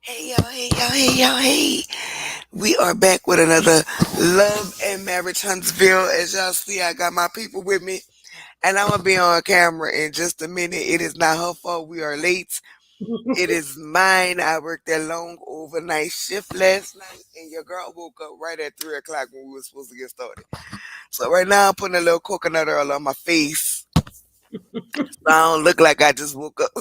Hey y'all, hey y'all, hey y'all, hey. We are back with another Love and Marriage Huntsville. As y'all see, I got my people with me, and I'm gonna be on camera in just a minute. It is not her fault. We are late. It is mine. I worked that long overnight shift last night, and your girl woke up right at 3 o'clock when we were supposed to get started. So right now, I'm putting a little coconut oil on my face, so I don't look like I just woke up.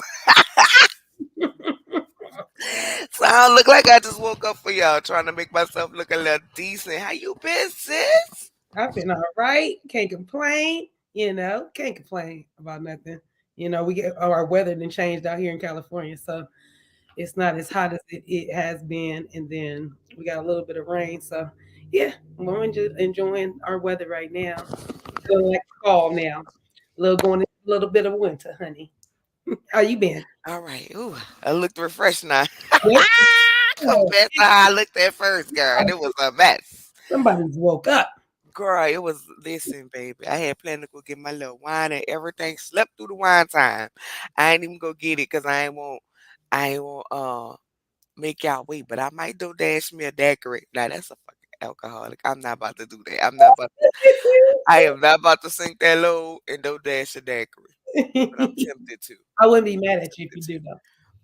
So I don't look like I just woke up for y'all, trying to make myself look a little decent. How you been, sis? I've been all right. Can't complain. Can't complain about nothing. We get our weather then changed out here in California, so it's not as hot as it has been, and then we got a little bit of rain. So yeah, we're enjoying our weather right now. Feeling like fall now. A little going into a little bit of winter, honey. How you been? All right. Ooh, I looked refreshed now. Yes. Compared to how I looked at first, girl. It was a mess. Somebody's woke up. Girl, it was, listen, baby. I had planned to go get my little wine and everything. Slept through the wine time. I ain't even go get it because I ain't want make y'all wait, but I might do dash me a daiquiri. Now that's a fucking alcoholic. I'm not about to do that. I am not about to sink that low and do dash a daiquiri. But I'm tempted to. I wouldn't be I'm mad so at you if tempted you to. do though.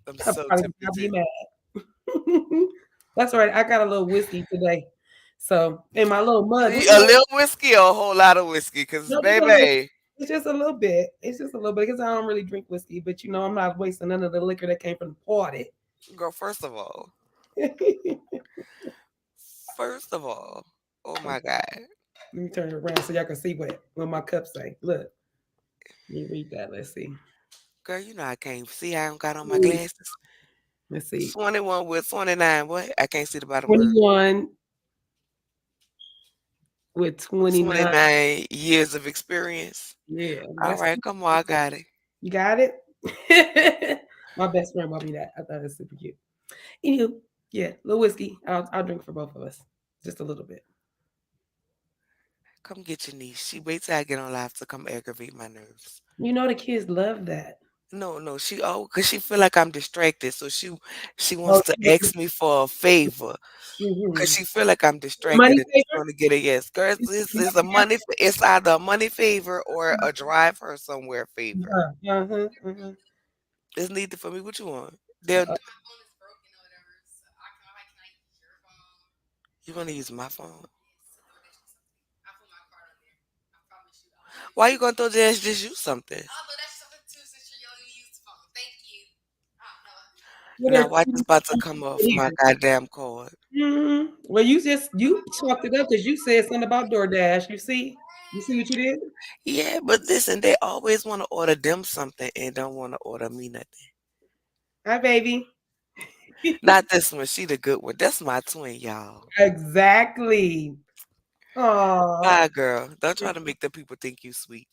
I'm I'd so probably tempted not be to. mad. That's all right. I got a little whiskey today. So in my little mug, A little whiskey or a whole lot of whiskey? Cause no, just a little. baby, It's just a little bit. It's just a little bit because I don't really drink whiskey, but I'm not wasting none of the liquor that came from the party. girl, first of all, oh my God. Let me turn it around so y'all can see what my cups say. Look, let me read that. Let's see. Girl, you know I can't see. I don't got on my Mm, glasses. Let's see. 21 with 29. What? I can't see the bottom word. 21 with 29. 29 years of experience. Yeah, All that's right, come on, I got it. you got it. My best friend bought me that. I thought it was super cute. Anywho, yeah, little whiskey. I'll drink for both of us, just a little bit. Come get your niece. She waits till I get on live to come aggravate my nerves. The kids love that. No, no, cause she feel like I'm distracted, so she Oh, wants to ask me for a favor. Cause mm-hmm. she feel like I'm distracted Money and it's paper. gonna get a yes. Girl, it's a money. It's either a money favor or a drive her somewhere favor. Uh-huh, uh-huh. It's neither for me. What you want? They'll. You want to use my phone? Why you gonna throw just use something? What Now are watch it's about to come off my goddamn cord. Well, you talked it up because you said something about DoorDash. You see what you did? Yeah, but listen, they always want to order them something and don't want to order me nothing. Hi, baby. Not this one. She the good one. That's my twin, y'all. Exactly. Oh, Bye, girl. Don't try to make the people think you sweet.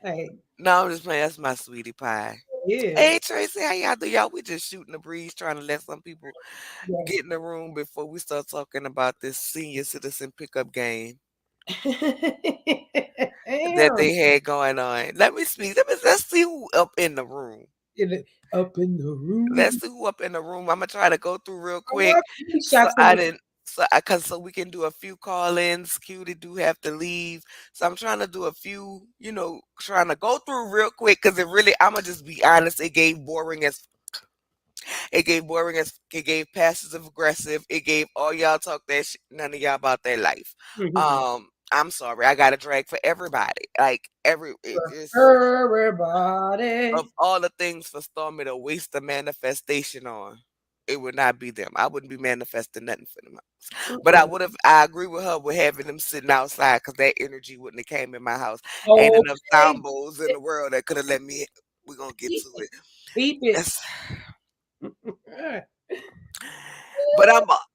hey, No, I'm just playing. That's my sweetie pie. yeah, Hey Tracy, how y'all do? Y'all, we just shooting the breeze, trying to let some people yeah. get in the room before we start talking about this senior citizen pickup game that Damn. they had going on. Let me speak. Let's see who up in the room. Up in the Let's room. see who up in the room. I'm gonna try to go through real I quick. love these So shots in I the didn't. So we can do a few call-ins. Cutie do have to leave, so I'm trying to do a few. Trying to go through real quick because it really. I'm gonna just be honest. It gave passive aggressive. It gave all y'all talk that shit. None of y'all about their life. I'm sorry. I got a drag for everybody. Like it just everybody. of all the things for Stormy to waste the manifestation on, it would not be them. I wouldn't be manifesting nothing for them. But I Mm-mm. would have. I agree with her with having them sitting outside because that energy wouldn't have came in my house. Ain't enough Okay. sound bowls in the world that could have let me. We're gonna get Keep to it. it. Keep it. That's But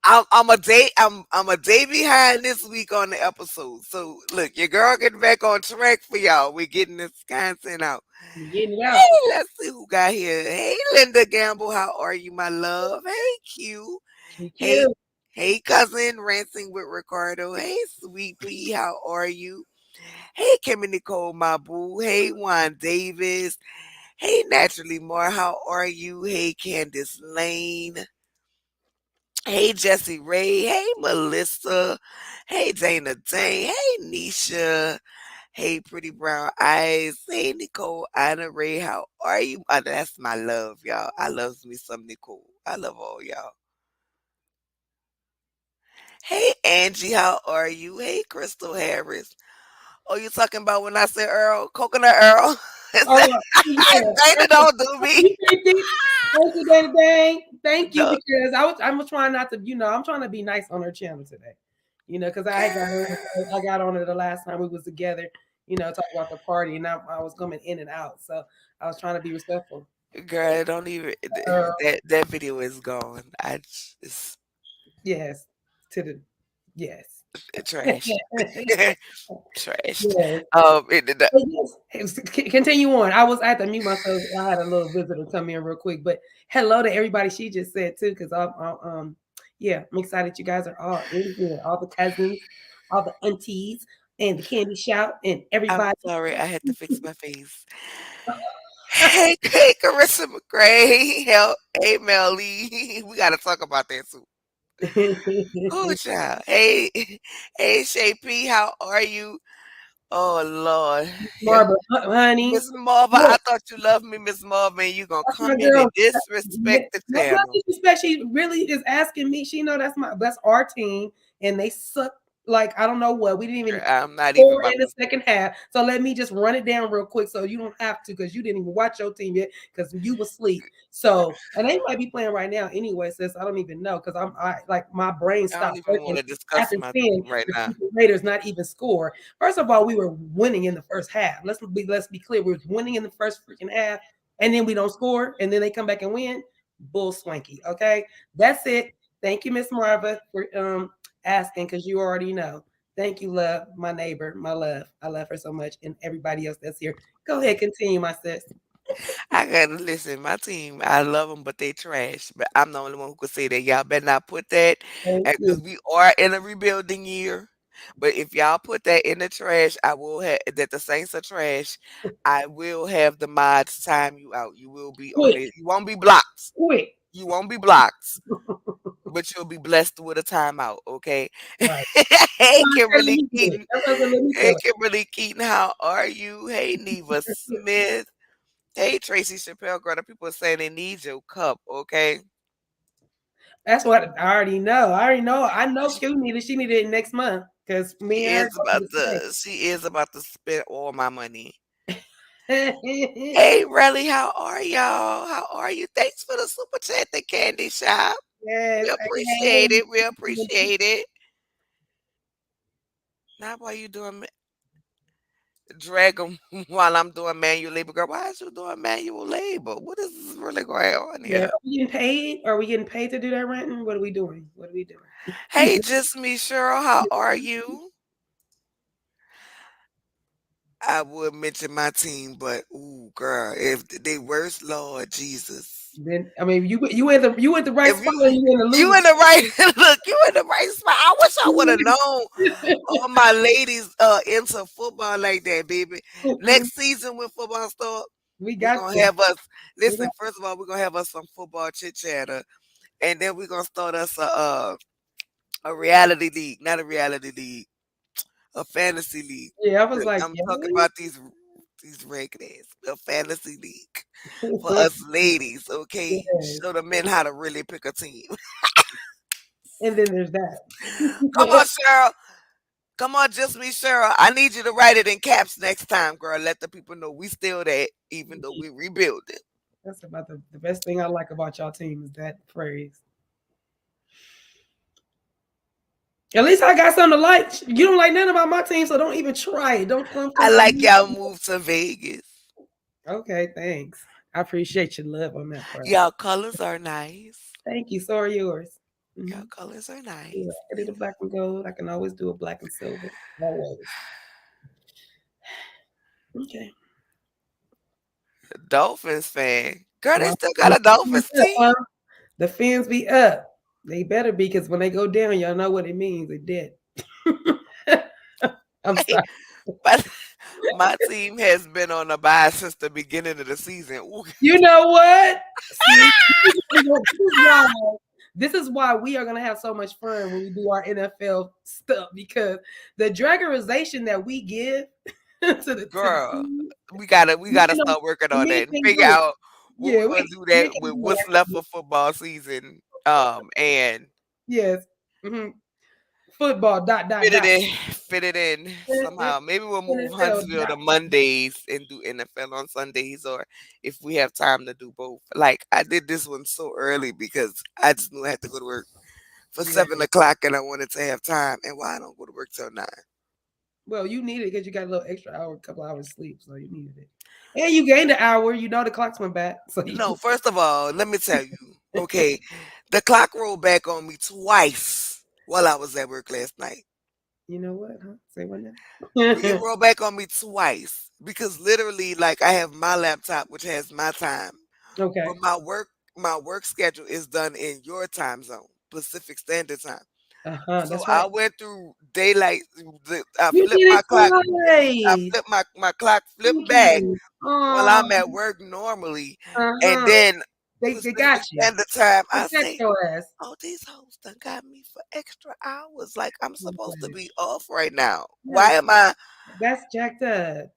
I'm a day I'm a day behind this week on the episode. So look, your girl getting back on track for y'all. We're getting this content out. You getting it out. Hey, let's see who got here. Hey, Linda Gamble, how are you, my love? Hey, Q. Cute, Hey, cute. hey, cousin, Rancing with Ricardo. Hey, sweet pea, how are you? Hey, Kimmy Nicole, my boo. Hey, Juan Davis. Hey, Naturally More, how are you? Hey, Candace Lane. Hey, Jesse Ray. Hey, Melissa. Hey, Dana Dane. Hey, Nisha. Hey, Pretty Brown Eyes. Hey, Nicole. Anna Ray. How are you? That's my love, y'all. I love me some Nicole. I love all y'all. Hey, Angie. How are you? Hey, Crystal Harris. Oh, you talking about when I said Earl? Coconut Earl? Oh, yeah. Dana, don't do me. You think thank you, Dang Dang. Thank you, No, because I'm trying not to, I'm trying to be nice on her channel today. Because I got on her the last time we was together, talk about the party, and I was coming in and out. So I was trying to be respectful. girl, don't even. Uh, That video is gone. It's yes, to the yes. trash. Trashed. Yes. It, But yes, continue on. I was I had to mute myself. I had a little visitor come in real quick, but hello to everybody. She just said too, because yeah, I'm excited. You guys are all in here, all the cousins, all the aunties, and the candy shout, and I'm everybody. sorry, I had to fix my face. Hey, hey, Carissa McGray. Hell, hey, Mel Lee. We got to talk about that too. Oh, child. Hey, hey, Shay P. How are you? Oh, Lord. Barbara, honey, Miss Marva, I look. thought you loved me, Miss Marva, and you gonna That's my come in girl. and disrespect the That's not channel. disrespect. She really is asking me. She know that's our team, and they suck. Like I don't know what. We didn't even I'm not even score about in the to. second half. So let me just run it down real quick, so you don't have to, because you didn't even watch your team yet, because you was asleep. So and they might be playing right now anyway. Sis, I don't even know, because I like my brain I don't stopped even want working to discuss after my 10. team right The now. Raiders not even score. First of all, we were winning in the first half. Let's be clear. We were winning in the first freaking half, and then we don't score, and then they come back and win. Bull swanky. Okay, that's it. Thank you, Miss Marva, for asking, because you already know. Thank you, love, my neighbor, my love. I love her so much, and everybody else that's here. Go ahead, continue, my sis. I gotta listen. My team, I love them, but they trash. But I'm the only one who could say that. Y'all better not put that, Thank because you. we are in a rebuilding year. But if y'all put that in the trash, I will have that the Saints are trash. I will have the mods time you out. You will be on Quick, it. You won't be blocked. quick. You won't be blocked, but you'll be blessed with a timeout. Okay. Right. Hey, Let Kimberly me do it. Keaton. That's what I said. Let me Hey, do it. Kimberly Keaton. How are you? Hey, Neva Smith. Hey, Tracy Chappelle, girl, the people are saying they need your cup, okay? That's what I already know. I already know. I know Q needed. She needed it next month, because me and her are the She is about to spend all my money. same. Hey, Relly, how are y'all? How are you? Thanks for the super chat, the candy shop. Yes. We appreciate it. We appreciate it. Now, why you doing drag them while I'm doing manual labor, girl? Why is you doing manual labor? What is really going on Yeah. here? Are we getting paid? Are we getting paid to do that renting? What are we doing? What are we doing? Hey, just me, Cheryl. How are you? I would mention my team, but ooh, girl, if they worst, Lord Jesus. Then I mean, you at the right If spot, and you in the you losing. in the right look, you in the right spot. I wish I would have known all my ladies into football like that, baby. Next season when football start, We we're got gonna you. have us We got listen, first of all, we're gonna have us some football chit chatter, and then we're gonna start us a reality league, not a reality league, a fantasy league. Yeah, I was like, I'm yeah, talking about these regulars, a fantasy league for us ladies, okay? yes. Show the men how to really pick a team. And then there's that. Come on, Cheryl. Come on, just me, Cheryl. I need you to write it in caps next time, girl. Let the people know we still there, even though we rebuilding. That's about the best thing I like about y'all team is that phrase. At least I got something to like. You don't like nothing about my team, so don't even try it. Don't I come for like me. y'all move to Vegas. Okay, thanks. I appreciate your love on that part. Y'all colors are nice. Thank you. So are yours. Y'all Mm-hmm. colors are Yeah, nice. I did a black and gold. I can always do a black and silver. Always. Okay. Dolphins fan. Girl, they Well, still got a Dolphins team. huh? The fins be up. They better be, because when they go down, y'all know what it means. They're dead. I'm sorry. But my team has been on a bye since the beginning of the season. Ooh. You know what? See, this is why. This is why we are gonna have so much fun when we do our NFL stuff because the dragorization that we give to the Girl, team, we gotta you know, start working the on men that and can figure do it. out what Yeah, we're gonna do we that can with do what's left that. for football season. And Yes. Hmm. Football. Dot dot fit it dot. in, fit it in somehow. Maybe we'll move NFL. Huntsville to Mondays and do NFL on Sundays, or if we have time to do both. Like I did this one so early because I just knew I had to go to work for Yeah. 7 o'clock, and I wanted to have time. And why I don't go to work till 9? Well, you need it because you got a little extra hour, a couple hours sleep, so you needed it. And you gained an hour. You know the clocks went back, so No, you. first of all, let me tell you. Okay, the clock rolled back on me twice while I was at work last night. You know what? Huh? Say what now? It rolled back on me twice because literally, like, I have my laptop which has my time, Okay. but my work schedule is done in your time zone, Pacific Standard Time. So That's I right. went through daylight. I You flipped did my it clock. I twice. flipped my clock flipped Thank back you. while Oh, I'm at work normally, and uh-huh. then They got Pacific you. Standard Time. They I got say, your ass. "Oh, these hoes done got me for extra hours. Like I'm I'm supposed to glad. be off right now. Yeah, Why am I? that's jacked up.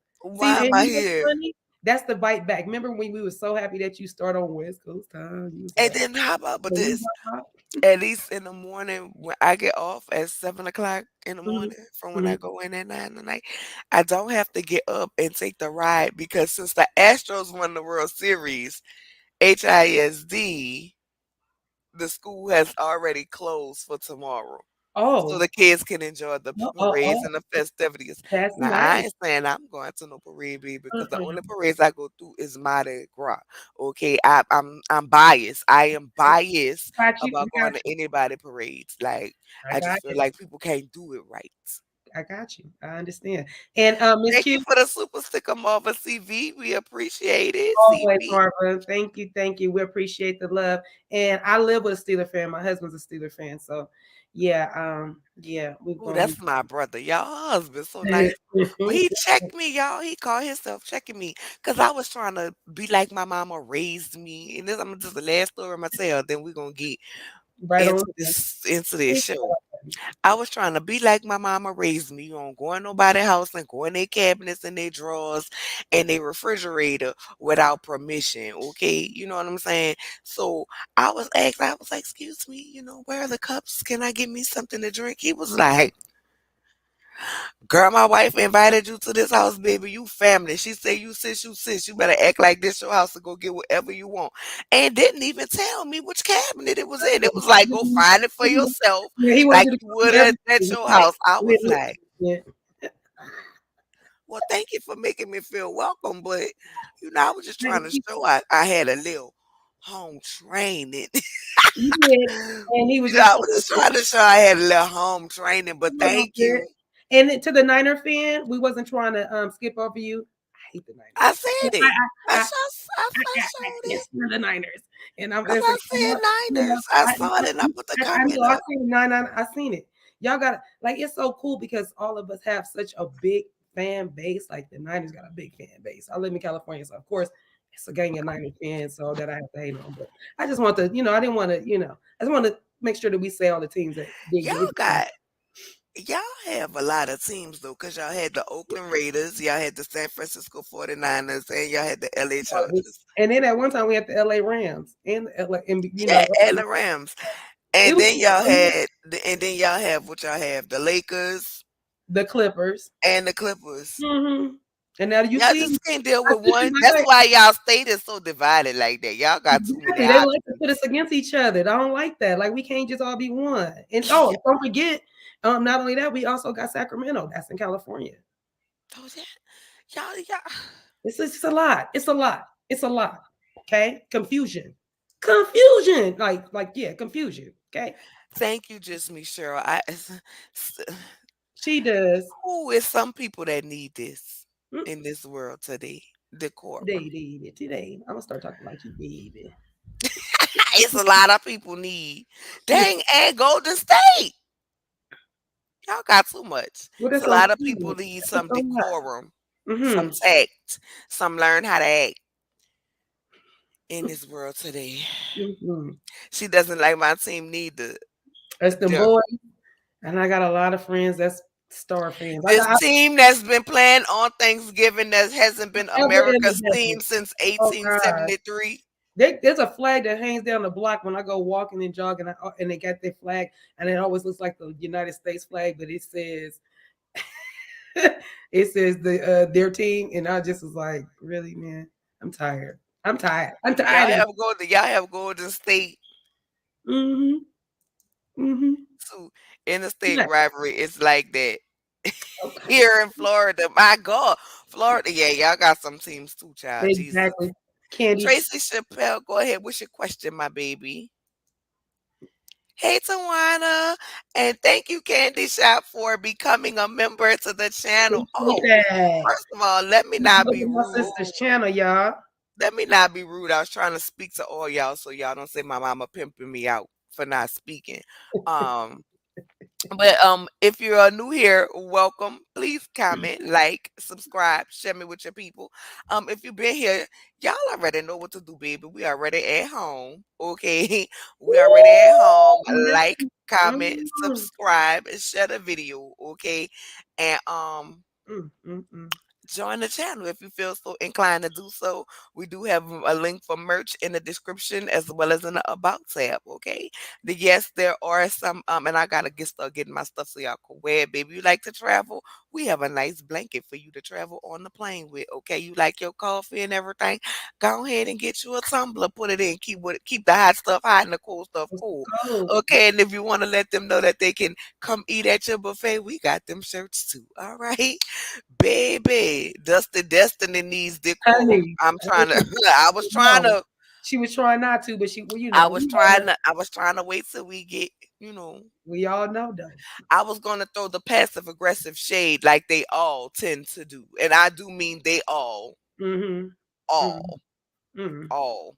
See, Why am and I you know what's here?" funny? That's the bite back. Remember when we were so happy that you start on West Coast time? You was And happy. then how about but When we this? got out, At least in the morning when I get off at 7 o'clock in the mhm, morning from when I mhm. go in at 9 at night, I don't have to get up and take the ride because since the Astros won the World Series, HISD, the school has already closed for tomorrow. So Oh, the kids can enjoy the parades oh, and the festivities. that's Now I nice. ain't saying I'm going to no parade B because the only Uh-uh. parades I go through is Mardi Gras. Okay, I'm biased. I am biased Got you. about I got going to you. anybody parades. Like I I got just feel you. like people can't do it right. I got you. I understand. And Miss Thank you Q, for the super sticker, Marva CV. We appreciate it, always, CB. Marva. Thank you, thank you. We appreciate the love. And I live with a Steeler fan. My husband's a Steeler fan. So yeah, we're Oh, gonna be that's my brother. Y'all husband so nice. Well, he checked me, y'all. He called himself checking me because I was trying to be like my mama raised me. And this, I'm just the last story I'm gonna tell. Then we're gonna get right on. into this show. I was trying to be like my mama raised me. You don't go in nobody's house and go in their cabinets and their drawers and their refrigerator without permission. Okay, you know what I'm saying? So I was like, excuse me, where are the cups? Can I get me something to drink? He was like, girl, my wife invited you to this house, baby. You family. She said you sis, you sis. You better act like this your house to go get whatever you want. And didn't even tell me which cabinet it was in. It was like, go find it for yourself, Yeah, he wanted like you to you come would to at everything. your Right. house. I was Li- like, Yeah. well, thank you for making me feel welcome, but I was just Like, trying to show I had a little home training. he did, and he was just I was just trying to show I had a little home training, but a little thank bit. you. And then to the Niner fan, we wasn't trying to skip over you. I hate the I Niners. said it. I, I, I I showed can't it. stand the Niners. And I'm Cause it's I like, said Niners. I saw it and I put the I comment know I up. seen the 9 I seen it. Y'all got like it's so cool because all of us have such a big fan base. Like the Niners got a big fan base. I live in California, so of course it's a gang of Niner fans, so that I have to hate on. But I just want to, I didn't want to, I just want to make sure that we say all the teams that did Y'all good. got y'all have a lot of teams though, cause y'all had the Oakland Raiders, y'all had the San Francisco 49ers, and y'all had the LA Chargers. And then at one time we had the LA Rams and the LA, and Yeah, and the Rams. it And was then y'all had and then y'all have what y'all have, the Lakers the Clippers. and the Clippers. And now you Y'all see, just can't deal I with see one. my That's way. why y'all state is so divided like that. Y'all got too many Exactly. They like to put us options. against each other. I don't like that. Like we can't just all be one. And Yeah. don't forget, not only that, we also got Sacramento. That's in California. Oh, yeah. Y'all. It's just a lot. It's a lot. It's a lot. Okay. Confusion. Yeah, confusion. Okay. Thank you, just me, Cheryl. She does. Who is some people that need this Mm, in this world today? Decorum. today. I'm gonna start talking like you, baby. It's a lot of people need. Dang, and Golden State. Y'all got too much. Well, It's that's a what I'm lot of people saying. need That's some a lot. decorum, some Mm-hmm. tact, some learn how to act. in this world today. Mm-mm. She doesn't like my team neither. That's them The, boys, and I got a lot of friends that's star fans. I this got team that's been playing on Thanksgiving that hasn't been ever in the America's team desert. since Oh God. 1873. There's a flag that hangs down the block when I go walking and jogging, and they got their flag, and it always looks like the United States flag, but it says it says their team, and I just was like, really, man, I'm tired. I'm tired. I'm Y'all tired of it. have Golden, y'all have Golden State Mm-hmm. Mm-hmm. too. Interstate Yeah. rivalry. It's like that Okay. here in Florida. My God, Florida. Yeah, y'all got some teams too, child. Jesus. Exactly. Candy. Tracy Chappelle, go ahead. What's your question, my baby? Hey, Tawana. And thank you, Candy Shop, for becoming a member to the channel. Appreciate Oh, that. first of all, let me not Look be at my rude. sister's channel, y'all. Let me not be rude. I was trying to speak to all y'all so y'all don't say my mama pimping me out for not speaking. Um, but if you're new here, welcome. Please comment, like, subscribe, share me with your people. If you've been here, y'all already know what to do, baby. We already at home. Okay. We already at home. Like, comment, Mm, subscribe, and share the video. Okay. And mm, mm, mm. join the channel if you feel so inclined to do so. We do have a link for merch in the description as well as in the about tab. Okay. Yes, there are some and I gotta start getting my stuff so y'all can wear it. Baby, you like to travel? We have a nice blanket for you to travel on the plane with. Okay. You like your coffee and everything? Go ahead and get you a tumbler, put it in, keep the hot stuff hot and the cool stuff It's cool. cold. Okay, and if you want to let them know that they can come eat at your buffet, we got them shirts too. All right. Baby, Dusty Destiny needs decorum. Honey, I'm I trying to know no, she was trying not to, but she, well, I was trying to wait till we get, you know, we all know though. I was gonna throw the passive aggressive shade like they all tend to do. And I do mean they Mm-hmm. all, Mm-hmm. Mm-hmm. all,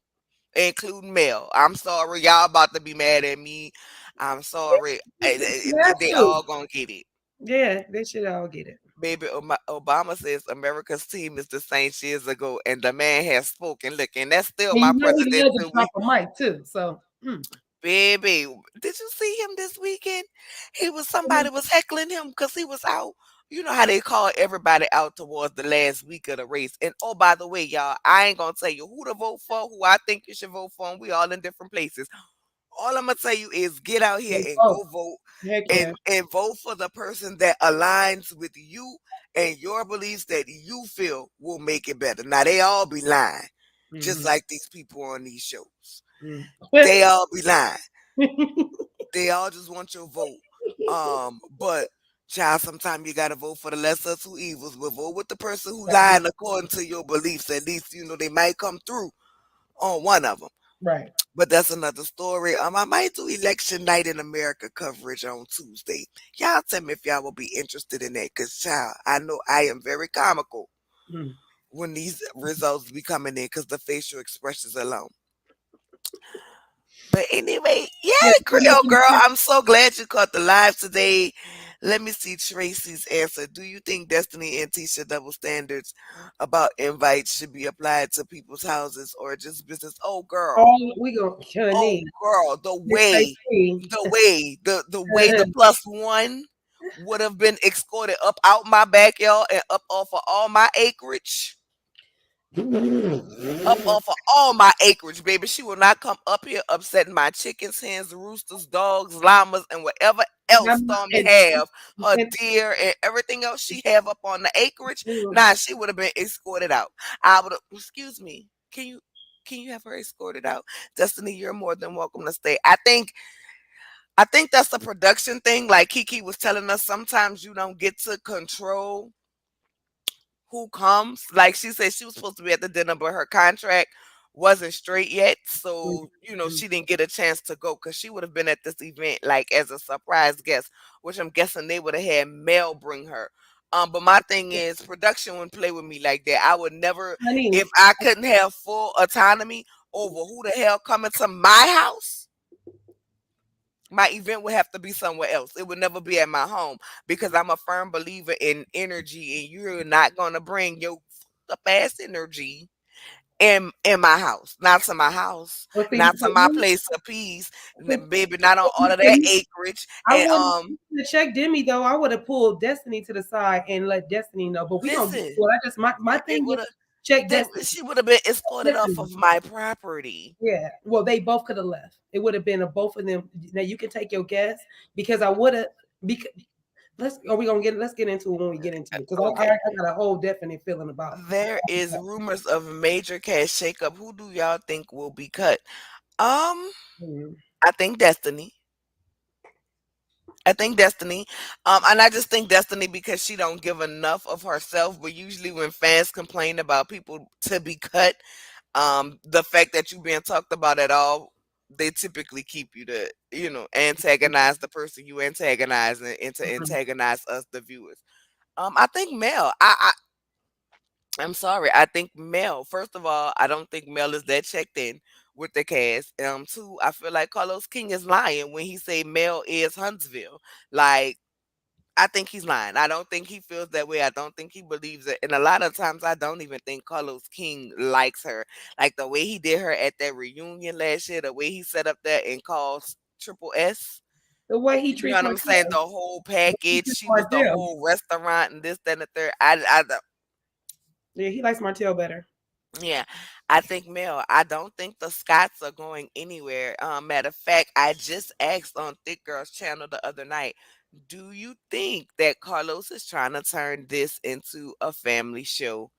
including Mel. I'm sorry, y'all about to be mad at me. I'm sorry. You have They to. all gonna get it. Yeah, they should all get it. Baby, Obama says America's team is the Saints years ago, and the man has spoken. Look, and that's still And my you know he president loves to till drop we. a mic too. So Baby, did you see him this weekend? Somebody was heckling him because he was out. You know how they call everybody out towards the last week of the race. And oh, by the way, y'all, I ain't gonna tell you who to vote for, who I think you should vote for, and we all in different places. All I'm gonna tell you is get out here they and both. go vote Heck yeah. and vote for the person that aligns with you and your beliefs that you feel will make it better. Now they all be lying, just Mm-hmm. like these people on these shows. Mm. They all be lying. They all just want your vote. But child, sometimes you gotta vote for the lesser of two evils. But vote with the person who lying according to your beliefs. At least you know they might come through on one of them. Right. But that's another story. I might do election night in America coverage on Tuesday. Y'all tell me if y'all will be interested in that, cause child, I know I am very comical Mm. when these results be coming in, cause the facial expressions alone. But anyway, Yeah, yay, Creole girl! I'm so glad you caught the live today. Let me see Tracy's answer. Do you think Destiny and Tisha double standards about invites should be applied to people's houses or just business? Oh, girl. all we gonna Oh, honey. girl, Miss Tracy. the way the plus one would have been escorted up out my backyard and up off of all my acreage. Up off of all my acreage, baby. She will not come up here upsetting my chickens, hens, roosters, dogs, llamas, and whatever else Stormy have, her And deer and everything else she have up on the acreage. Nah, she would have been escorted out. I would have, excuse me, can you have her escorted out? Destiny, you're more than welcome to stay. I think that's a production thing. Like Kiki was telling us, sometimes you don't get to control who comes. Like she said, she was supposed to be at the dinner, but her contract wasn't straight yet. So, you know, she didn't get a chance to go because she would have been at this event like as a surprise guest, which I'm guessing they would have had Mel bring her. But my thing is production wouldn't play with me like that. I would never, honey, if I couldn't have full autonomy over who the hell coming to my house, my event would have to be somewhere else. It would never be at my home because I'm a firm believer in energy, and you're not gonna bring your fucked up ass energy in my house, not to my house, Well, see, not to my place of peace, but baby, not on all you of that couldn't- acreage. I And wouldn't have checked Demi though. I would have pulled Destiny to the side and let Destiny know. But we gonna get listen, to it. I just my it thing would is have check they Destiny. she would have been escorted off Destiny. of my property. Yeah. Well, they both could have left. It would have been a both of them. Now you can take your guess because I would have. Because let's are we gonna get let's get into it when we get into it because Okay. I got a whole definite feeling about. There is rumors of a major cash shakeup. Who do y'all think will be cut? Um, Mhm. I think Destiny. I think Destiny. And I just think Destiny because she don't give enough of herself. But usually when fans complain about people to be cut, the fact that you being talked about at all, they typically keep you to, antagonize the person you antagonize and to Mhm. antagonize us, the viewers. I think Mel. I'm sorry. I think Mel. First of all, I don't think Mel is that checked in with the cast. Two, I feel like Carlos King is lying when he say Mel is Huntsville. Like, I think he's lying. I don't think he feels that way. I don't think he believes it. And a lot of times, I don't even think Carlos King likes her. Like the way he did her at that reunion last year, the way he set up that and called Triple S. The way he You know treats what I'm saying? Martell, The whole he package. treats She was the Martell. whole restaurant and this, that, and the third. Yeah, he likes Martell better. Yeah, I think Mel. I don't think the Scots are going anywhere. Matter of fact, I just asked on Thick Girl's channel the other night, do you think that Carlos is trying to turn this into a family show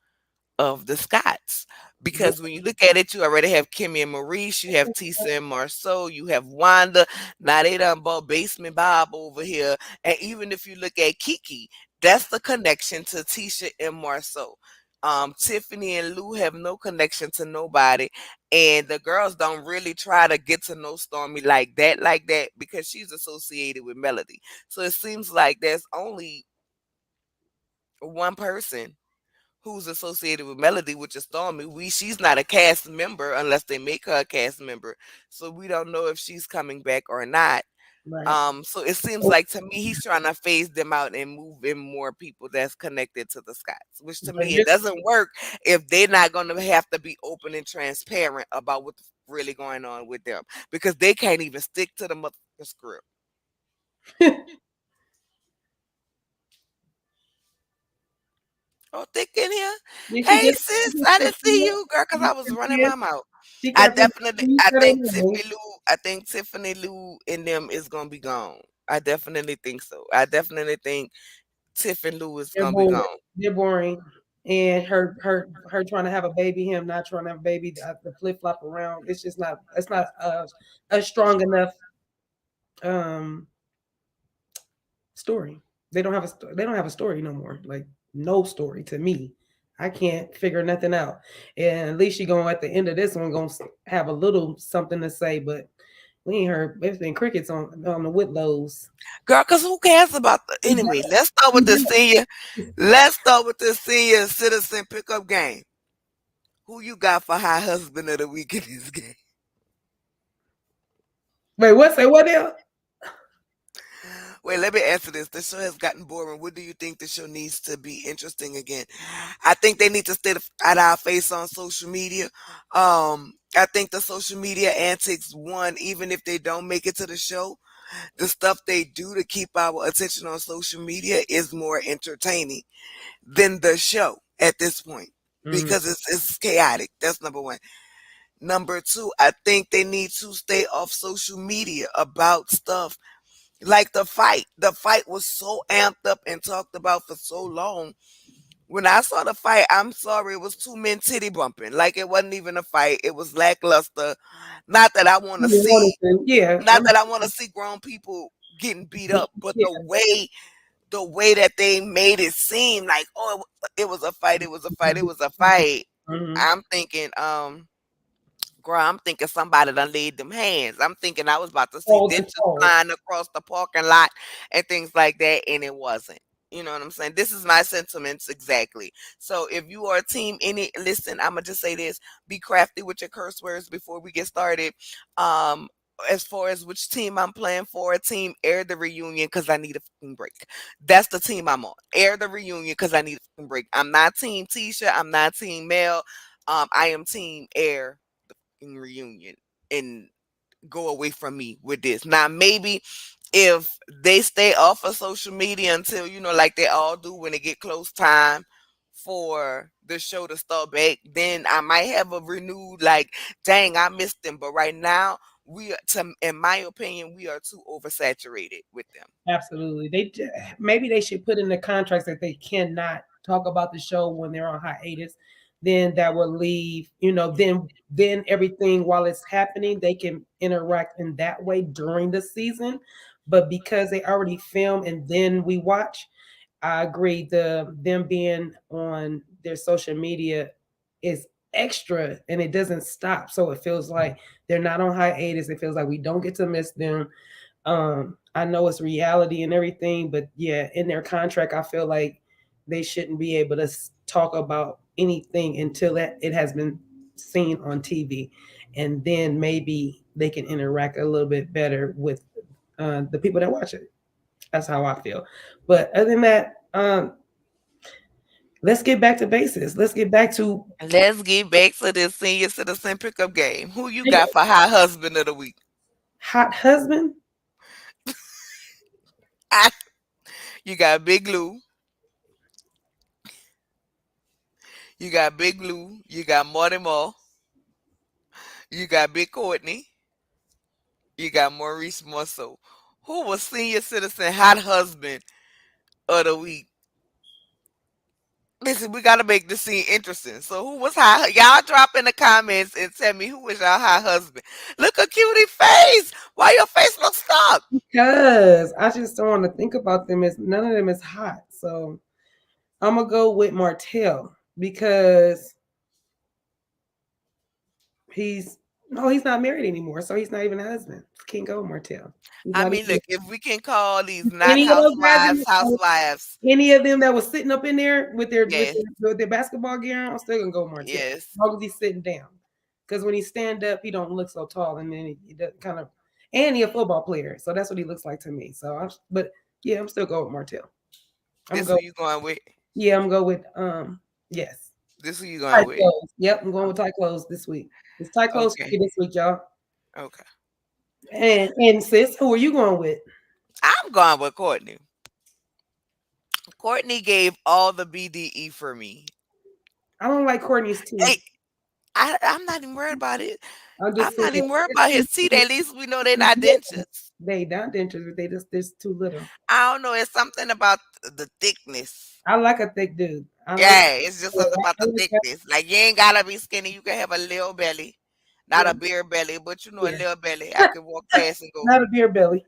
of the Scots? Because when you look at it, you already have Kimmy and Maurice, you have Tisa and Marceau, you have Wanda. Now they done bought Basement Bob over here. And even if you look at Kiki, that's the connection to Tisha and Marceau. Tiffany and Lou have no connection to nobody. And the girls don't really try to get to know Stormy like that, because she's associated with Melody. So it seems like there's only one person who's associated with Melody, which is Stormy. She's not a cast member unless they make her a cast member. So we don't know if she's coming back or not. Right. So it seems like to me he's trying to phase them out and move in more people that's connected to the Scots, which to But me it here's doesn't work if they're not gonna have to be open and transparent about what's really going on with them, because they can't even stick to the motherfucking script. Oh, thick in here. did she Hey just sis, I didn't see you, girl, because I was running my mouth. I definitely, I think Tiffany Lou and them is gonna be gone. I definitely think so. I definitely think Tiff and Lou is they're gonna be boring. gone. They're boring. And her trying to have a baby, him not trying to have a baby, the flip flop around. It's just not. It's not a strong enough um story. They don't have a they don't have a story no more. Like no story to me. I can't figure nothing out. And at least she going at the end of this one gonna have a little something to say, but we ain't heard. It's been crickets on the Whitlows. Girl, because who cares about the anyway? Let's start with the senior. Let's start with the senior citizen pickup game. Who you got for high husband of the week in this game? Wait, what's that? What else? Wait, let me answer this. The show has gotten boring. What do you think the show needs to be interesting again? I think they need to stay at our face on social media. I think the social media antics, one, even if they don't make it to the show, the stuff they do to keep our attention on social media is more entertaining than the show at this point, Mm, because it's chaotic. That's number one. Number two, I think they need to stay off social media about stuff like the fight. The fight was so amped up and talked about for so long. When I saw the fight, I'm sorry, it was two men titty bumping. Like it wasn't even a fight. It was lackluster. Not that I want to you wanted see, to, yeah, not that I want to see grown people getting beat up, but yeah. the way that they made it seem like, oh, it was a fight, it was a fight, it was a fight. Mm-hmm. I'm thinking, girl, I'm thinking somebody done laid them hands. I'm thinking I was about to see All the dentures told. flying across the parking lot and things like that, and it wasn't. You know what I'm saying? This is my sentiments exactly. So if you are a team, listen, I'm gonna just say this: be crafty with your curse words before we get started. Um, as far as which team I'm playing for, a team air the reunion because I need a fucking break. That's the team I'm on. Air the reunion because I need a fucking break. I'm not team Tisha. I'm not team Mel. I am team air in reunion and go away from me with this. Now maybe if they stay off of social media until like they all do when they get close time for the show to start back, then I might have a renewed like, dang, I missed them. But right now, in my opinion, we are too oversaturated with them. Absolutely. Maybe they should put in the contracts that they cannot talk about the show when they're on hiatus. Then that will leave, then everything while it's happening, they can interact in that way during the season. But because they already film and then we watch, I agree. Them being on their social media is extra and it doesn't stop. So it feels like they're not on hiatus. It feels like we don't get to miss them. I know it's reality and everything, but yeah, in their contract, I feel like they shouldn't be able to talk about anything until it has been seen on TV, and then maybe they can interact a little bit better with the people that watch it. That's how I feel. But other than that, let's get back to basics. Let's get back to Let's get back to this senior citizen pickup game. Who you got for high husband of the week? hot husband. Ah, you got Big Lou. You got Big Lou. You got Marty Moore. You got Big Courtney. You got Maurice Musso. Who was senior citizen hot husband of the week? Listen, we gotta make this scene interesting. So who was high? Y'all drop in the comments and tell me who was y'all high husband. Look a cutie face. Why your face look stuck? Because I just don't want to think about them as none of them is hot. So I'm gonna go with Martell because he's no, he's not married anymore, so he's not even a husband. Can't go with Martell. He's I not mean, even look, if we can call these not any of those guys housewives housewives, any of them that was sitting up in there with their yes, with their basketball gear on. I'm still gonna go with Martell yes. as long as he's sitting down. Because when he stand up, he don't look so tall, and then he does kind of, and he a football player, so that's what he looks like to me. So, but yeah, I'm still going with Martell. I'm This go. who you going with? Yeah, I'm going with yes. This who you Tight going with? clothes. Yep, I'm going with tight clothes this week. It's tight clothes for Okay, me this week, y'all. okay. And sis, who are you going with? I'm going with Courtney. Courtney gave all the BDE for me. I don't like Courtney's teeth. Hey, I'm not even worried about it. I'm I'm just saying not even worried his about teeth his teeth. At least we know they're is not little. dentures. They not dentures, but they just too little. I don't know. It's something about the thickness. I like a thick dude. I like Yeah, it's just something about I the like that. thickness. Like you ain't gotta be skinny. You can have a little belly, not Yeah, a beer belly, but a yeah. little belly. I can walk past and go. Not a beer belly.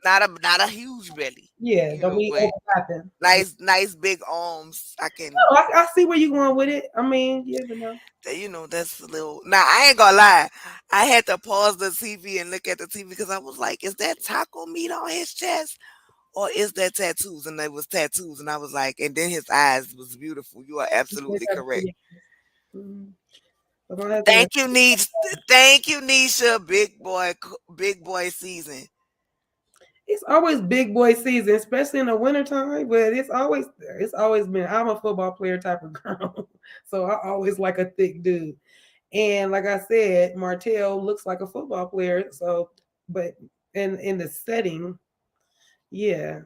Not a huge belly, Yeah, don't be but overlapping. Yeah. nice big arms. I can. No, I see where you going with it. I mean, you never know. That's a little. Now I ain't gonna lie. I had to pause the TV and look at the TV because I was like, "Is that taco meat on his chest, or is that tattoos?" And it was tattoos, and I was like, and then his eyes was beautiful. You are absolutely correct. Mhm. But my husband is Thank you, Niche. Thank you, Nisha. Big boy season. it's always big boy season, especially in the wintertime. But it's always been. I'm a football player type of girl, so I always like a thick dude. And like I said, Martell looks like a football player. So, but in the setting, yeah.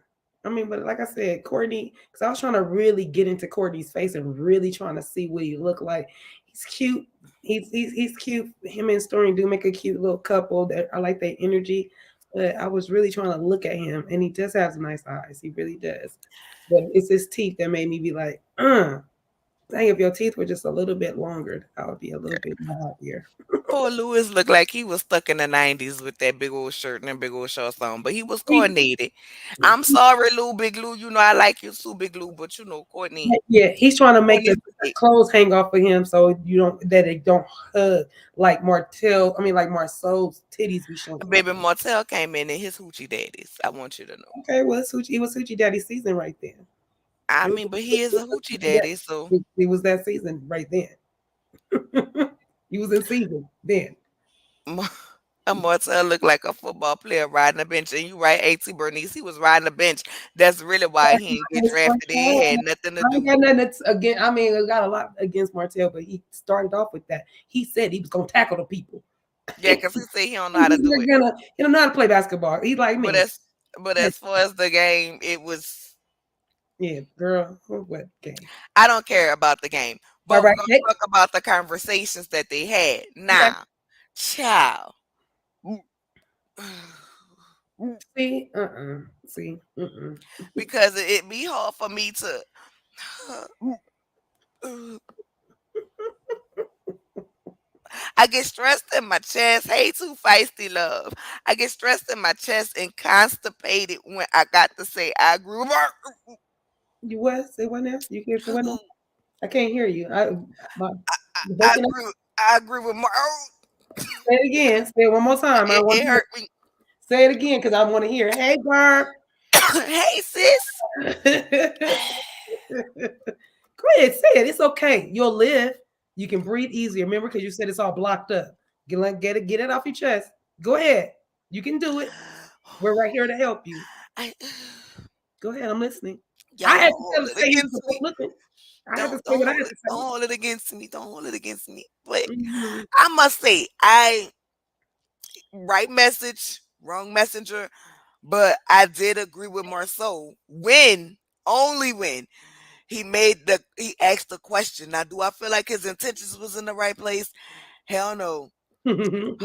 I mean, but like I said, Courtney, because I was trying to really get into Courtney's face and really trying to see what he looked like. He's cute. He's cute. Him and Stormy do make a cute little couple. That I like their energy. But I was really trying to look at him, and he does have nice eyes. He really does. But it's his teeth that made me be like, dang, if your teeth were just a little bit longer, I would be a little bit more happier. Poor Lewis looked like he was stuck in the 90s with that big old shirt and them big old shorts on, but he was He- coordinated. I'm sorry, Lou, Big Lou. I like you too, Big Lou, but Yeah, he's trying to make the Courtney's great. clothes hang off of him so you don't that they don't hug like Martell. I mean, like Marceau's titties be showing off. Baby Martell came in his hoochie daddies. I want you to know. Okay, well, it was Hoochie Daddy season right then. I It was, mean, but he is a hoochie daddy, so it was that season right then. He was in season then. A Martell looked like a football player riding a bench. And you right, Auntie Bernice, he was riding a bench. That's really why he didn't get Against drafted. It Martell. had nothing to I ain't do. got nothing again. I mean, I got a lot against Martell, but he started off with that. He said he was gonna tackle the people. Yeah, because he said he don't know how to He's do not it. gonna, he don't know how to play basketball. He's like But me. as but as far as the game, it was Yeah, girl, what game? I don't care about the game. All But we're right, gonna next. talk about the conversations that they had. Okay. Now, child. See, see, Because it be hard for me to I get stressed in my chest. Hey, too feisty love. I get stressed in my chest and constipated when I got to say I grew up. You what? Say what now? You hear? Say what now? I can't hear you. My, you I breaking up. grew. I agree with my. Say it again. Say it one more time. I want It to hear. hurt me. Say it again because I want to hear. Hey, Barb. Hey, sis. Go ahead, say it. It's okay. You'll live. You can breathe easier. Remember, because you said it's all blocked up. Get it off your chest. Go ahead. You can do it. We're right here to help you. I, Go ahead. I'm listening. I y'all had don't to hold it say you against before me. looking. I had to Don't say don't what I hold had it. to Don't say. hold it against me. Don't hold it against me. But Mm-hmm. I must say, I right message, wrong messenger. But I did agree with Marceau when only when he asked the question. Now, do I feel like his intentions was in the right place? Hell no. you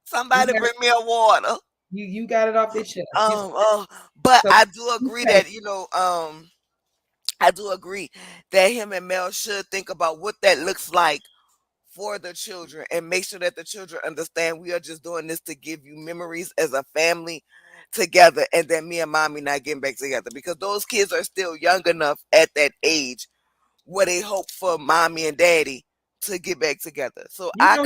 Somebody got bring me a water. you got it off your chest. Um, uh, but So I do you agree say, that I do agree that him and Mel should think about what that looks like for the children and make sure that the children understand we are just doing this to give you memories as a family together and that me and mommy not getting back together because those kids are still young enough at that age where they hope for mommy and daddy to get back together. So you know,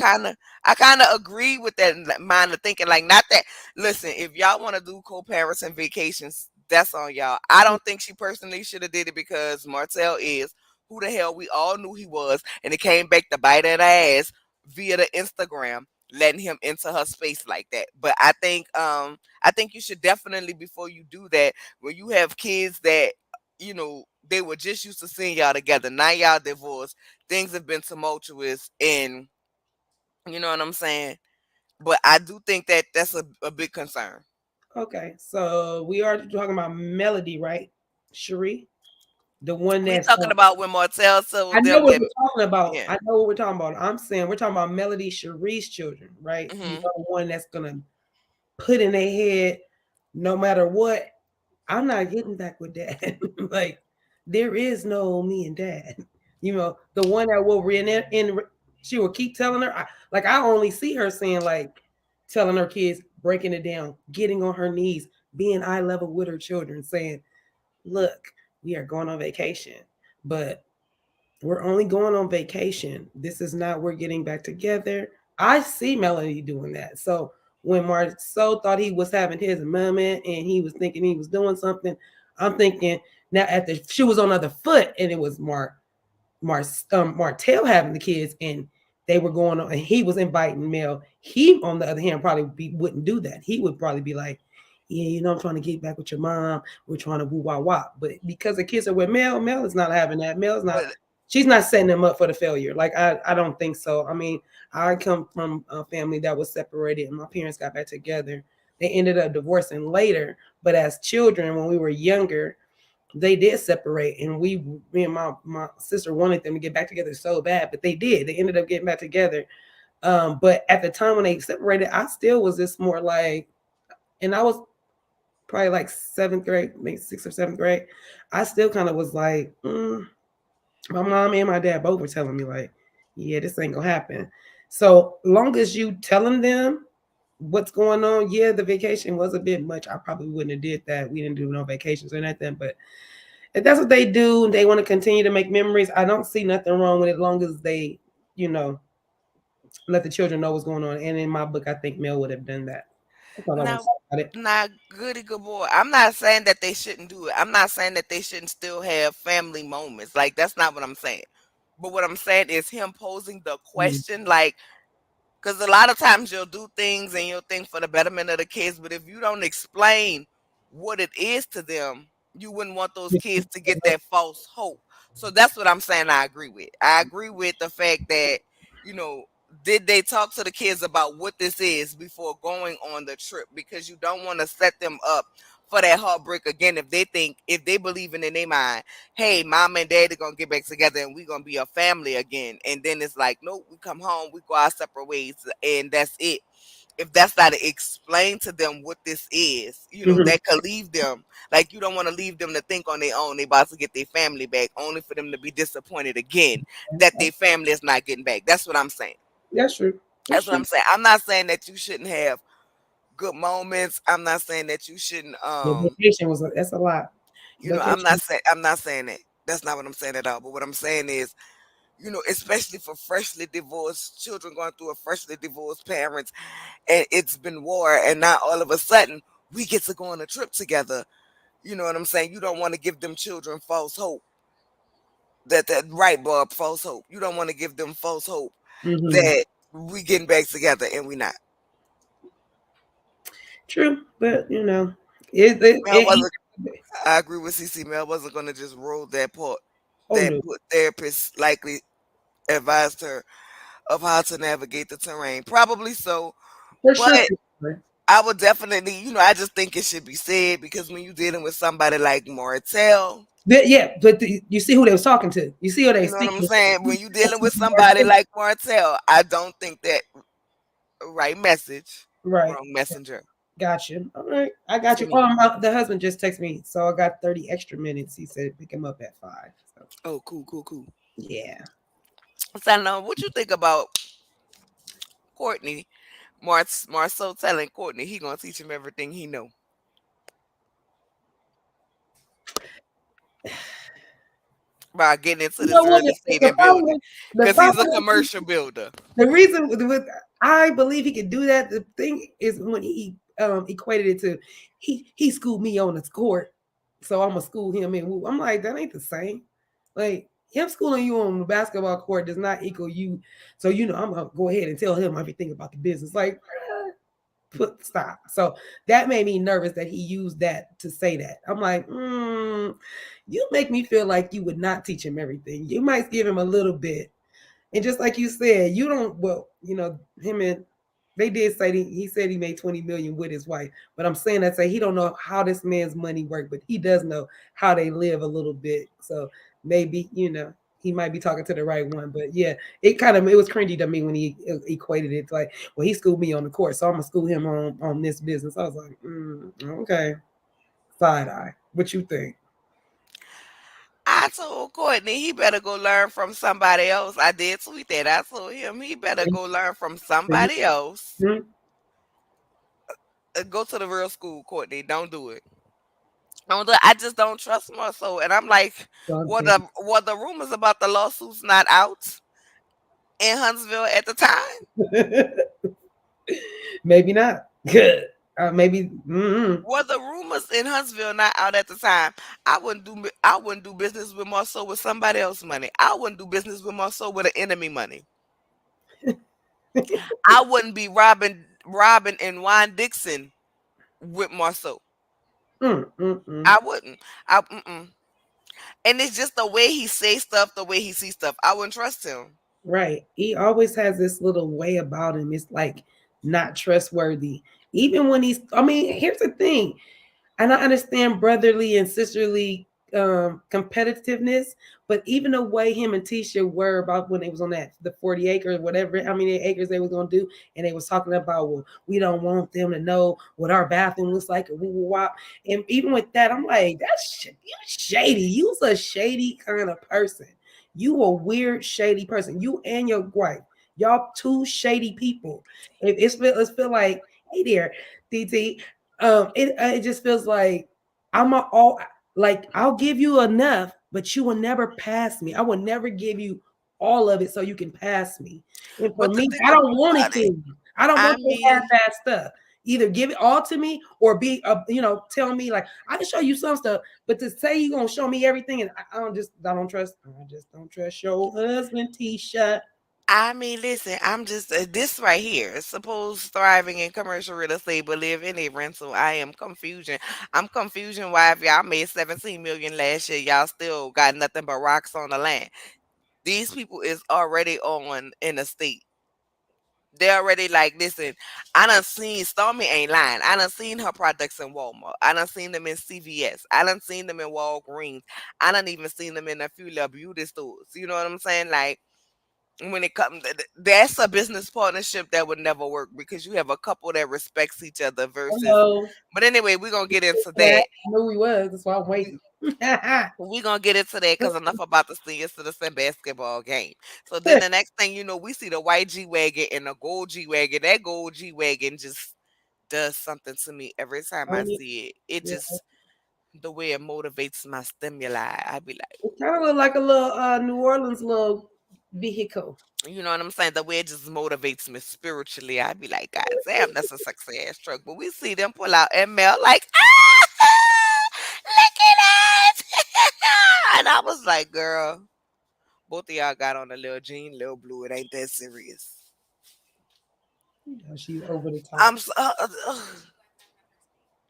I kind of agree with that mind of thinking. Like, not that. Listen, if y'all want to do co-parenting vacations, that's on y'all. I don't think she personally should have did it because Martell is who the hell we all knew he was, and it came back to bite her in the ass via the Instagram, letting him into her space like that. But I think you should definitely before you do that, when you have kids that they were just used to seeing y'all together. Now y'all divorced. Things have been tumultuous, and you know what I'm saying. But I do think that that's a big concern. okay. So we are talking about Melody, right? Cherie, the one We that's talking about when Martell I told know them what that, we're talking about. yeah, I know what we're talking about. I'm saying we're talking about Melody Cherie's children, right? You hmm know, the one that's gonna put in their head, no matter what, I'm not getting back with dad. Like there is no me and dad. You know, the one that will she will keep telling her. Like I only see her saying like telling her kids, breaking it down, getting on her knees, being eye level with her children, saying, "Look, we are going on vacation, but we're only going on vacation. This is not we're getting back together." I see Melody doing that. So when Marceau thought he was having his moment and he was thinking he was doing something, I'm thinking now at the she was on the other foot and it was Martell having the kids and they were going on and he was inviting Mel. He on the other hand wouldn't do that. He would probably be like, yeah, you know, I'm trying to get back with your mom. We're trying to woo wah wah. But because the kids are with Mel is not having that. Mel's not but she's not setting them up for the failure. Like I don't think so. I mean, I come from a family that was separated and my parents got back together. They ended up divorcing later, but as children, when we were younger, they did separate and me and my sister wanted them to get back together so bad, but they did. They ended up getting back together. But at the time when they separated, I still was just more like, and I was probably like seventh grade, maybe sixth or seventh grade. I still kind of was like, my mom and my dad both were telling me like, yeah, this ain't gonna happen. So long as you telling them what's going on, yeah, the vacation was a bit much. I probably wouldn't have did that. We didn't do no vacations or nothing, but if that's what they do, they want to continue to make memories. I don't see nothing wrong with it, as long as they, you know, let the children know what's going on. And in my book, I think Mel would have done that. That's all I want to now, say about it. now, goody good boy. I'm not saying that they shouldn't do it. I'm not saying that they shouldn't still have family moments. Like, that's not what I'm saying. But what I'm saying is him posing the Mm. question, like, Because a lot of times you'll do things and you'll think for the betterment of the kids, but if you don't explain what it is to them, you wouldn't want those kids to get that false hope. So that's what I'm saying. I agree with. I agree with the fact that, you know, did they talk to the kids about what this is before going on the trip? Because you don't want to set them up for that heartbreak again if they think, if they believe in their mind, hey, mom and dad are gonna get back together and we're gonna be a family again. And then it's like, nope, we come home, we go our separate ways, and that's it. If that's not to explain to them what this is, you know, Mhm. that could leave them. Like, you don't want to leave them to think on their own they about to get their family back, only for them to be disappointed again that their family is not getting back. That's what I'm saying. That's true. That's That's what true. I'm saying. I'm not saying that you shouldn't have good moments. I'm not saying that you shouldn't The vacation was that's a lot. you know, Vacation. I'm not saying that. That's not what I'm saying at all. But what I'm saying is, you know, especially for freshly divorced children going through a freshly divorced parents, and it's been war, and now all of a sudden we get to go on a trip together. You know what I'm saying? You don't want to give them children false hope. That right, Bob, false hope. You don't want to give them false hope Hmm. that we getting back together and we not. True, but you know, it Mel wasn't. I agree with CC. Mel wasn't going to just roll that part. oh That no, therapist likely advised her of how to navigate the terrain. Probably so, for but sure. I would definitely, you know, I just think it should be said because when you're dealing with somebody like Martell, Yeah, but you see who they was talking to. You see who they you know what I'm speaking. saying? When you're dealing with somebody like Martell, I don't think that right message, Right. wrong messenger. Got you. All right. I got To you. me. The husband just texted me, so I got 30 extra minutes. He said pick him up at 5. So Oh, cool, cool, cool. yeah. So I know what you think about Courtney. Marceau telling Courtney he gonna teach him everything he know by getting into You this know what? real The estate and problem building with the because he's a problem commercial builder. the reason with I believe he could do that. The thing is when he equated it to he schooled me on the court, so I'm gonna school him in woo. I'm like, that ain't the same. Like him schooling you on the basketball court does not equal you. So you know, I'm gonna go ahead and tell him everything about the business. Like, put stop. So that made me nervous that he used that to say that. I'm like, you make me feel like you would not teach him everything. You might give him a little bit, and just like you said, you don't. Well, you know, him and they did say he said he made 20 million with his wife, but I'm saying that say he don't know how this man's money work, but he does know how they live a little bit. So maybe he might be talking to the right one. But yeah, it was cringy to me when he equated it to like, well, he schooled me on the court, so I'm gonna school him on this business. I was like, okay, side eye. What you think? I told Courtney he better go learn from somebody else. I did tweet that. I told him he better go learn from somebody else. Go to the real school, Courtney. Don't do it. Don't do it. I just don't trust Marceau. And I'm like, were the rumors about the lawsuits not out in Huntsville at the time? Maybe not. Good. Maybe. Were the rumors in Huntsville not out at the time? I wouldn't do business with Marceau with somebody else's money. I wouldn't do business with Marceau with an enemy money. I wouldn't be robbing and Juan Dixon with Marceau. Mm. I wouldn't. And it's just the way he say stuff, the way he sees stuff. I wouldn't trust him. Right. He always has this little way about him. It's like not trustworthy. Even when I mean, here's the thing. And I understand brotherly and sisterly competitiveness, but even the way him and Tisha were about when they was on the 40 acres, whatever, how many acres they was gonna do, and they was talking about, well, we don't want them to know what our bathroom looks like, and even with that, I'm like, you shady. You's a shady kind of person. You a weird, shady person. You and your wife, y'all two shady people. It feel like, hey there, DT. It just feels like I'm all like I'll give you enough, but you will never pass me. I will never give you all of it so you can pass me. And for But the me, thing I don't want it about it, to. I don't I want the mean, half-ass stuff. Either give it all to me or be, tell me like I can show you some stuff, but to say you're gonna show me everything, and I just don't trust your husband, Tisha. I mean, listen, I'm just this right here. Suppose thriving in commercial real estate, but live in a rental. I am confusion. I'm confusion. Why if y'all made 17 million last year, y'all still got nothing but rocks on the land. These people is already on in the state. They already like, listen, I done seen Stormy ain't lying. I done seen her products in Walmart. I done seen them in CVS. I done seen them in Walgreens. I done even seen them in a few little beauty stores. You know what I'm saying? Like when it comes, that's a business partnership that would never work because you have a couple that respects each other versus. Hello. But anyway, we're gonna get into That that. I knew he was. That's why I'm We waiting. we gonna get into that because enough about the senior citizen basketball game. So then the next thing you know, we see the white G wagon and the gold G wagon. That gold G wagon just does something to me every time I Only- see it. It yeah. just the way it motivates my stimuli. I be like, It kind of look like a little New Orleans little vehicle. you know what I'm saying? The way it just motivates me spiritually. I be like, God damn, that's a sexy ass truck. But we see them pull out and Mel like, ah, look at it. And I was like, girl, both of y'all got on a little jean, little blue. It ain't that serious. You know, she's over the top. I'm so,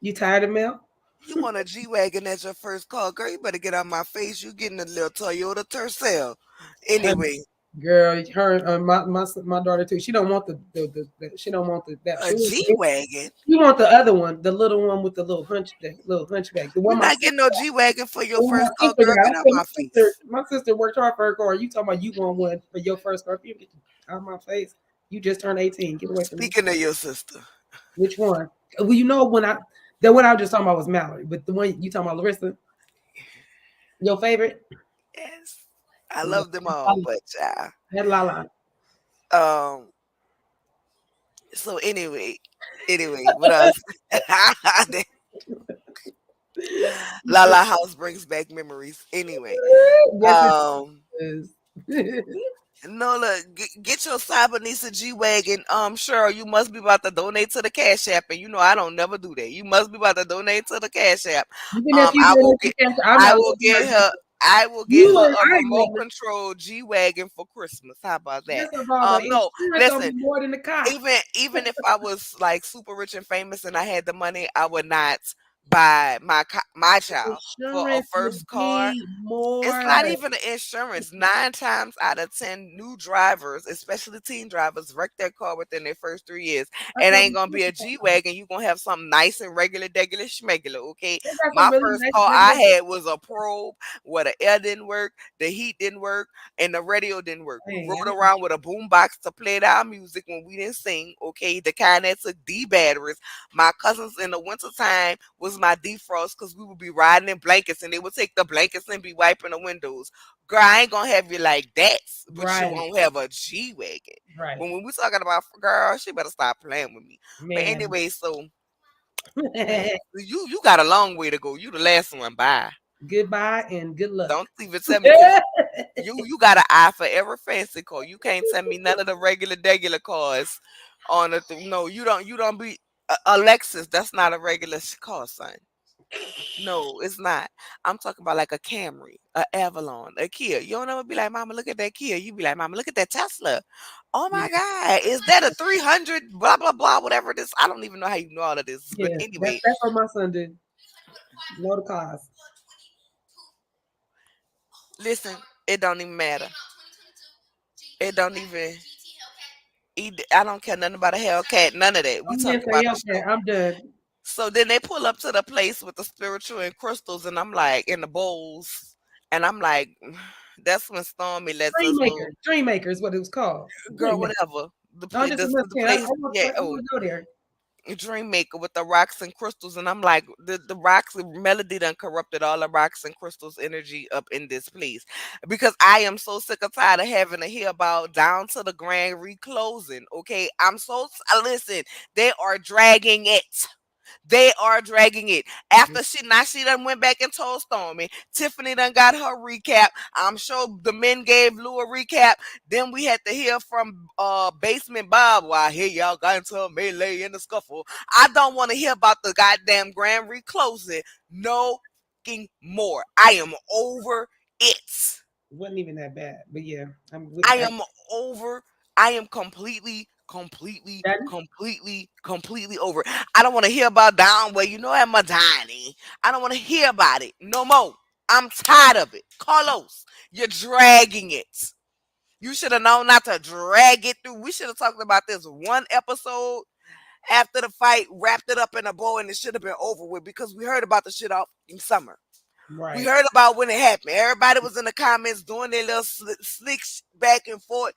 You tired of Mel? you want a G Wagon as your first car, girl? You better get out my face. You getting a little Toyota Tercel. Her, Anyway, girl, her, my daughter too. She don't want the she don't want that. a G Wagon. She want the other one, the little one with the little hunchback. The You're one my not sister, getting no G Wagon for your the one first my car, sister girl. got. I Get out said, my face. my sister worked hard for her car. You talking about you want one for your first car? You get out of my face. You just turned 18. Get away from me. Speaking of your sister, Which one? Well, you know when I the one I was just talking about was Mallory, but the one you talking about Larissa, your favorite? yes, I Yeah, love them all, but that Lala. um. So anyway, what else? Lala House brings back memories. Anyway, Yes, it um. is. No, look, get your Cybernesia G Wagon. Sure, you must be about to donate to the Cash App, and you know I don't never do that. You must be about to donate to the Cash App. Even if you I will did get, it, I'm I not will looking get at her, I will get you. her a I ain't remote going. control G Wagon for Christmas. How about that? First of all, the No, insurance gonna listen. be more than the car. Even if I was like super rich and famous and I had the money, I would not buy my child for a Insurance will first car. be It's more. not even the insurance. 9 times out of 10 new drivers, especially teen drivers, wreck their car within their first 3 years. That's It what ain't I'm gonna be a talking G about. wagon. You gonna have something nice and regular, degular, schmegular. Okay. They got some My really first nice car I regular. had was a probe where the air didn't work, the heat didn't work, and the radio didn't work. We Hey, rode around with a boom box to play our music when we didn't sing. Okay, the kind that took D batteries. My cousins in the wintertime was my defrost because we would be riding in blankets and they would take the blankets and be wiping the windows. Girl, I ain't gonna have you like that, but you right, won't have a G wagon. right, But when we talking about girl, she better stop playing with me. But man. anyway, so man, you got a long way to go. You the last one. Bye. Goodbye and good luck. Don't even tell me because you got an eye for every fancy car. You can't tell me none of the regular cars on the no. You don't be Alexis. That's not a regular car, son. No, it's not. I'm talking about like a Camry, a Avalon, a Kia. You don't ever be like, Mama, look at that Kia. You be like, Mama, look at that Tesla. Oh my God, is that a 300? Blah blah blah, whatever this. I don't even know how you know all of this. But Yes, anyway, that's what my son did. Know the cause. listen, it don't even matter. It don't even. I don't care nothing about a Hellcat, none of that. We I'm gonna talking say, about the okay, show. I'm done. So then they pull up to the place with the spiritual and crystals, and I'm like, in the bowls, and I'm like, that's when Stormy lets us know, Dream Maker is what it was called. girl, Dream Maker. whatever. The No, place, just a the little place, yeah. I Oh, want to go there. Dream Maker with the rocks and crystals, and I'm like, the rocks, the melody done corrupted all the rocks and crystals energy up in this place, because I am so sick of tired of having to hear about down to the grand reclosing. Okay, I'm so listen. They are dragging it. They are dragging it. After she done went back and told Stormy. Tiffany done got her recap. I'm sure the men gave Lou a recap. Then we had to hear from Basement Bob. Well, I hear y'all got into a melee in the scuffle. I don't want to hear about the goddamn grand reclosing no fucking more. I am over it. wasn't even that bad. But yeah, I'm I with that. am over. I am completely, completely, That- completely, completely over. I don't want to hear about down where you know at Madani. I don't want to hear about it no more. I'm tired of it. Carlos, you're dragging it. You should have known not to drag it through. We should have talked about this one episode after the fight, wrapped it up in a bow, and it should have been over with because we heard about the shit off in summer. We right. heard about when it happened. Everybody was in the comments doing their little slick back and forth,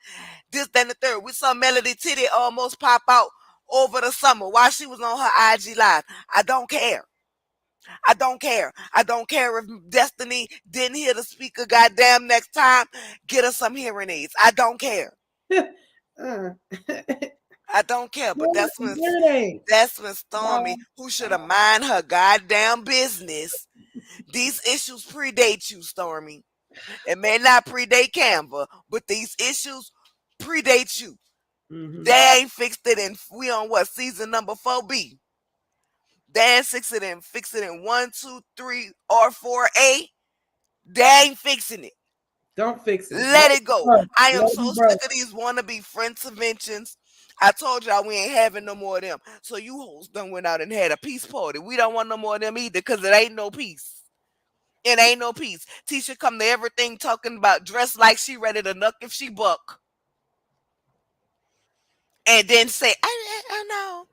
this, that, and the third. We saw Melody Titty almost pop out over the summer while she was on her IG live. I don't care. I don't care. I don't care if Destiny didn't hear the speaker. Goddamn, next time, get her some hearing aids. I don't care. uh, I don't care. But there it ain't. that's when Stormy, No, who should have mind her goddamn business. These issues predate you, Stormy. It may not predate Canva, but these issues predate you. mm-hmm. They ain't fixed it in, we on what, season number 4B. They ain't fix it in 1, 2, 3, or 4A. They ain't fixing it. Don't fix it. Let it go. I am Let it be so broke. sick of these wannabe friend subventions. I told y'all we ain't having no more of them. So you hoes done went out and had a peace party. We don't want no more of them either because it ain't no peace. It ain't no peace. Tisha come to everything talking about dress like she ready to nuck if she buck. And then say, I know.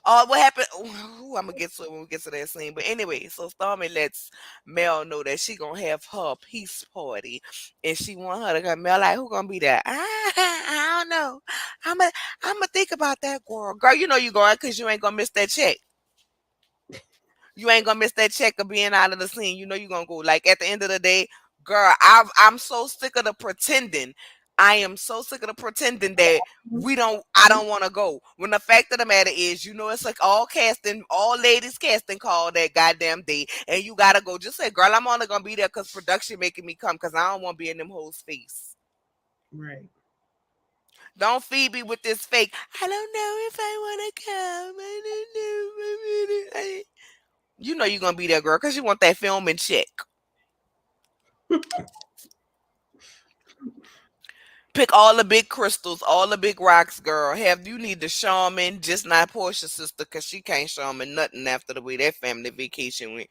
What happened? Ooh, I'm gonna get to it when we get to that scene. But anyway, so Stormy lets Mel know that she gonna have her peace party, and she want her to come. Mel like, who gonna be there? I don't know. I'm gonna think about that, girl. Girl, you know you going because you ain't gonna miss that check. You ain't gonna miss that check of being out of the scene. You know you gonna go. Like at the end of the day, girl, I'm so sick of the pretending. I am so sick of the pretending that we don't. I don't want to go. When the fact of the matter is, you know, it's like all casting, all ladies casting call that goddamn day, and you gotta go. Just say, girl, I'm only gonna be there because production making me come because I don't want to be in them hoes' face. Right. Don't feed me with this fake. I don't know if I want to come. I don't know. You know you're gonna be there, girl, because you want that film and check. Pick all the big crystals, all the big rocks, girl. Have you need the shaman, just not Portia's sister, cause she can't shaman nothing after the way that family vacation went.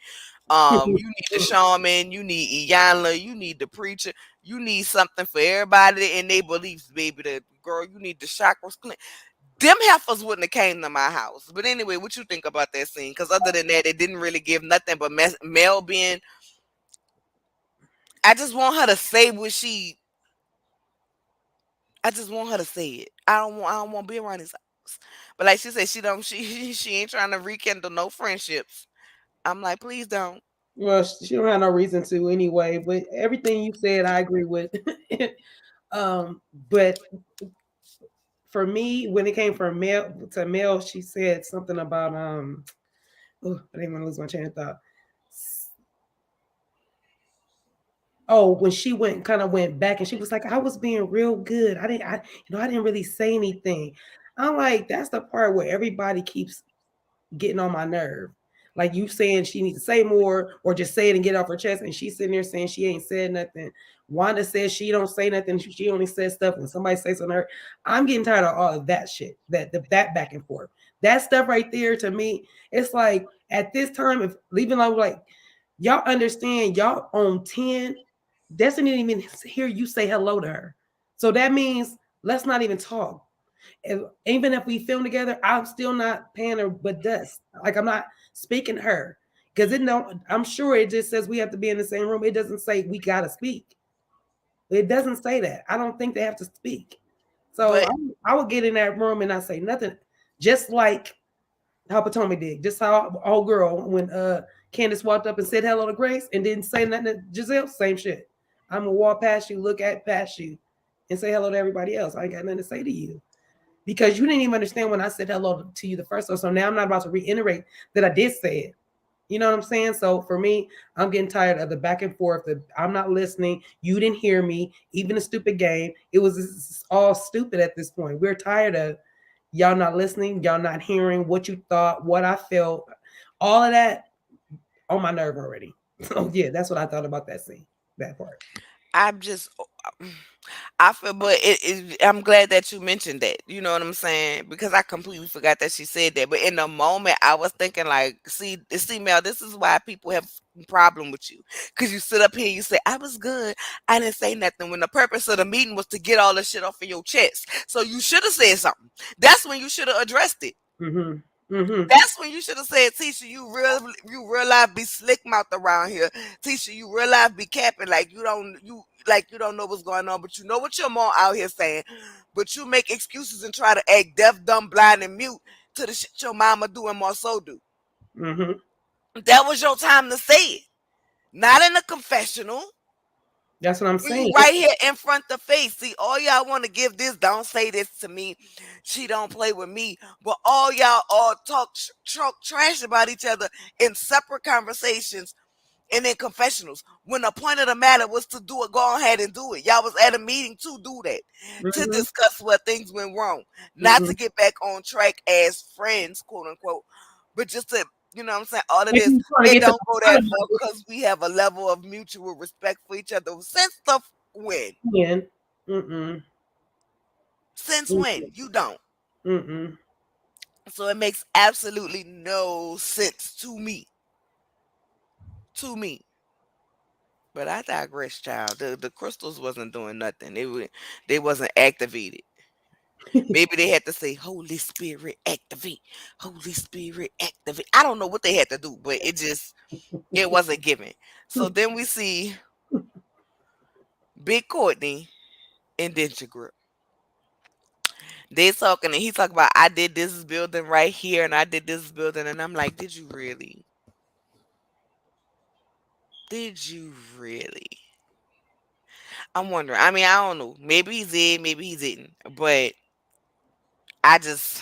You need the shaman, you need Iyanla, you need the preacher, you need something for everybody in their beliefs, baby. The girl, you need the chakras clean. Them heifers wouldn't have came to my house. But anyway, what you think about that scene? Because other than that, it didn't really give nothing but Mel being. I just want her to say what she I just want her to say it. I don't want to be around his house. But like she said, she don't she ain't trying to rekindle no friendships. I'm like, please don't. Well, she don't have no reason to anyway. But everything you said, I agree with. um, but for me, when it came from Mel to Mel, she said something about oh, I didn't want to lose my train of thought. Oh, when she went kind of went back and she was like, I was being real good. I didn't really say anything. I'm like, that's the part where everybody keeps getting on my nerve. Like you saying she needs to say more or just say it and get it off her chest. And she's sitting there saying she ain't said nothing. Wanda says she don't say nothing. She only says stuff when somebody says something to her. I'm getting tired of all of that shit. That back and forth. That stuff right there to me, it's like at this time, if leaving like y'all understand y'all on 10, Destiny didn't even hear you say hello to her. So that means let's not even talk. Even if we film together, I'm still not paying her but dust. Like I'm not speaking to her because it don't. I'm sure it just says we have to be in the same room. It doesn't say we gotta speak. It doesn't say that. I don't think they have to speak. So But I would get in that room and not say nothing, just like how Potomac did. Just how old girl when Candace walked up and said hello to Grace and didn't say nothing to Giselle. Same shit. I'm gonna walk past you, look at past you, and say hello to everybody else. I ain't got nothing to say to you because you didn't even understand when I said hello to you the first time. So now I'm not about to reiterate that I did say it. You know what I'm saying? So for me, I'm getting tired of the back and forth. That I'm not listening. You didn't hear me. Even a stupid game. It was all stupid at this point. We're tired of y'all not listening. Y'all not hearing what you thought, what I felt. All of that on my nerve already. So yeah, that's what I thought about that scene. That part. I'm just I feel, but I'm glad that you mentioned that. You know what I'm saying? Because I completely forgot that she said that. But in the moment, I was thinking like, see, Mel, this is why people have problem with you. Because you sit up here, you say, I was good. I didn't say nothing. When the purpose of the meeting was to get all the shit off of your chest. So you should have said something. That's when you should have addressed it. Mhm. Mhm. That's when you should have said, Tisha, you real life be slick mouth around here. Tisha, you real life be capping like you don't know what's going on, but you know what your mom out here saying. But you make excuses and try to act deaf, dumb, blind, and mute to the shit your mama do and more so do. Mhm. That was your time to say it. Not in a confessional. That's what I'm When you saying. right here in front the face. See, all y'all want to give this, don't say this to me. She don't play with me. But all y'all all talk trash about each other in separate conversations and in confessionals. When the point of the matter was to do it, go ahead and do it. Y'all was at a meeting to do that. To Mhm. discuss where things went wrong. Not Mhm. to get back on track as friends, quote unquote. But just to I'm saying all of And this, you trying to it get to don't the go that bottom far of because we have a level of mutual respect for each other since the when. it. Mm-mm. Since when? Mm-mm. You don't. Mm-mm. So it makes absolutely no sense to me. To me. But I digress, child. The crystals wasn't doing nothing. They wasn't activated. Maybe they had to say, Holy Spirit activate. Holy Spirit activate. I don't know what they had to do, but it wasn't given. So then we see Big Courtney and Denture Grip. They talking and he talk about I did this building right here and I did this building and I'm like, did you really? Did you really? I'm wondering. I mean, I don't know. Maybe he did, maybe he didn't. But I just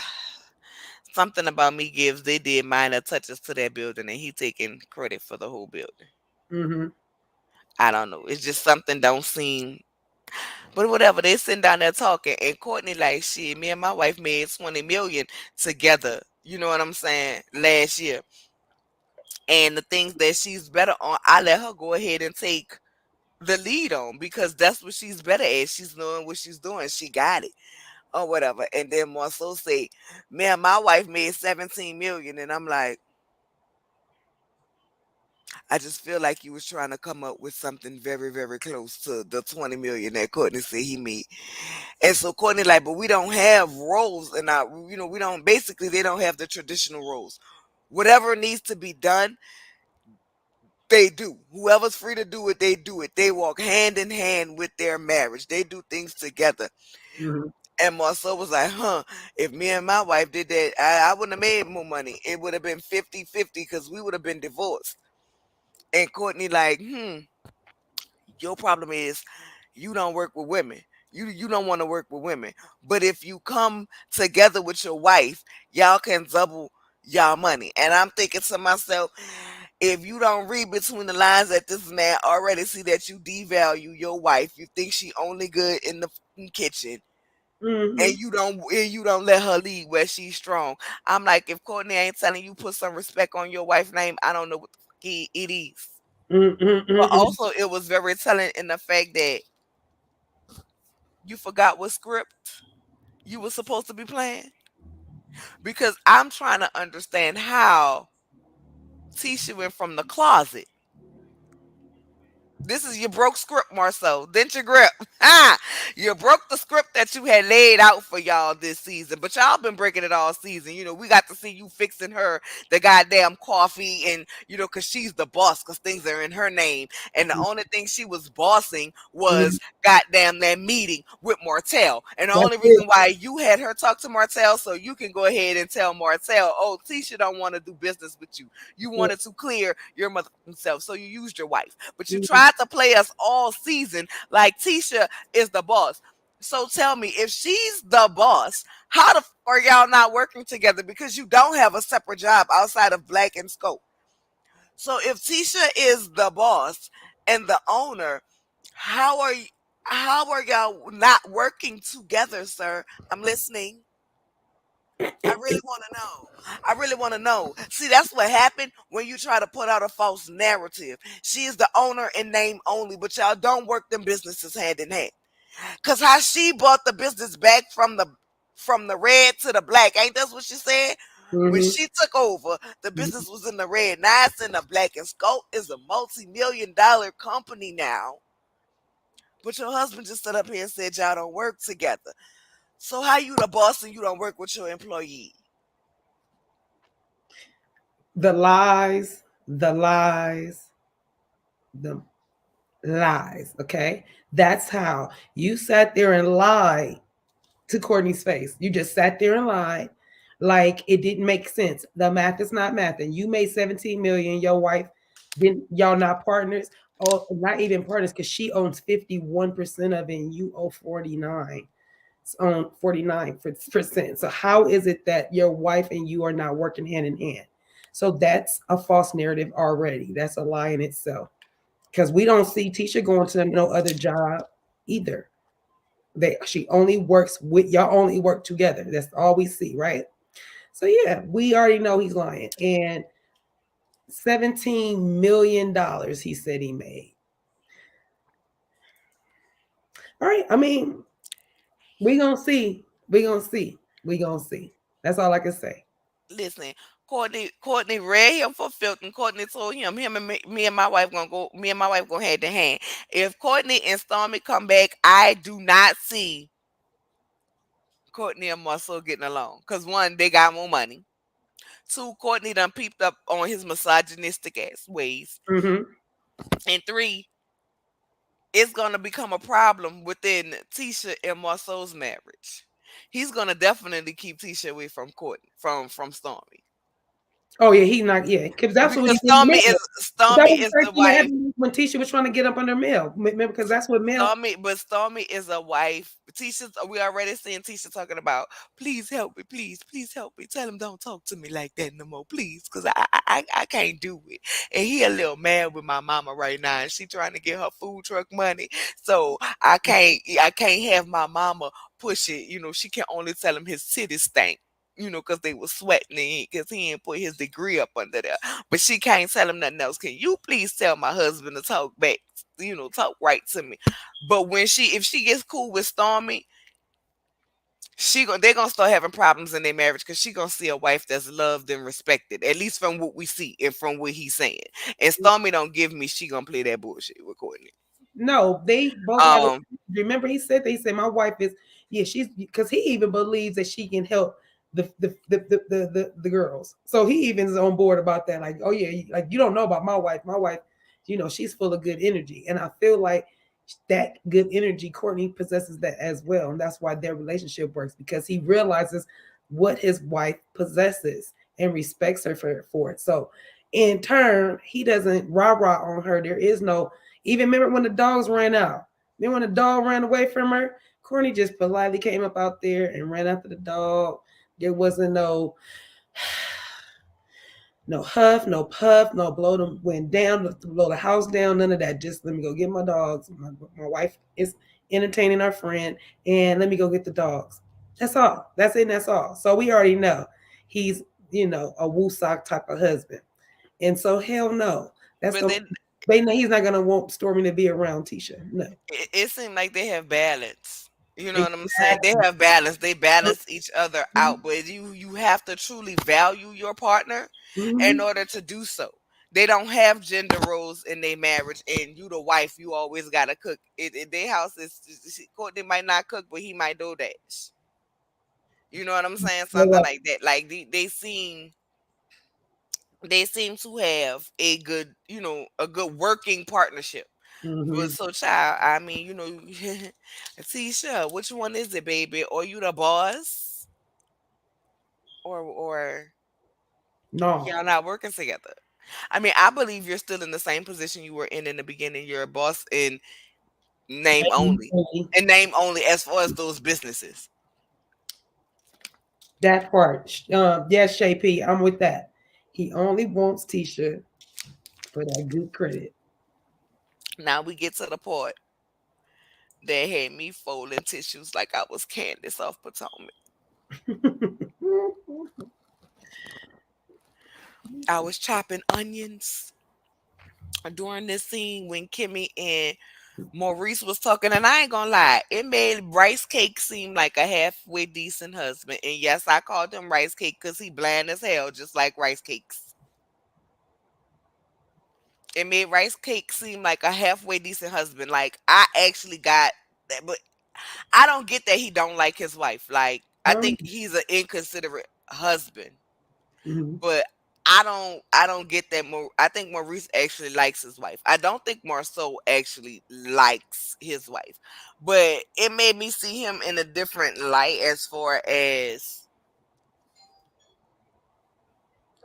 something about me gives they did minor touches to that building and he taking credit for the whole building. Mhm. I don't know. It's just something don't seem but whatever, they sitting down there talking and Courtney like shit, me and my wife made 20 million together. You know what I'm saying? Last year. And the things that she's better on, I let her go ahead and take the lead on because that's what she's better at. She's knowing what she's doing. She got it. Or whatever. And then more so say, man, my wife made 17 million. And I'm like, I just feel like you was trying to come up with something very, very close to the 20 million that Courtney said he made. And so Courtney like, but we don't have roles and we don't basically they don't have the traditional roles. Whatever needs to be done, they do. Whoever's free to do it, they do it. They walk hand in hand with their marriage. They do things together. Mhm. And Marcel was like, huh, if me and my wife did that, I wouldn't have made more money. It would have been 50-50 because we would have been divorced. And Courtney like, your problem is you don't work with women. You don't want to work with women. But if you come together with your wife, y'all can double y'all money. And I'm thinking to myself, if you don't read between the lines that this man already see that you devalue your wife, you think she only good in the kitchen, and Mhm. you don't let her lead where she's strong. I'm like, if Courtney ain't telling you put some respect on your wife's name, I don't know what the fuck it is. Mhm. But Mhm. also, it was very telling in the fact that you forgot what script you were supposed to be playing. Because I'm trying to understand how Tisha went from the closet. This is your broke script, Marcel. Didn't you grip? Ha! You broke the script that you had laid out for y'all this season, but y'all been breaking it all season. We got to see you fixing her the goddamn coffee, and because she's the boss, because things are in her name, and the only thing she was bossing Mhm. was goddamn that meeting with Martell, and the That's only it. reason why you had her talk to Martell so you can go ahead and tell Martell, oh, Tisha don't want to do business with you. You Yeah. wanted to clear your mother self, so you used your wife. But you Mhm. tried to play us all season like Tisha is the boss. So tell me, if she's the boss, how the are y'all not working together? Because you don't have a separate job outside of Black and Scope. So if Tisha is the boss and the owner, how are you? How are y'all not working together, sir? I'm listening. I really want to know. I really want to know. See, that's what happened when you try to put out a false narrative. She is the owner in name only, but y'all don't work them businesses hand in hand. Cause how she bought the business back from the red to the black, ain't that what she said? When Hmm. she took over, the business was in the red. Now it's in the black, and Scope is a multi-million-dollar company now. But your husband just stood up here and said y'all don't work together. So how you the boss and you don't work with your employee? The lies, the lies, the lies. Okay. That's how you sat there and lied to Courtney's face. You just sat there and lied like it didn't make sense. The math is not math. And you made 17 million. Your wife didn't, y'all not partners. Oh, not even partners because she owns 51% of it and you owe 49. On 49%. So how is it that your wife and you are not working hand in hand? So that's a false narrative already. That's a lie in itself. Because we don't see Tisha going to no other job either. She only works with y'all, only work together. That's all we see, right? So yeah, we already know he's lying. And $17 million he said he made. All right. I mean, we gonna see. We gonna see. We gonna see. That's all I can say. Listen, Courtney read him for filth, and Courtney told him and me and my wife gonna go. Me and my wife go hand to hand. If Courtney and Stormy come back, I do not see Courtney and Marcel getting along. Cause one, they got more money. Two, Courtney done peeped up on his misogynistic ass ways. Mm-hmm. And three, it's gonna become a problem within Tisha and Marcel's marriage. He's gonna definitely keep Tisha away from Courtney, from Stormy. Oh yeah, he's not. Yeah, because that's what Because he did. Mel. That Stormy was the is first the thing that wife. happened when Tisha was trying to get up under Mel. Remember, because that's what Mel. Stormy is a wife. We already seeing Tisha talking about, please help me, please help me. Tell him don't talk to me like that no more, please, because I can't do it. And he a little mad with my mama right now, and she trying to get her food truck money. So I can't have my mama push it. She can only tell him his titties stink. Because they was sweating because he ain't put his degree up under there. But she can't tell him nothing else. Can you please tell my husband to talk back? Talk right to me. But if she gets cool with Stormy, they're gonna start having problems in their marriage because she gonna see a wife that's loved and respected, at least from what we see and from what he's saying. And Stormy don't give me she gonna play that bullshit with Courtney. No, they both have it. Um, Remember, he said my wife is, yeah, she's, because he even believes that she can help the girls. So he even is on board about that. Like, oh yeah, like you don't know about my wife. My wife, she's full of good energy, and I feel like that good energy, Courtney possesses that as well, and that's why their relationship works because he realizes what his wife possesses and respects her for it. So, in turn, he doesn't rah rah on her. There is no, even remember when the dogs ran out. Then when the dog ran away from her, Courtney just politely came up out there and ran after the dog. There wasn't no huff, no puff, no blow them went down, blow the house down, none of that. Just let me go get my dogs. My wife is entertaining our friend, and let me go get the dogs. That's all. That's it. And that's all. So we already know he's a woosok type of husband, and so hell no. That's but no. then They know he's not gonna want Stormy to be around Tisha. No. it seemed like they have balance. You know what I'm saying? They Exactly. have balance. They balance each other out. But you have to truly value your partner in Mm-hmm. order to do so. They don't have gender roles in their marriage, and you the wife, you always gotta cook. Their house Courtney might not cook, but he might do that. You know what I'm saying? Something like that. Like they seem to have a good working partnership. But Mm-hmm. so, child, I mean, Tisha, which one is it, baby? Or you the boss, or No. y'all not working together? I mean, I believe you're still in the same position you were in the beginning. You're a boss in name only, as far as those businesses. That part. Yes, Shay P, I'm with that. He only wants Tisha for that good credit. Now we get to the part that had me folding tissues like I was Candace off Potomac. I was chopping onions during this scene when Kimmy and Maurice was talking, and I ain't gonna lie, it made Rice Cake seem like a halfway decent husband. And yes, I called him Rice Cake because he bland as hell, just like rice cakes. It made Rice Cake seem like a halfway decent husband. Like I actually got that, but I don't get that he don't like his wife. Like I think he's an inconsiderate husband, Mhm. but I don't get that. I think Maurice actually likes his wife. I don't think Marceau actually likes his wife, but it made me see him in a different light as far as,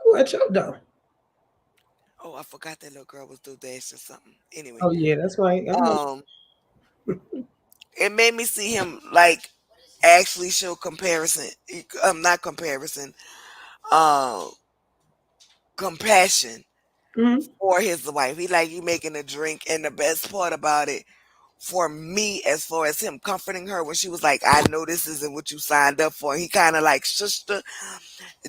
What you though? oh, I forgot that little girl was do dash or something. Anyway, Oh yeah, that's right. I remember. um, it made me see him like actually show comparison. Not comparison. Um, compassion Mhm. for his wife. He like you making a drink, and the best part about it for me, as far as him comforting her when she was like, "I know this isn't what you signed up for," he kind of like shushed her.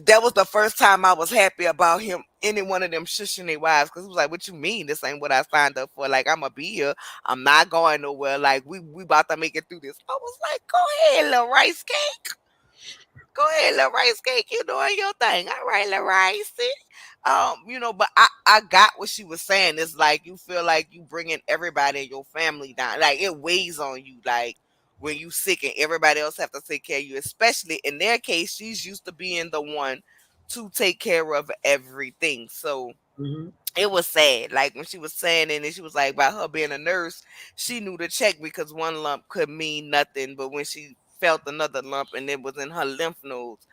That was the first time I was happy about him. Any one of them shushing their wives, because he was like, "What you mean? This ain't what I signed up for. Like I'm a be here. I'm not going nowhere. Like we about to make it through this." I was like, "Go ahead, little rice cake. Go ahead, little rice cake. You doing your thing. All right, little rice." But I got what she was saying. It's like you feel like you bringing everybody in your family down. Like it weighs on you. Like when you sick and everybody else have to take care of you. Especially in their case, she's used to being the one to take care of everything. So Mhm. it was sad. Like when she was saying it, and she was like about her being a nurse, she knew to check because one lump could mean nothing. But when she felt another lump and it was in her lymph nodes,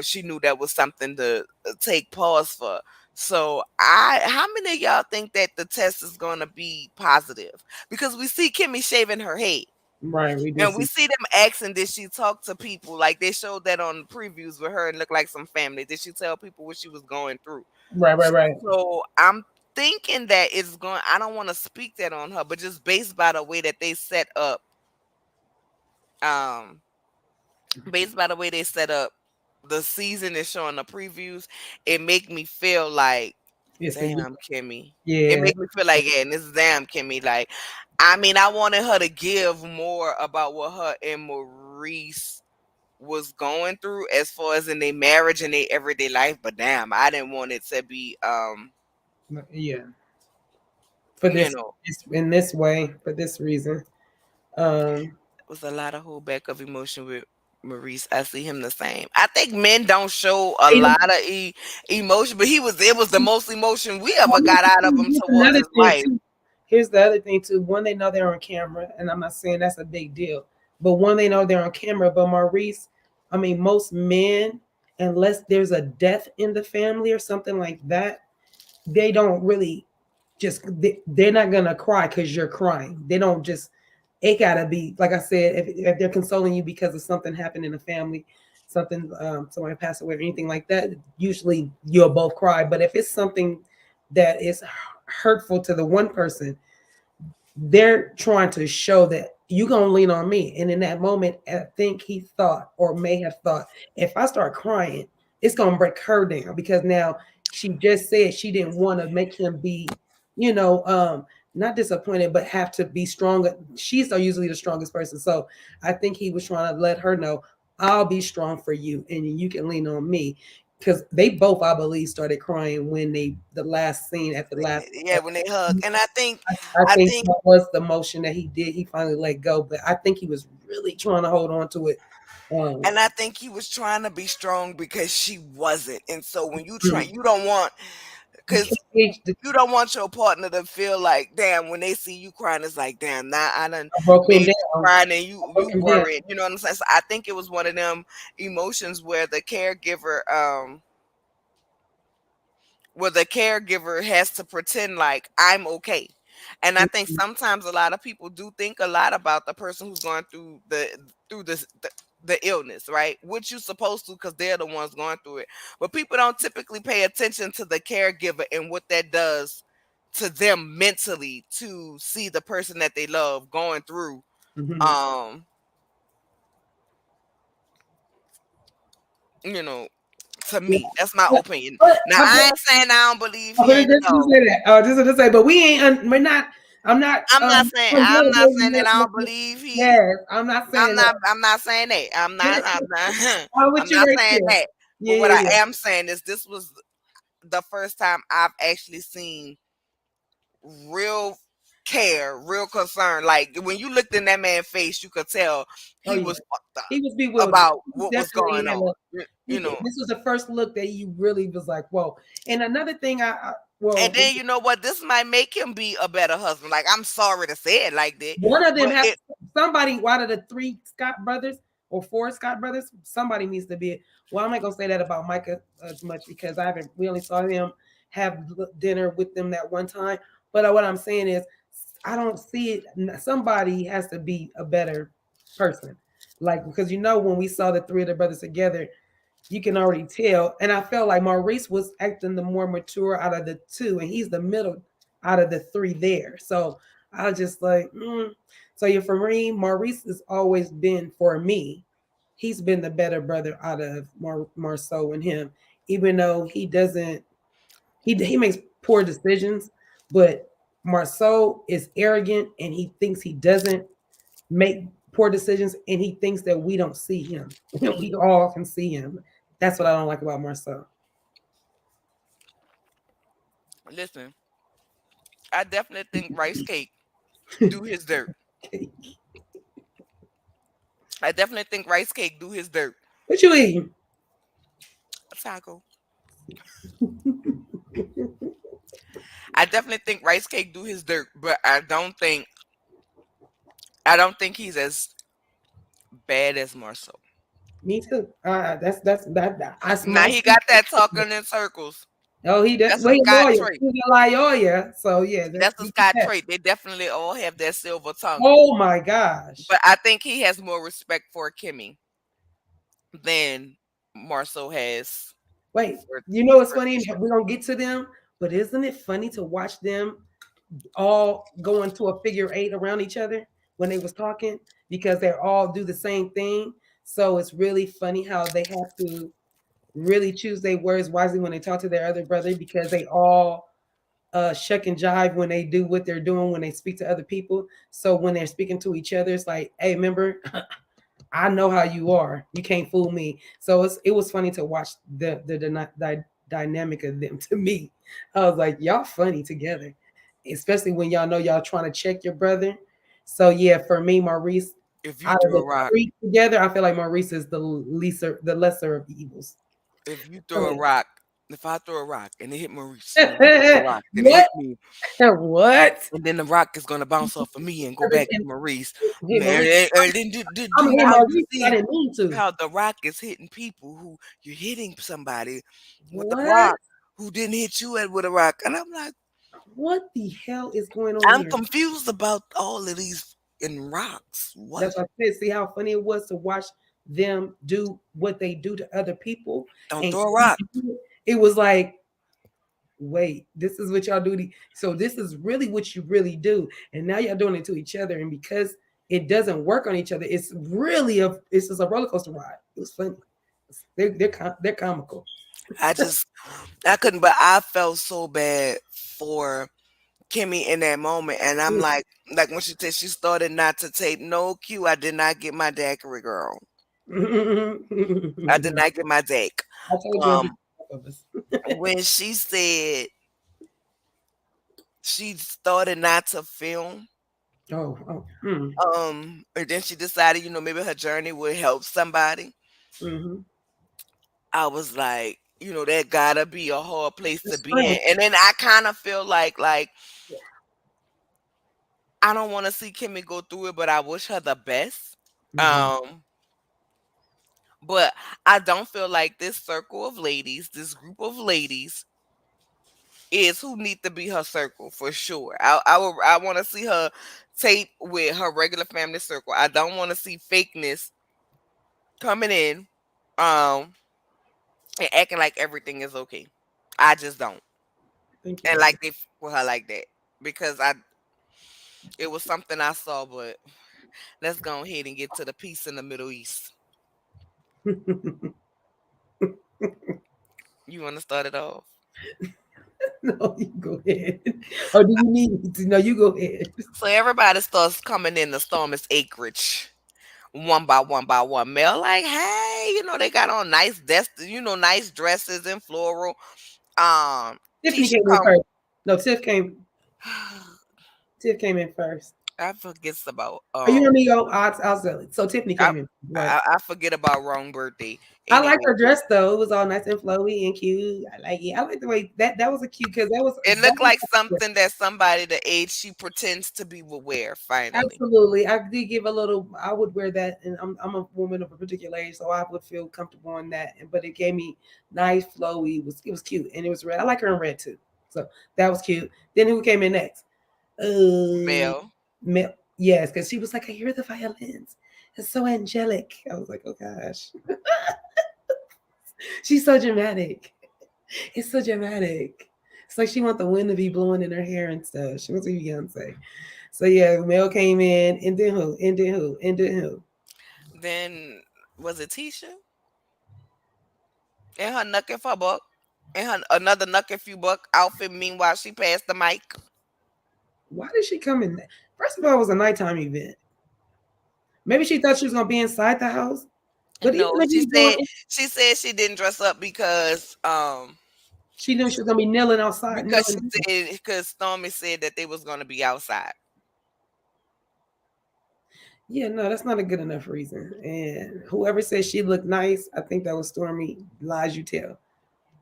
she knew that was something to take pause for. So how many of y'all think that the test is going to be positive? Because we see Kimmy shaving her head. Right, we did And we see. see them asking, did she talk to people? Like they showed that on the previews with her and looked like some family. Did she tell people what she was going through? Right, right, right. So I'm thinking that it's going. I don't want to speak that on her, but just based by the way that they set up, um, based by the way they set up the season is showing the previews, it make me feel like, Yes, indeed. damn, Kimmy. It Yeah. make me feel like, yeah, and this is damn Kimmy. Like, I mean, I wanted her to give more about what her and Maurice was going through as far as in their marriage and their everyday life, but damn, I didn't want it to be Yeah. For you this, know, in this way, for this reason. Um, was a lot of holdback of emotion with Maurice. I see him the same. I think men don't show a you know, lot of emotion, but it was the most emotion we ever got out of him here's towards another his thing wife. too. Here's the other thing too. One, they know they're on camera, and I'm not saying that's a big deal, but one, they know they're on camera. But Maurice, I mean, most men, unless there's a death in the family or something like that, they don't really they're not gonna cry because you're crying. They don't just. It gotta be like I said. If they're consoling you because of something happened in the family, something somebody passed away or anything like that, usually you'll both cry. But if it's something that is hurtful to the one person, they're trying to show that you gonna lean on me. And in that moment, I think he thought or may have thought, if I start crying, it's gonna break her down because now she just said she didn't want to make him be, you know, not disappointed, but have to be stronger. She's usually the strongest person. So I think he was trying to let her know, I'll be strong for you and you can lean on me. Because they both, I believe, started crying when the last scene at the last Yeah, when they hug, and I think, I I think think, that was the motion that he did. He finally let go, but I think he was really trying to hold on to it. Um, and I think he was trying to be strong because she wasn't, and so when you try, mm, you don't want, you because can't gauge you don't want your partner to feel like, damn, when they see you crying, it's like, damn, now I done I broke him made down. you crying and I you broke him down. worried. You know what I'm saying? So I think it was one of them emotions where the caregiver has to pretend like I'm okay. And I think Mhm, sometimes a lot of people do think a lot about the person who's going through the illness, right? Which you supposed to because they're the ones going through it. But people don't typically pay attention to the caregiver and what that does to them mentally to see the person that they love going through mhm. um You know, to me, that's my But, opinion. but, Now, but, I ain't saying I don't believe but he just ain't to no. say that. Just to say, but we ain't. We're not. I'm not. I'm not saying that I don't Condemning. believe he. Yes, I'm not saying that. I'm not saying that. I'm not. I'm with I'm you not right saying there. that. Yeah, But what yeah, I yeah. am saying is this was the first time I've actually seen real care, real concern. Like when you looked in that man's face, you could tell Oh he yeah. was fucked up He was bewildered. about He what was definitely going had on. a. You know. This was the first look that you really was like, whoa. And another thing, And well, then you know what? This might make him be a better husband. Like I'm sorry to say it like that, one of them but has it somebody out of the three Scott brothers or four Scott brothers. Somebody needs to be. Well, I'm not gonna say that about Micah as much because I haven't. We only saw him have dinner with them that one time. But what I'm saying is, I don't see it. Somebody has to be a better person, like because when we saw the three of the brothers together, you can already tell. And I felt like Maurice was acting the more mature out of the two, and he's the middle out of the three there. So I was just like, So yeah, for me, Maurice has always been for me. He's been the better brother out of Marceau and him, even though he doesn't. He makes poor decisions, but Marceau is arrogant and he thinks he doesn't make poor decisions and he thinks that we don't see him. We all can see him. That's what I don't like about Marcel. listen. I definitely think Rice Cake do his dirt. I definitely think Rice Cake do his dirt. What you eating? A taco. I definitely think Rice Cake do his dirt, but I don't think he's as bad as Marceau. Me too. I Now smile. he got that talking in circles. Oh, he does. That's a Well, he's Scott loyal. trait. He's a lawyer. So yeah, That's a we get Scott that. trait. They definitely all have that silver tongue. Oh my gosh. But I think he has more respect for Kimmy than Marceau has Wait, for what's for funny? Tisha. We're gonna get to them, but isn't it funny to watch them all go into a figure eight around each other when they was talking because they all do the same thing. So it's really funny how they have to really choose their words wisely when they talk to their other brother because they all shuck and jive when they do what they're doing when they speak to other people. So when they're speaking to each other, it's like, hey, remember, I know how you are. You can't fool me. So it was funny to watch the dynamic of them. To me, I was like, y'all funny together, especially when y'all know y'all trying to check your brother. So yeah, for me, Maurice, If you out of throw the a rock, three together, I feel like Maurice is the lesser of evils. if you throw a Funny. rock, if I throw a rock and it hit Maurice, and you throw a rock and it What? hit me, What? and then the rock is gonna bounce off of me and go back to Maurice. Hey, Maurice, And then do I'm you know here, how you Maurice. I see didn't mean to. how the rock is hitting people who you're hitting somebody with the What? rock who didn't hit you with a rock, and I'm like, What the hell is going on I'm here? confused about all of these in rocks. What? That's what I said. See how funny it was to watch them do what they do to other people, Don't and throw a rock. it was like, wait, this is what y'all do. So this is really what you really do, and now y'all doing it to each other, and because it doesn't work on each other, it's just a roller coaster ride. It was funny. They're comical. I just I couldn't, but I felt so bad for Kimmy in that moment, and I'm like when she said she started not to take no cue. I did not get my daiquiri, girl. I did not get my daic. I told you, Um, both of us. when she said she started not to film, and then she decided, maybe her journey would help somebody. Mm-hmm. I was like, that gotta be a hard place to It's be in. funny. And then I kind of feel like I don't want to see Kimmy go through it, but I wish her the best. Mm-hmm. Um, but I don't feel like this circle of ladies, this group of ladies, is who need to be her circle for sure. I want to see her tape with her regular family circle. I don't want to see fakeness coming in, um, and acting like everything is okay. I just don't, Thank you, and baby. like they with her like that because it was something I saw, but let's go ahead and get to the peace in the Middle East. You want to start it off? No, you go ahead. Or do you need me to? No, you go ahead. So everybody starts coming in the Storm's acreage one by one by one. Mel like, hey, they got on nice nice dresses and floral. Tiffany Tisha came in come. first. No, Tiff came. Tiff came in first. I forgets about Are you hear me? Go. I'll sell it. So Tiffany I, came in, right? I forget about wrong birthday. I like Anyway, her dress though. It was all nice and flowy and cute. I like it. I like the way that was a cute because it that looked was like something that somebody the age she pretends to be will wear. Finally, absolutely. I did give a little. I would wear that, and I'm a woman of a particular age, so I would feel comfortable in that. But it gave me nice flowy. It was cute, and it was red. I like her in red too, so that was cute. Then who came in next? Mel. Mel. Yes, because she was like, I hear the violins. It's so angelic. I was like, oh gosh, she's so dramatic. It's so dramatic. It's like she want the wind to be blowing in her hair and stuff. She wants to be Beyonce. So yeah, Mel came in, and then who? And then who? And then who? Then was it Tisha and her knuckin' for buck and her another knuckin' few buck outfit? Meanwhile, she passed the mic. Why did she come in? First of all, it was a nighttime event. Maybe she thought she was gonna be inside the house. But even No, if she you said doing, she said she didn't dress up she knew she was gonna be kneeling outside, because kneeling. she said because Stormy said that they was gonna be outside. Yeah, no, that's not a good enough reason. And whoever says she looked nice, I think that was Stormy. Lies you tell.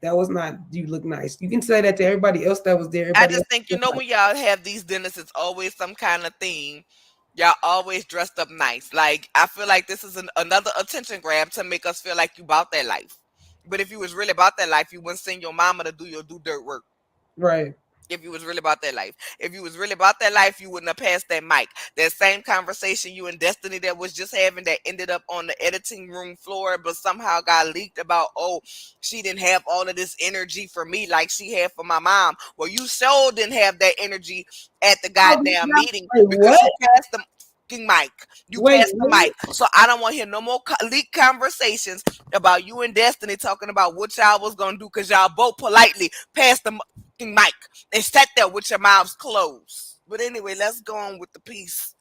That was not you look nice. You can say that to everybody else that was there. I Everybody else just think looked like when y'all have these dinners, it's always some kind of theme. Y'all always dressed up nice. Like I feel like this is another attention grab to make us feel like you about that life. But if you was really about that life, you wouldn't send your mama to do dirt work. right. If you was really about that life. If you was really about that life, you wouldn't have passed that mic. That same conversation you and Destiny that was just having that ended up on the editing room floor, but somehow got leaked about, oh, she didn't have all of this energy for me like she had for my mom. Well, you sure didn't have that energy at the Oh, goddamn meeting wait, because what? you passed the fucking mic. You Wait, passed the what? mic. So I don't want to hear no more leaked conversations about you and Destiny talking about what y'all was going to do because y'all both politely passed the fucking mic and sat there with your mouths closed. But anyway, let's go on with the piece.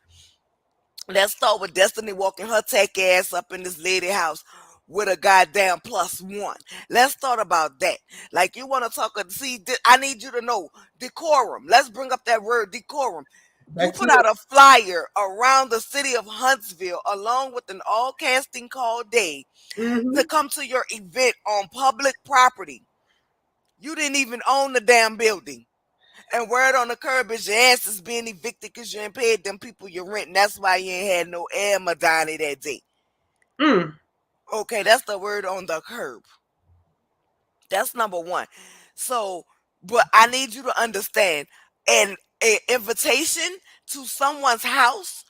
Let's start with Destiny walking her tech ass up in this lady house with a goddamn +1. Let's start about that. Like you want to talk, see, I need you to know decorum. Let's bring up that word decorum. You Back to put it. out a flyer around the city of Huntsville along with an all casting call day to Mm-hmm. come to your event on public property. You didn't even own the damn building. And word on the curb is your ass is being evicted because you ain't paid them people your rent. And that's why you ain't had no air Madani that day. Mm. Okay, that's the word on the curb. That's number one. So, but I need you to understand an invitation to someone's house,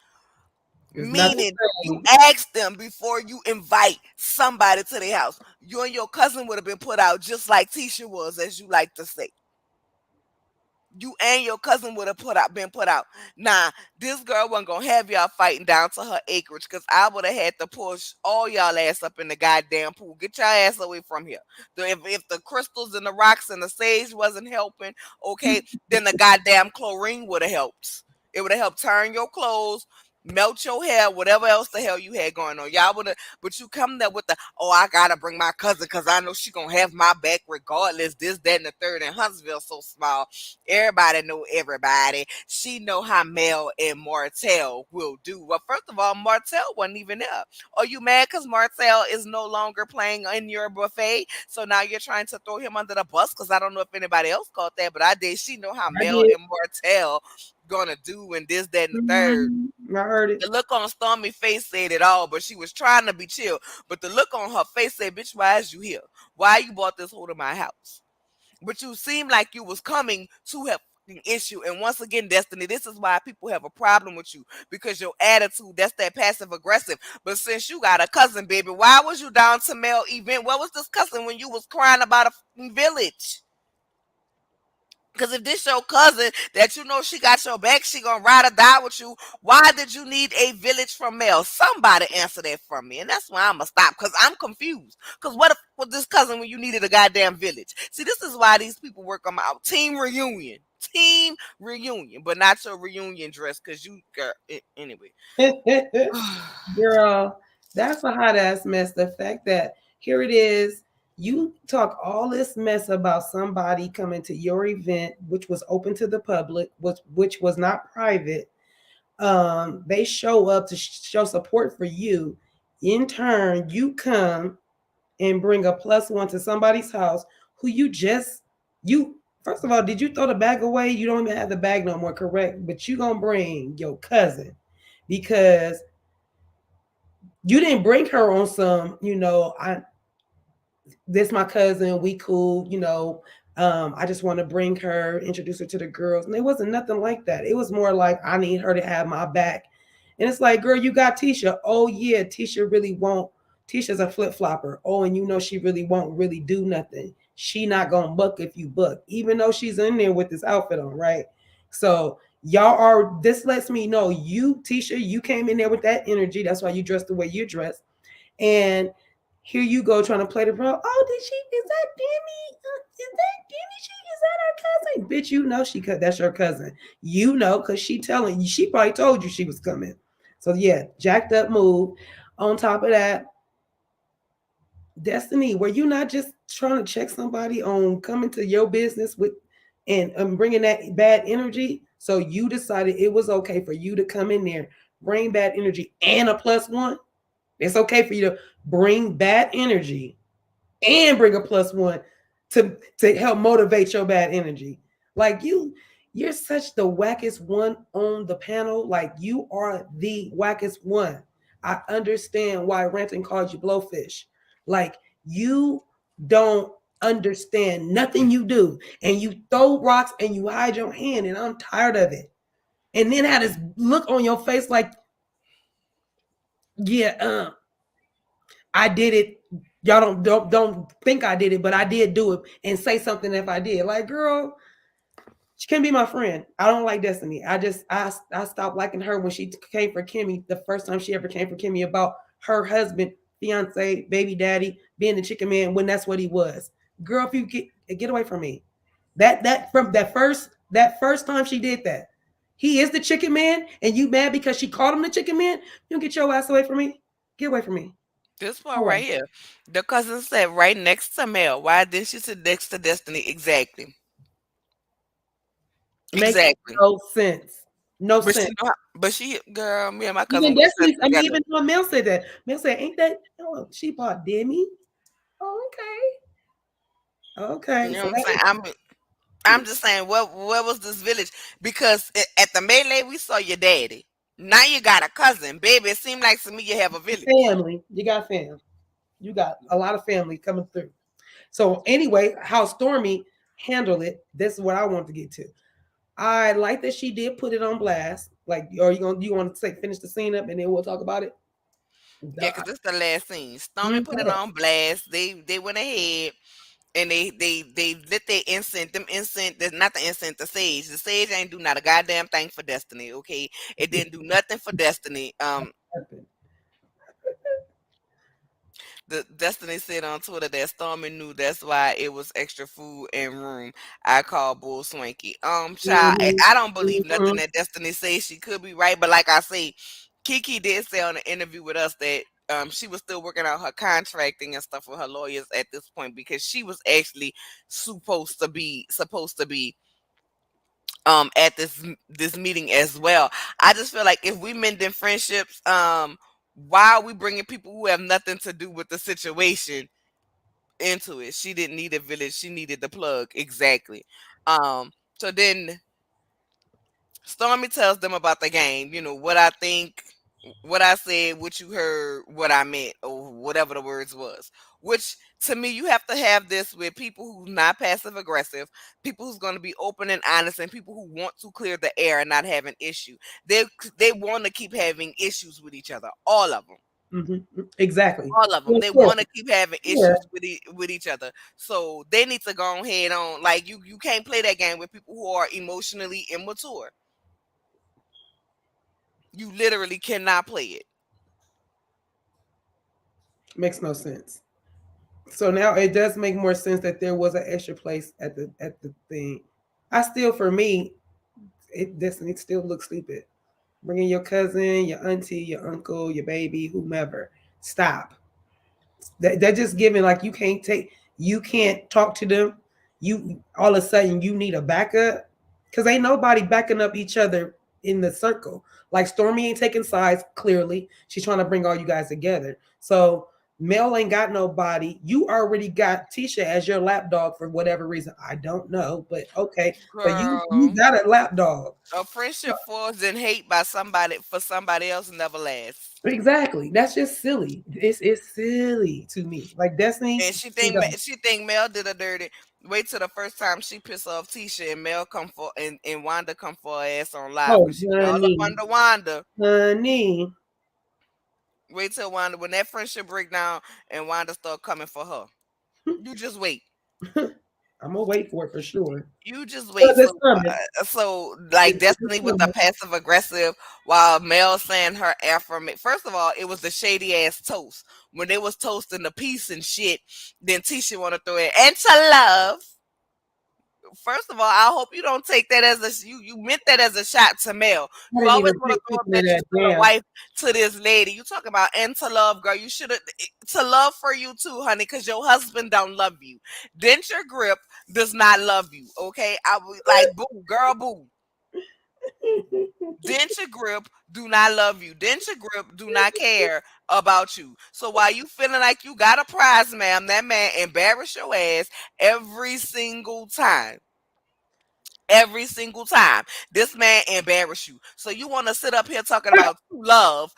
It's not the meaning you same. ask them before you invite somebody to their house. You and your cousin would have been put out just like Tisha was, as you like to say. You and your cousin would have been put out. Nah, this girl wasn't gonna have y'all fighting down to her acreage because I would have had to push all y'all ass up in the goddamn pool. Get your ass away from here. If the crystals and the rocks and the sage wasn't helping, okay, then the goddamn chlorine would have helped. It would have helped turn your clothes, melt your hair, whatever else the hell you had going on. Y'all would have, but you come there with the, oh, I gotta bring my cousin because I know she gonna have my back regardless. This, that, and the third. And Huntsville so small. Everybody know everybody. She know how Mel and Martell will do. Well, first of all, Martell wasn't even there. Are you mad because Martell is no longer playing in your buffet? So now you're trying to throw him under the bus because I don't know if anybody else caught that, but I did. She know how I Mel did. and Martell gonna do and this, that, and the third. Mm-hmm. I heard it. The look on Stormy face said it all, but she was trying to be chill. But the look on her face said, bitch, why is you here? Why you bought this hoe to my house? But you seemed like you was coming to have an issue. And once again, Destiny, this is why people have a problem with you because your attitude, that's that passive aggressive. But since you got a cousin, baby, why was you down to Mel event? What was this cousin when you was crying about a village? Cause if this your cousin that you know she got your back, she gonna ride or die with you. Why did you need a village from male? Somebody answer that for me, and that's why I'ma stop. Cause I'm confused. Cause what if with this cousin when you needed a goddamn village? See, this is why these people work on my team reunion, but not your reunion dress. Cause you, girl, anyway. Girl, that's a hot ass mess. The fact that here it is, you talk all this mess about somebody coming to your event, which was open to the public, which was not private. They show up to show support for you. In turn, you come and bring a plus one to somebody's house who you first of all, did you throw the bag away? You don't even have the bag no more, correct? But you gonna bring your cousin because you didn't bring her on some, this my cousin, we cool, I just want to bring her, introduce her to the girls. And it wasn't nothing like that. It was more like I need her to have my back. And it's like, girl, you got Tisha. Oh yeah, Tisha really won't. Tisha's a flip flopper. Oh, and you know she really won't really do nothing. She not gonna buck if you buck, even though she's in there with this outfit on, right? So y'all are. This lets me know you, Tisha, you came in there with that energy. That's why you dressed the way you dressed. And here you go trying to play the role. Oh, did she? Is that Demi? Is that Demi? Is that her cousin? Bitch, you know that's your cousin. You know, cause she telling you. She probably told you she was coming. So yeah, jacked up move. On top of that, Destiny, were you not just trying to check somebody on coming to your business with and bringing that bad energy? So you decided it was okay for you to come in there, bring bad energy and a plus one. It's okay for you to bring bad energy and bring a plus one to help motivate your bad energy. Like you're such the wackest one on the panel. Like you are the wackest one. I understand why Ranton called you blowfish. Like you don't understand nothing you do, and you throw rocks and you hide your hand, and I'm tired of it. And then had this look on your face like, yeah, I did it. Y'all don't think I did it, but I did do it, and say something if I did. Like, girl, she can't be my friend. I don't like Destiny. I stopped liking her when she came for Kimmi the first time she ever came for Kimmi about her husband, fiance, baby daddy, being the chicken man when that's what he was. Girl, if you get away from me. That from that first time she did that. He is the chicken man, and you mad because she called him the chicken man? You don't get your ass away from me. Get away from me. This one Go away. right here. The cousin sat right next to Mel. Why didn't she sit next to Destiny? Exactly. Makes Exactly. no sense. No But sense. she know how, but she girl, me and my cousin Even would have sat Destiny, I mean, together. even though Mel said that. Mel said, ain't that, oh, she bought Demi? Oh, okay. You Okay. know So what I'm that saying? was, I'm just saying, where was this village? Because at the melee we saw your daddy. Now you got a cousin, baby. It seemed like to me you have a village. family. You got fam. You got a lot of family coming through. So anyway, how Stormy handled it, this is what I want to get to. I like that she did put it on blast. Like, or you want to say finish the scene up and then we'll talk about it? Yeah, because this the last scene. Stormy Mm, put go it ahead. on blast. They went ahead and they lit their incense. Them incense, that's not the incense, the sage. The sage ain't do not a goddamn thing for Destiny. Okay, it didn't do nothing for Destiny. The Destiny said on Twitter that Stormy knew that's why it was extra food and room. I call Bull Swanky. Child, Mhm, I don't believe nothing mhm. that Destiny says. She could be right, but like I say, Kiki did say on the interview with us that she was still working out her contracting and stuff with her lawyers at this point because she was actually supposed to be at this meeting as well. I just feel like if we mending friendships, why are we bringing people who have nothing to do with the situation into it? She didn't need a village. She needed the plug. Exactly. So then Stormy tells them about the game, what I think, what I said, what you heard, what I meant, or whatever the words was. Which to me, you have to have this with people who's not passive aggressive, people who's going to be open and honest, and people who want to clear the air and not have an issue. They want to keep having issues with each other, all of them. Exactly. All of them. Well, They yeah, want to keep having yeah, issues with each other. So they need to go ahead on. Like you can't play that game with people who are emotionally immature. You literally cannot play it. makes no sense. So now it does make more sense that there was an extra place at the thing. I still, for me, it still looks stupid. Bringing your cousin, your auntie, your uncle, your baby, whomever. Stop. They're just giving like you can't talk to them. You all of a sudden you need a backup because ain't nobody backing up each other in the circle. Like Stormy ain't taking sides. Clearly, she's trying to bring all you guys together. So Mel ain't got nobody. You already got Tisha as your lapdog for whatever reason. I don't know, but okay. So you Girl, got a lapdog. a friendship forged in hate by somebody for somebody else never lasts. Exactly. That's just silly. It's silly to me. Like Destiny, And she think Mel did her dirty. Wait till the first time she piss off Tisha and Mel come for and Wanda come for her ass on live oh when she be all up honey, under Wanda. honey. Wait till Wanda when that friendship break down and Wanda start coming for her. You just wait. I'm gonna wait for it for sure. You just wait. Because it's coming. So like It's Destiny with the coming. passive aggressive, while Mel saying her affirmation. First of all, it was the shady ass toast when they was toasting the peace and shit. Then Tisha want to throw it and to love. First of all, I hope you don't take that as you meant that as a shot to Mel. I You didn't always even want pay to throw up attention to that you that. still a Damn. wife to this lady. You talking about and to love, girl. You should have to love for you too, honey, because your husband don't love you. Denture grip does not love you. Okay, I would like boo, girl, boo. Denture grip do not love you. Denture grip do not care about you. So while you feeling like you got a prize, ma'am, that man embarrass your ass every single time. Every single time this man embarrass you. So you want to sit up here talking about to love,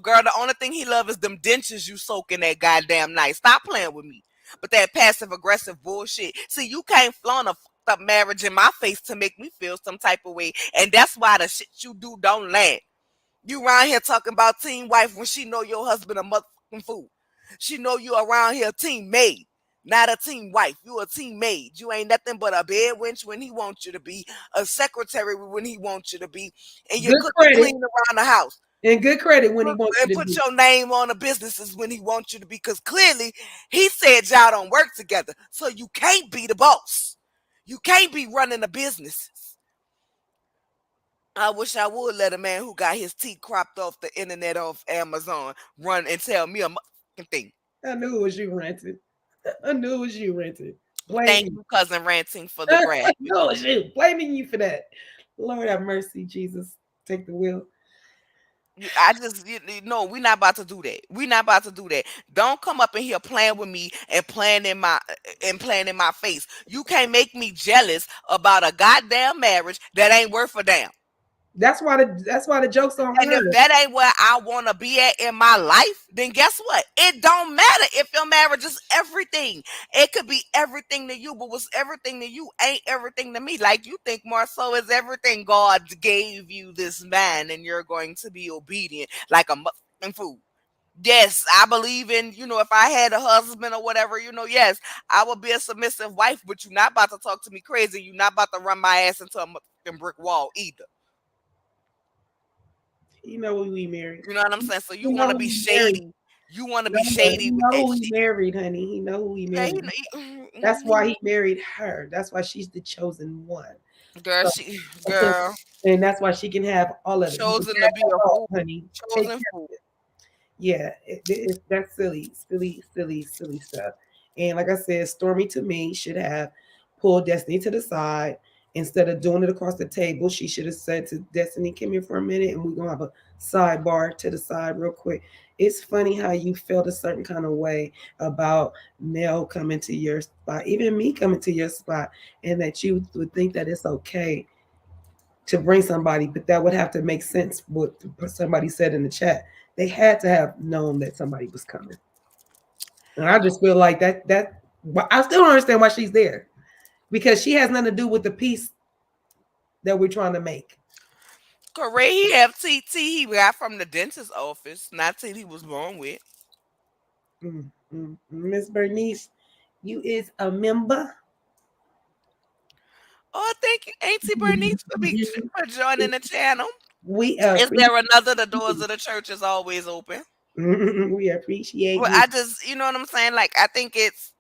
girl. The only thing he love is them dentures you soak in that goddamn night. Stop playing with me. But that passive aggressive bullshit. See, you can't flaunt a fucked up marriage in my face to make me feel some type of way, and that's why the shit you do don't land. You around here talking about team wife when she know your husband a motherfucking fool. She know you around here team maid, not a team wife. You a team maid. You ain't nothing but a bed wench when he wants you to be, a secretary when he wants you to be, and you Good cook and credit clean around the house. and good credit when he wants And you to put be. your name on the businesses when he wants you to be, because clearly he said y'all don't work together. So you can't be the boss. You can't be running a business. I wish I would let a man who got his teeth cropped off the internet off Amazon run and tell me a motherfucking thing. I knew it was you rented. I knew it was you rented. Blame Thank you. you, cousin Ranting, for the I graphic. know it's you. Blaming you for that. Lord have mercy, Jesus. Take the wheel. I just no, we not about to do that. We not about to do that. Don't come up in here playing with me and playing in my face. You can't make me jealous about a goddamn marriage that ain't worth a damn. That's why the joke's on And if her. that ain't where I want to be at in my life, then guess what? It don't matter if your marriage is everything. It could be everything to you, but what's everything to you ain't everything to me. Like you think more so is everything. God gave you this man and you're going to be obedient like a motherfucking fool. Yes, I believe in, if I had a husband or whatever, yes, I would be a submissive wife, but you're not about to talk to me crazy. You're not about to run my ass into a motherfucking brick wall either. You know who we married. You know what I'm saying? So you You know want to who be we married. shady. You want to be No, he shady with know that who he shit. married, honey. He know who he Yeah, married. That's why he married her. That's why she's the chosen one. girl, So, girl, and that's why she can have all of it. He can chosen to have be it a all, fool, honey. Take chosen fool. yeah, that's silly stuff. And like I said, Stormy to me should have pulled Destiny to the side instead of doing it across the table. She should have said to Destiny, "Come here for a minute, and we're gonna have a sidebar to the side real quick." It's funny how you felt a certain kind of way about Mel coming to your spot, even me coming to your spot, and that you would think that it's okay to bring somebody, but that would have to make sense what somebody said in the chat. They had to have known that somebody was coming. And I just feel like I still don't understand why she's there because she has nothing to do with the piece that we're trying to make. Correct. He have TT. He got from the dentist's office, not till he was born with. Miss Bernice, you is a member. Oh, thank you, Auntie Bernice, for joining the channel. We Is appreciate there another? The doors of the church is always open. we appreciate Well, you. I just, you know what I'm saying? Like, I think it's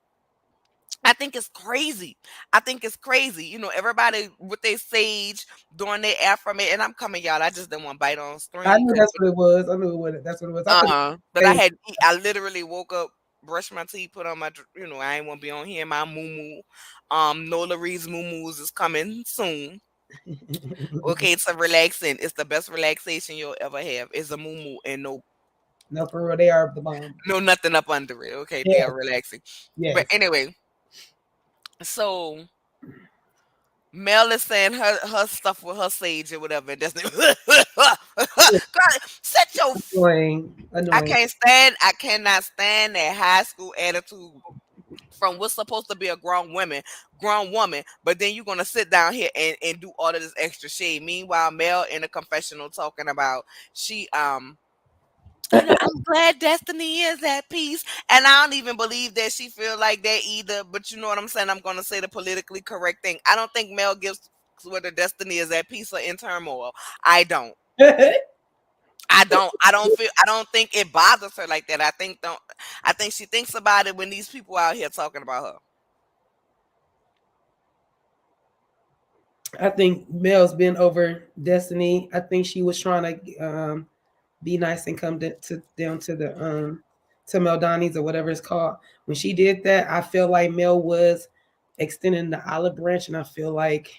crazy. I think it's crazy. You know, everybody with their sage doing their affirmation. And I'm coming, y'all. I just didn't want to bite on I screen knew because that's what it was. I knew that's what it was. I couldn't but say I literally woke up, brushed my teeth, put on my, you know, I ain't want to be on here. My moo. Nola Reed's moo is coming soon. Okay, it's a relaxing. It's the best relaxation you'll ever have. It's a moo and no, for real, they are the bomb. no nothing up under it. Okay, they Yes, are relaxing. But yes. anyway, so Mel is saying her stuff with her sage or whatever. And that's God, set your. Annoying, I annoying. can't stand. I cannot stand that high school attitude from what's supposed to be a grown woman, but then you're gonna sit down here and do all of this extra shade. Meanwhile, Mel in a confessional talking about she you know, I'm glad Destiny is at peace. And I don't even believe that she feel like that either. But you know what I'm saying? I'm gonna say the politically correct thing. I don't think Mel gives whether Destiny is at peace or in turmoil. I don't. I don't think it bothers her like that. I think she thinks about it when these people out here talking about her. I think Mel's been over Destiny. I think she was trying to be nice and come down to the to Meldani's or whatever it's called. When she did that, I feel like Mel was extending the olive branch, and I feel like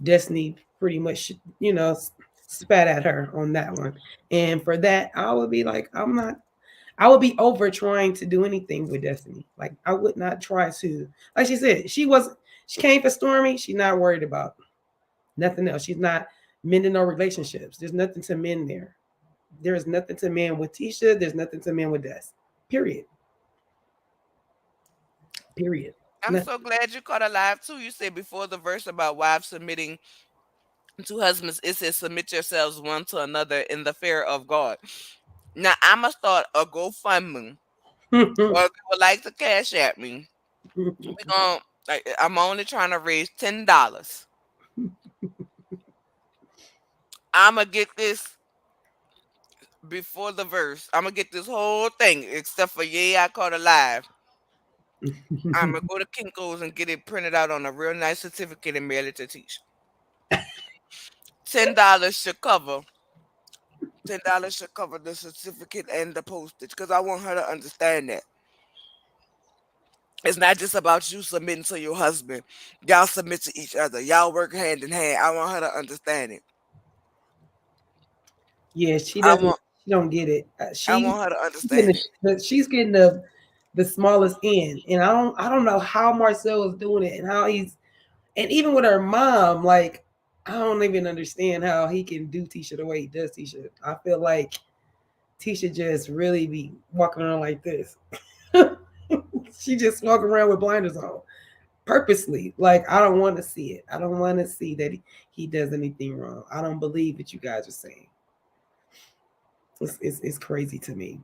Destiny pretty much, spat at her on that one. And for that, I would be like, I would be over trying to do anything with Destiny. Like I would not try to, like she said, she came for Stormy. She's not worried about nothing else. She's not mending no relationships. There's nothing to mend there. There is nothing to mend with Tisha. There's nothing to mend with Des. Period. Period. I'm so glad you caught a live too. You said before the verse about wives submitting to husbands, it says submit yourselves one to another in the fear of God. Now I'ma start a GoFundMe. Or if you would like to cash at me, we going I'm only trying to raise $10. I'ma get this before the verse. I'ma get this whole thing, except for I caught a live. I'ma go to Kinko's and get it printed out on a real nice certificate and mail it to Teach. $10 should cover. $10 should cover the certificate and the postage because I want her to understand that. It's not just about you submitting to your husband. Y'all submit to each other. Y'all work hand in hand. I want her to understand it. Yeah, she I doesn't. want She don't get it. I She's want her to getting understand it. she's getting the smallest end, and I don't know how Marcel is doing it, and how and even with her mom, like I don't even understand how he can do Tisha the way he does Tisha. I feel like Tisha just really be walking around like this. She just walk around with blinders on purposely. Like I don't want to see it. I don't want to see that he does anything wrong. I don't believe what you guys are saying. It's crazy to me.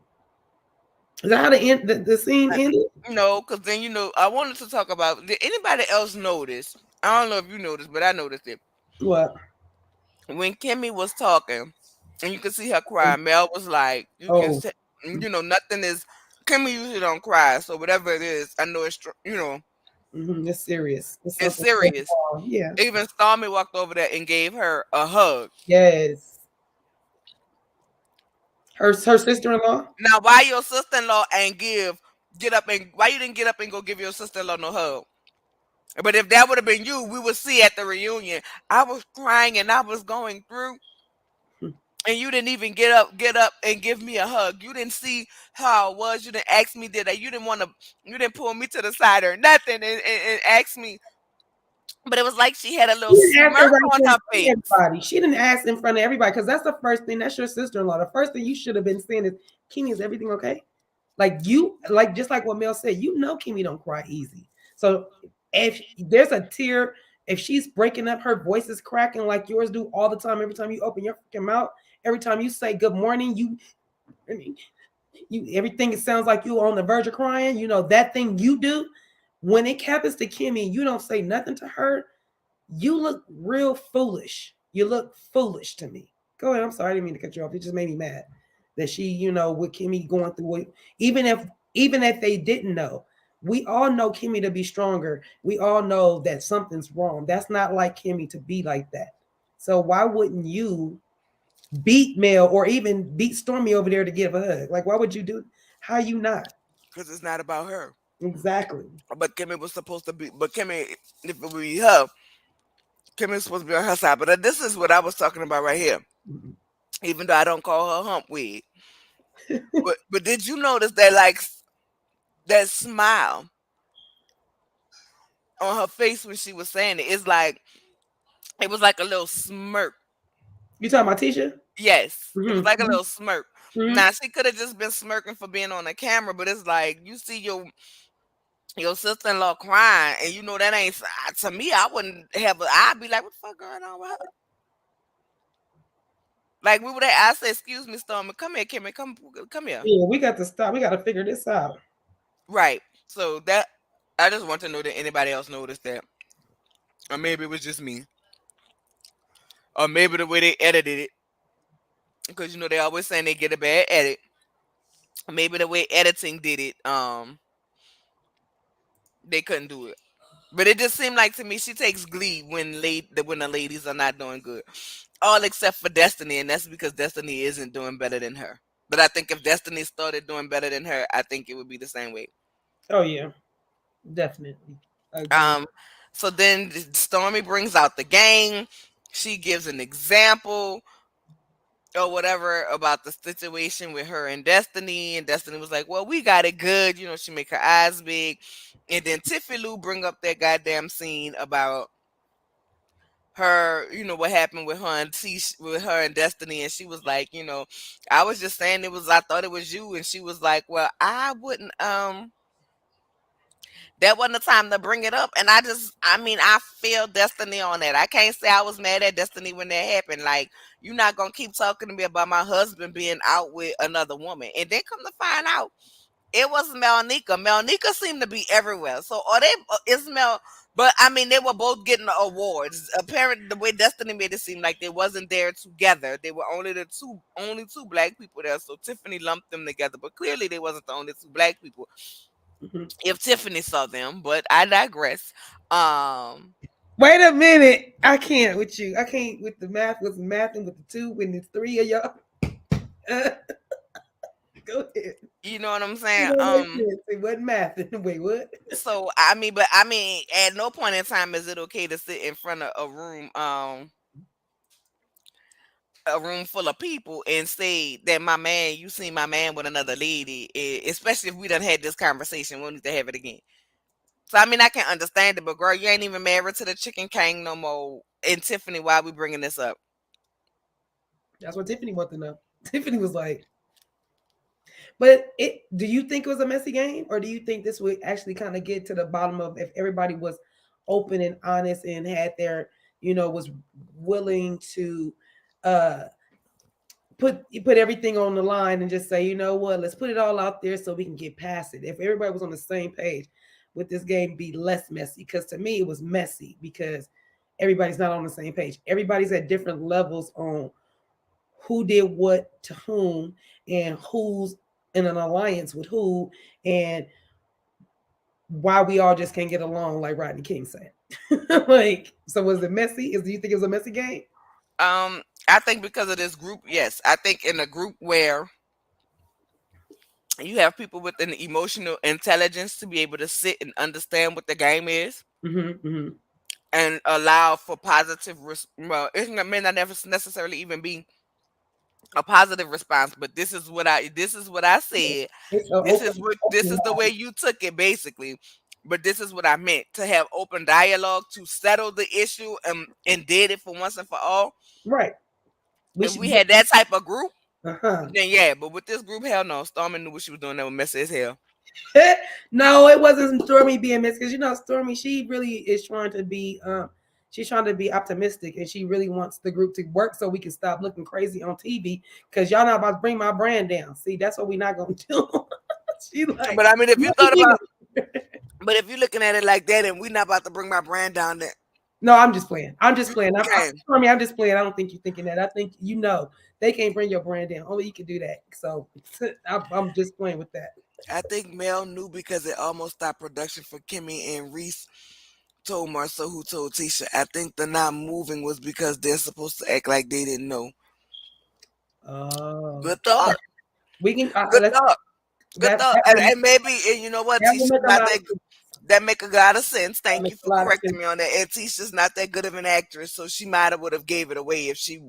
Is that how the scene ended? No, because then I wanted to talk about. Did anybody else notice? I don't know if you noticed, but I noticed it What? when Kimmi was talking, and you could see her cry. Mel was like, "You can, Oh, say, nothing is." Kimmi usually don't cry, so whatever it is, I know it's serious. It's it's something very serious. wrong. Yeah. Even Stormy walked over there and gave her a hug. Yes. Her sister-in-law. Now, why your sister-in-law ain't get up and why you didn't get up and go give your sister-in-law no hug? But if that would have been you, we would see at the reunion. I was crying and I was going through, and you didn't even get up and give me a hug. You didn't see how I was. You didn't ask me did I. You didn't pull me to the side or nothing and ask me. But it was like she had a little She didn't ask smirk everybody on in her front of face. everybody. She didn't ask in front of everybody because that's the first thing. That's your sister-in-law. The first thing you should have been saying is, "Kimmi, is everything okay?" Just like what Mel said, Kimmi don't cry easy. So if there's a tear If she's breaking up, her voice is cracking like yours do all the time. Every time you open your freaking mouth, every time you say good morning, I mean, everything it sounds like you on the verge of crying. You know that thing you do. When it happens to Kimmi, you don't say nothing to her. You look real foolish. You look foolish to me. Go ahead. I'm sorry, I didn't mean to cut you off. It just made me mad that she, with Kimmi going through it. Even if they didn't know, we all know Kimmi to be stronger. We all know that something's wrong. That's not like Kimmi to be like that. So why wouldn't you beat Mel or even beat Stormy over there to give a hug? Like, why would you do? How you not? Because it's not about her. Exactly. But Kimmi was supposed to be. But Kimmi, if it would be her, Kimmi was supposed to be on her side. But this is what I was talking about right here. Even though I don't call her humpweed. But did you notice that that smile on her face when she was saying it? It's like it was like a little smirk. You talking about Tisha? Yes, it was like a Mm-hmm. little smirk. Mm-hmm. Now she could have just been smirking for being on the camera, but it's like you see your sister-in-law crying, and you know that ain't to me. I wouldn't have. I'd be like, "What the fuck going on with her?" Like we would. I said, "Excuse me, Stormy, come here, Kimmy, come here." Yeah, we got to stop. We got to figure this out. Right. So that I just want to know that anybody else noticed that, or maybe it was just me, or maybe the way they edited it, because they always saying they get a bad edit. Maybe the way editing did it, they couldn't do it. But it just seemed like to me she takes glee when the ladies are not doing good. All except for Destiny, and that's because Destiny isn't doing better than her. But I think if Destiny started doing better than her, I think it would be the same way. Oh yeah, definitely. Agree. Um, so then Stormy brings out the game. She gives an example or whatever about the situation with her and Destiny was like, "Well, we got it good." She make her eyes big, and then Tiffy Lou bring up that goddamn scene about her, what happened with with her and Destiny, and she was like, I was just saying I thought it was you, and she was like, well, I wouldn't, that wasn't the time to bring it up, and I feel Destiny on that. I can't say I was mad at Destiny when that happened. Like, you're not gonna keep talking to me about my husband being out with another woman, and then come to find out it was Melnika. Melnika seemed to be everywhere. So, or they is Mel, but I mean, they were both getting awards. Apparently, the way Destiny made it seem like they wasn't there together. They were only two black people there. So Tiffany lumped them together, but clearly they wasn't the only two black people. Mhm. If Tiffany saw them, but I digress. Um, Wait a minute. I can't with you. I can't with the math. With mathing with the two when it's three of y'all. Go ahead. you know what I'm It saying? don't make sense. It wasn't mathing. Wait, what? So at no point in time is it okay to sit in front of a room full of people and say that you seen my man with another lady, especially if we done had this conversation, we'll need to have it again. So I can understand it, but girl, you ain't even married to the chicken king no more. And Tiffany, why we bringing this up? That's what Tiffany wanted to know. Tiffany was like, but do you think it was a messy game, or do you think this would actually kind of get to the bottom of if everybody was open and honest and had their, was willing to uh put everything on the line and just say, you know what, let's put it all out there so we can get past it. If everybody was on the same page, would this game be less messy? Because to me, it was messy because everybody's not on the same page. Everybody's at different levels on who did what to whom and who's in an alliance with who and why we all just can't get along, like Rodney King said. Like, so was it messy? Do you think it was a messy game? I think because of this group, yes. I think in a group where you have people with an emotional intelligence to be able to sit and understand what the game is Mm-hmm, mm-hmm. and allow for positive well, it may not necessarily even be a positive response, but this is what I said. It's an This open is the way you took it basically. But this is what I meant, to have open dialogue to settle the issue, and did it for once and for all. right. We If should. we had that type of group, Uh-huh. then yeah. But with this group, hell no. Stormy knew what she was doing. That was messy as hell. No, it wasn't Stormy being missed because Stormy, she really is trying to be She's trying to be optimistic, and she really wants the group to work so we can stop looking crazy on TV. Because y'all not about to bring my brand down. See, that's what we not gonna do. She like, But I mean, if you what thought you about, think? but if you're looking at it like that, and we're not about to bring my brand down, there, No, I'm just playing. I'm just playing. okay. I'm just playing. I don't think you're thinking that. I think they can't bring your brand down. Only you can do that. So I'm just playing with that. I think Mel knew because it almost stopped production for Kimmy, and Reese told Marcel who told Tisha. I think the not moving was because they're supposed to act like they didn't know. Oh, Good thought. we can Good let's thought. Good that thought. that will, And maybe, and you know what, that will Tisha's make a not lot of that. sense. That make a lot of sense. That Thank you makes a for lot of correcting sense. me on that. And Tisha's not that good of an actress, so she might have would have gave it away if she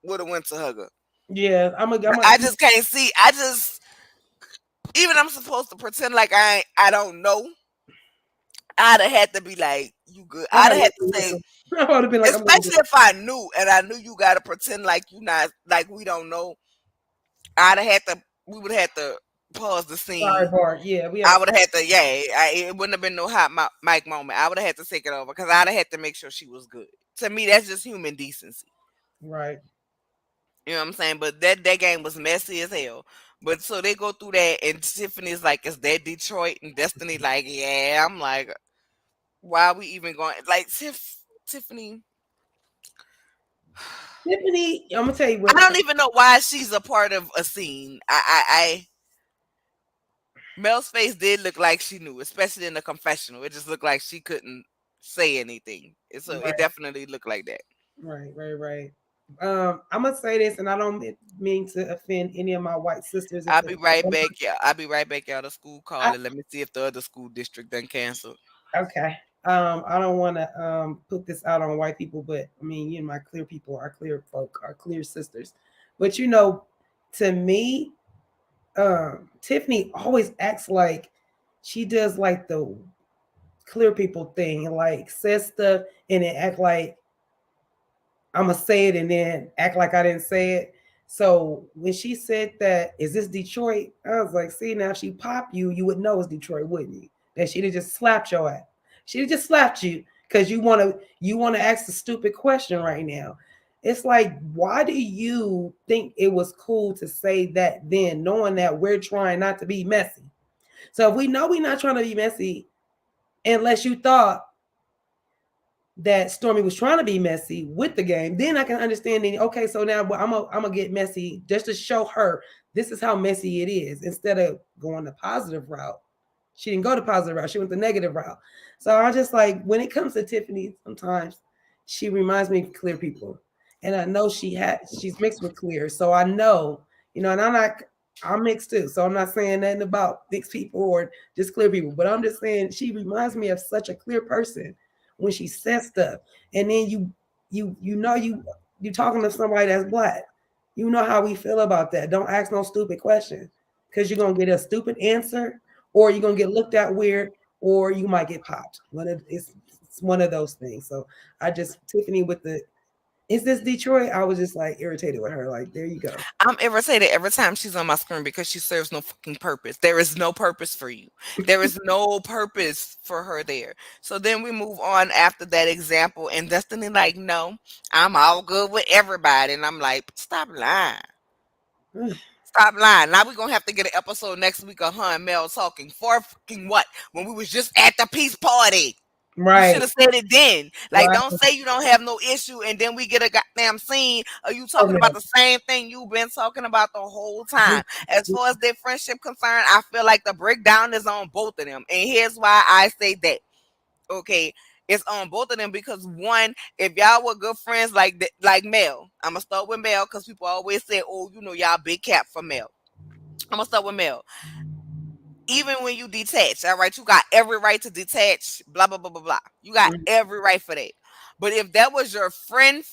would have went to hug her. Yeah, But I just can't see. I just, even I'm supposed to pretend like I don't know. I'd have had to be like, you good. I I'd might have had to have say, I would have been like, I'm looking especially if I knew and I knew you gotta pretend like you not like we don't know. I'd have had to we would have had to pause the sorry, scene. Bart. Yeah, we have I a would have had to, yeah, it wouldn't have been no hot mic moment. I would have had to take it over because I'd have had to make sure she was good. To me, that's just human decency. right. You know what I'm saying? But that game was messy as hell. But so they go through that, and Tiffany's like, "Is that Detroit?" And Destiny like, "Yeah." I'm like, "Why are we even going?" Like Tiffany, Tiffany, I'm gonna tell you I what. don't even know why she's a part of a scene. Mel's face did look like she knew, especially in the confessional. It just looked like she couldn't say anything. So it Right, definitely looked like that. right. I'm gonna say this, and I don't mean to offend any of my white sisters. If I'll be right back. Yeah, I'll be right back out of school I, calling. Let me see if the other school district done canceled. okay, I don't want to put this out on white people, but I mean, my clear people, our clear folk, our clear sisters. But to me, Tiffany always acts like she does like the clear people thing, and like says stuff and then act like I'm gonna say it and then act like I didn't say it. So when she said that, is this Detroit? I was like, see, now if she popped you, you would know it's Detroit, wouldn't you? That she'd have just slapped your ass. She'd have just slapped you because you wanna ask a stupid question right now. It's like, why do you think it was cool to say that then, knowing that we're trying not to be messy? So if we know we're not trying to be messy, unless you thought that Stormy was trying to be messy with the game, then I can understand. Okay, so now I'm gonna get messy just to show her this is how messy it is. Instead of going the positive route, she didn't go the positive route. She went the negative route. So I just like when it comes to Tiffany, sometimes she reminds me of clear people, and I know she's mixed with clear, so I know and I'm mixed too. So I'm not saying nothing about mixed people or just clear people, but I'm just saying she reminds me of such a clear person when she says stuff. And then you talking to somebody that's black. You know how we feel about that. Don't ask no stupid question because you're gonna get a stupid answer, or you're gonna get looked at weird, or you might get popped. It's one of those things. So I just Tiffany with the is this Detroit? I was just like irritated with her. Like, there you go. I'm irritated every time she's on my screen because she serves no fucking purpose. There is no purpose for you. There is no purpose for her there. So then we move on after that example, and Destiny like, no, I'm all good with everybody, and I'm like, stop lying. Stop lying. Now we're gonna have to get an episode next week of her and Mel talking for fucking what? When we was just at the peace party. You should Right, have said it then. Like, right. don't say you don't have no issue, and then we get a goddamn scene of you talking Okay. about the same thing you've been talking about the whole time. As far as their friendship concerned, I feel like the breakdown is on both of them, and here's why I say that. Okay, it's on both of them because one, if y'all were good friends like Mel, I'm gonna start with Mel because people always say, "Oh, y'all big cap for Mel." I'm gonna start with Mel. Even when you detach, all right, you got every right to detach, blah, blah, blah, blah, blah. You got Mhm, every right for that. But if that was your friend,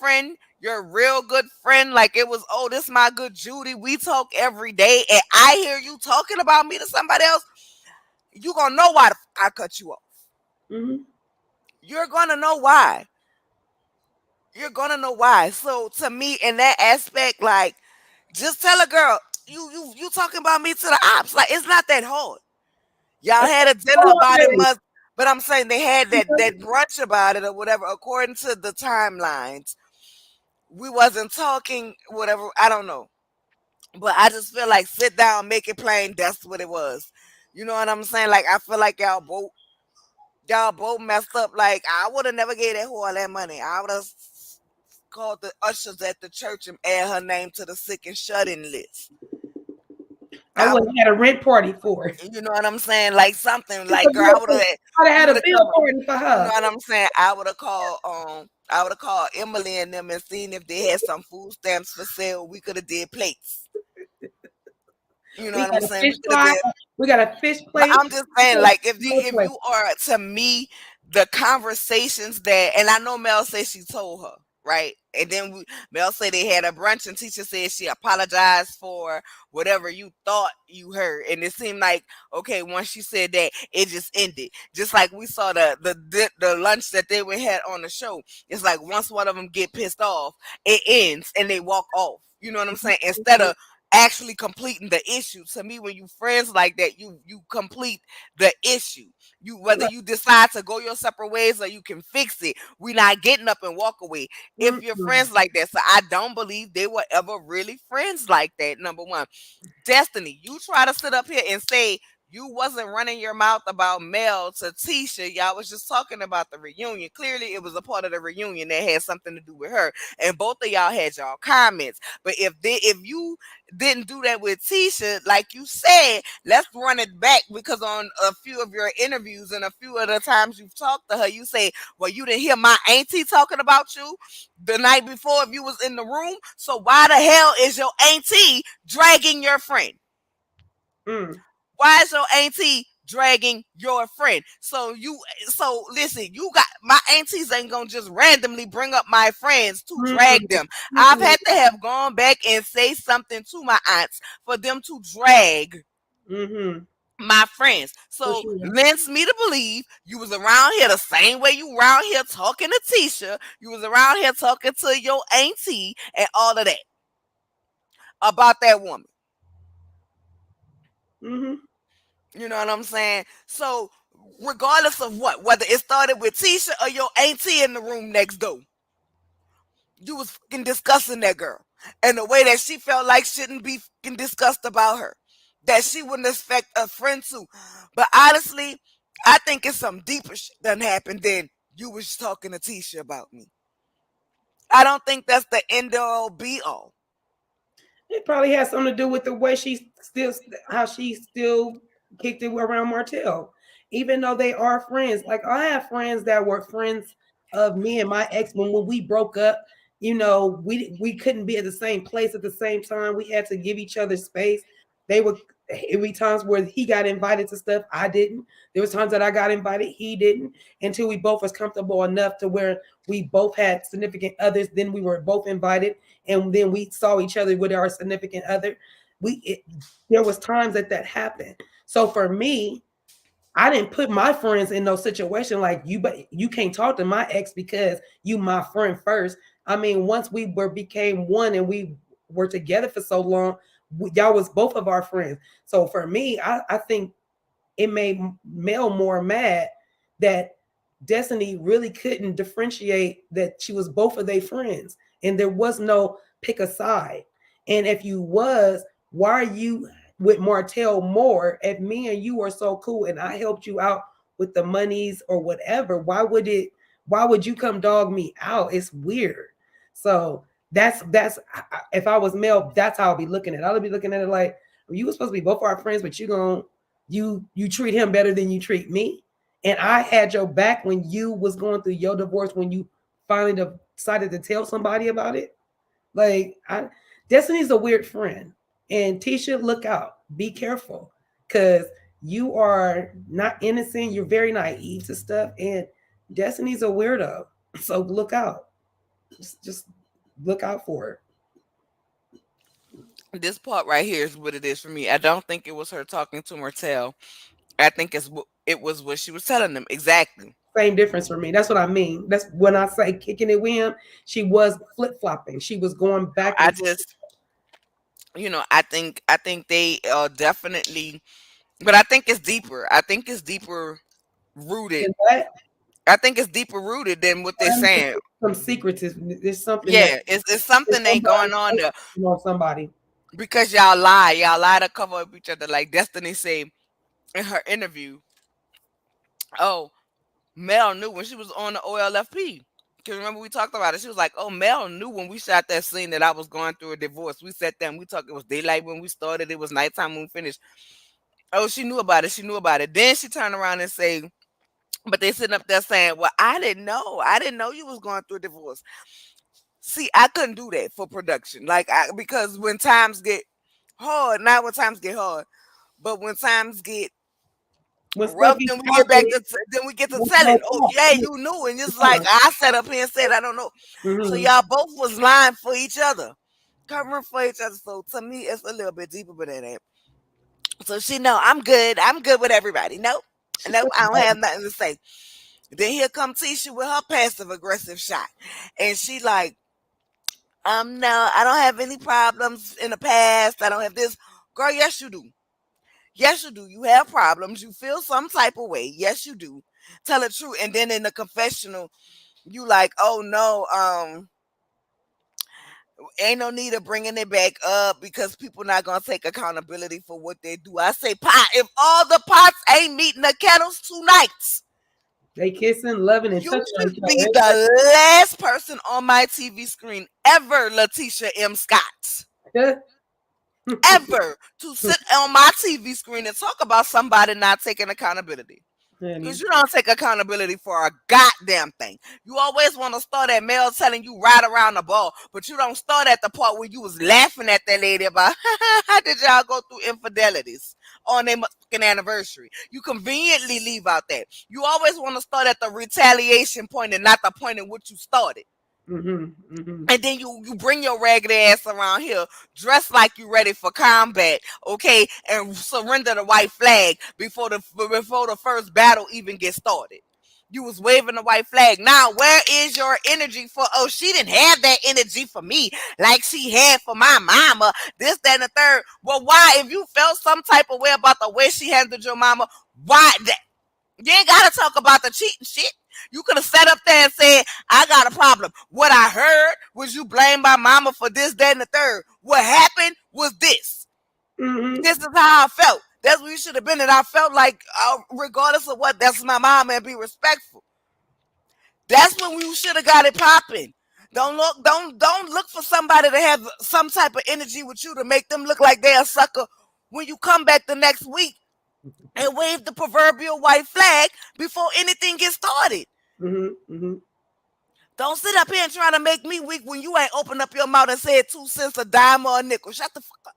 your real good friend, like it was, oh, this my good Judy, we talk every day, and I hear you talking about me to somebody else, you gonna know why I cut you off. mhm. You're gonna know why. You're gonna know why. So to me, in that aspect, like, just tell a girl, you talking about me to the ops. Like, it's not that hard. Y'all had a dinner Oh, about it okay. months. But I'm saying they had that brunch about it or whatever. According to the timelines, we wasn't talking whatever. I don't know, but I just feel like sit down, make it plain. That's what it was. You know what I'm saying? Like I feel like y'all both messed up. Like I would have never gave that whore all that money. I would have called the ushers at the church and add her name to the sick and shut in list. I I would would, have had a rent party for it. you know what I'm saying? Like something It's like a girl, I bill would party. have. I'd have You had would a have come bill party for You know her. what I'm saying? I would have called Emily and them and seen if they had some food stamps for sale. We could have did plates. You know We what I'm got a saying? fish We could have fry. did. We got a fish But plate. I'm just saying, like, if you No if plate. you are to me, the conversations that, and I know Mel said she told her, right? And then Mel said they had a brunch and teacher said she apologized for whatever you thought you heard. And it seemed like, okay, once she said that, it just ended. Just like we saw the lunch that they went had on the show. It's like once one of them get pissed off, it ends and they walk off. You know what I'm saying? Instead of actually completing the issue. To me, when you friends like that, you complete the issue. You whether Right. you decide to go your separate ways or you can fix it. We not getting up and walk away if you're Mm-mm. friends like that. So I don't believe they were ever really friends like that. Number one. Destiny, you try to sit up here and say you wasn't running your mouth about Mel to Tisha. Y'all was just talking about the reunion. Clearly, it was a part of the reunion that had something to do with her. And both of y'all had y'all comments. But if you didn't do that with Tisha, like you said, let's run it back because on a few of your interviews and a few of the times you've talked to her, you say, "Well, you didn't hear my auntie talking about you the night before if you was in the room. So why the hell is your auntie dragging your friend? Mm. Why is your auntie dragging your friend? So listen, you got my aunties ain't gonna just randomly bring up my friends to Mm. drag them. I've Mm-mm. had to have gone back and say something to my aunts for them to drag Mm-hmm. my friends. For So sure. lends me to believe you was around here the same way you around here talking to Tisha. You was around here talking to your auntie and all of that about that woman. Mm-hmm. You know what I'm saying? So, regardless of what, whether it started with Tisha or your auntie in the room next door, you was fucking discussing that girl. And the way that she felt like shouldn't be fucking discussed about her. That she wouldn't expect a friend to. But honestly, I think it's some deeper shit done happened than you was talking to Tisha about me. I don't think that's the end all be all. It probably has something to do with the way she still, how she still kicked it around Martell, even though they are friends. Like I have friends that were friends of me and my ex when we broke up. You know, we couldn't be at the same place at the same time. We had to give each other space. They were every times where he got invited to stuff, I didn't. There was times that I got invited, he didn't, until we both was comfortable enough to where we both had significant others. Then we were both invited and then we saw each other with our significant other. There was times that happened. So for me, I didn't put my friends in no situation like you, but you can't talk to my ex because you my friend first. I mean, once we were became one and we were together for so long, y'all was both of our friends. So for me, I think it made Mel more mad that Destiny really couldn't differentiate that she was both of their friends and there was no pick a side. And if you was, why are you with Martell more? If me and you are so cool and I helped you out with the monies or whatever, why would you come dog me out? It's weird. So that's if I was Mel, that's how I'll be looking at it. I'll be looking at it like you were supposed to be both our friends, but you treat him better than you treat me. And I had your back when you was going through your divorce, when you finally decided to tell somebody about it. Destiny's a weird friend. And Tisha, look out. Be careful. Cause you are not innocent. You're very naive to stuff. And Destiny's a weirdo. So look out. Just look out for it. This part right here is what it is for me. I don't think it was her talking to Martell. I think it was what she was telling them exactly. Same difference for me. That's what I mean. That's when I say kicking it with him. She was flip flopping. She was going back I and just, I think they definitely, but I think it's deeper. I think it's deeper rooted. And that I think it's deeper rooted than what they're saying. some secretive. There's something that Yeah, it's something ain't somebody going on there on somebody. because y'all lie to cover up each other. Like Destiny said in her interview, oh, Mel knew when she was on the OLFP. Because remember we talked about it. She was like, "Oh, Mel knew when we shot that scene that I was going through a divorce. We sat there and we talked. It was daylight when we started. It was nighttime when we finished. Oh, she knew about it. She knew about it. Then she turned around and say, but they sitting up there saying, "Well, I didn't know. I didn't know you was going through a divorce." See, I couldn't do that for production, because when times get hard, not when times get hard, but when times get When stuff rough, gets then we get to there's telling. no Oh talk. yeah, you knew, and it's like I sat up here and said I don't know. So Mm-hmm. y'all both was lying for each other, covering for each other. So to me, it's a little bit deeper than that. So she know I'm good. I'm good with everybody. Nope, She nope. said, I don't have nothing to say. Then here come Tisha with her passive aggressive shot, and she like, no, I don't have any problems in the past. I don't have this. Girl, yes you do. Yes you do. You have problems. You feel some type of way. Yes you do. Tell the truth. And then in the confessional, you like, oh no, ain't no need of bringing it back up because people not gonna take accountability for what they do. I say, pot. If all the pots ain't meeting the kettles tonight, they kissing, loving, and you touching on should each be other. the last person on my TV screen ever, Letitia M. Scott. Ever to sit on my TV screen and talk about somebody not taking accountability. Because Honey. you don't take accountability for a goddamn thing. You always want to start at Mel telling you right around the ball, but you don't start at the part where you was laughing at that lady about how did y'all go through infidelities on their fucking anniversary. You conveniently leave out that. You always want to start at the retaliation point and not the point in which you started. Mm-hmm. Mm-hmm. And then you bring your ragged ass around here, dressed like you ready for combat, okay, and surrender the white flag before the first battle even gets started. You was waving the white flag. Now, where is your energy for? Oh, she didn't have that energy for me like she had for my mama. This, that, and the third. Well, why? If you felt some type of way about the way she handled your mama, why? You ain't gotta talk about the cheating shit. You could have sat up there and said, I got a problem. What I heard was you blamed my mama for this, that, and the third. What happened was this. Mm-hmm. This is how I felt. That's what you should have been. And I felt like, regardless of what, that's my mama and be respectful. That's when we should have got it popping. Don't look for somebody to have some type of energy with you to make them look like they're a sucker when you come back the next week and wave the proverbial white flag before anything gets started. Mm-hmm. Mm-hmm. Don't sit up here and try to make me weak when you ain't opened up your mouth and said 2 cents, a dime, or a nickel. Shut the fuck up.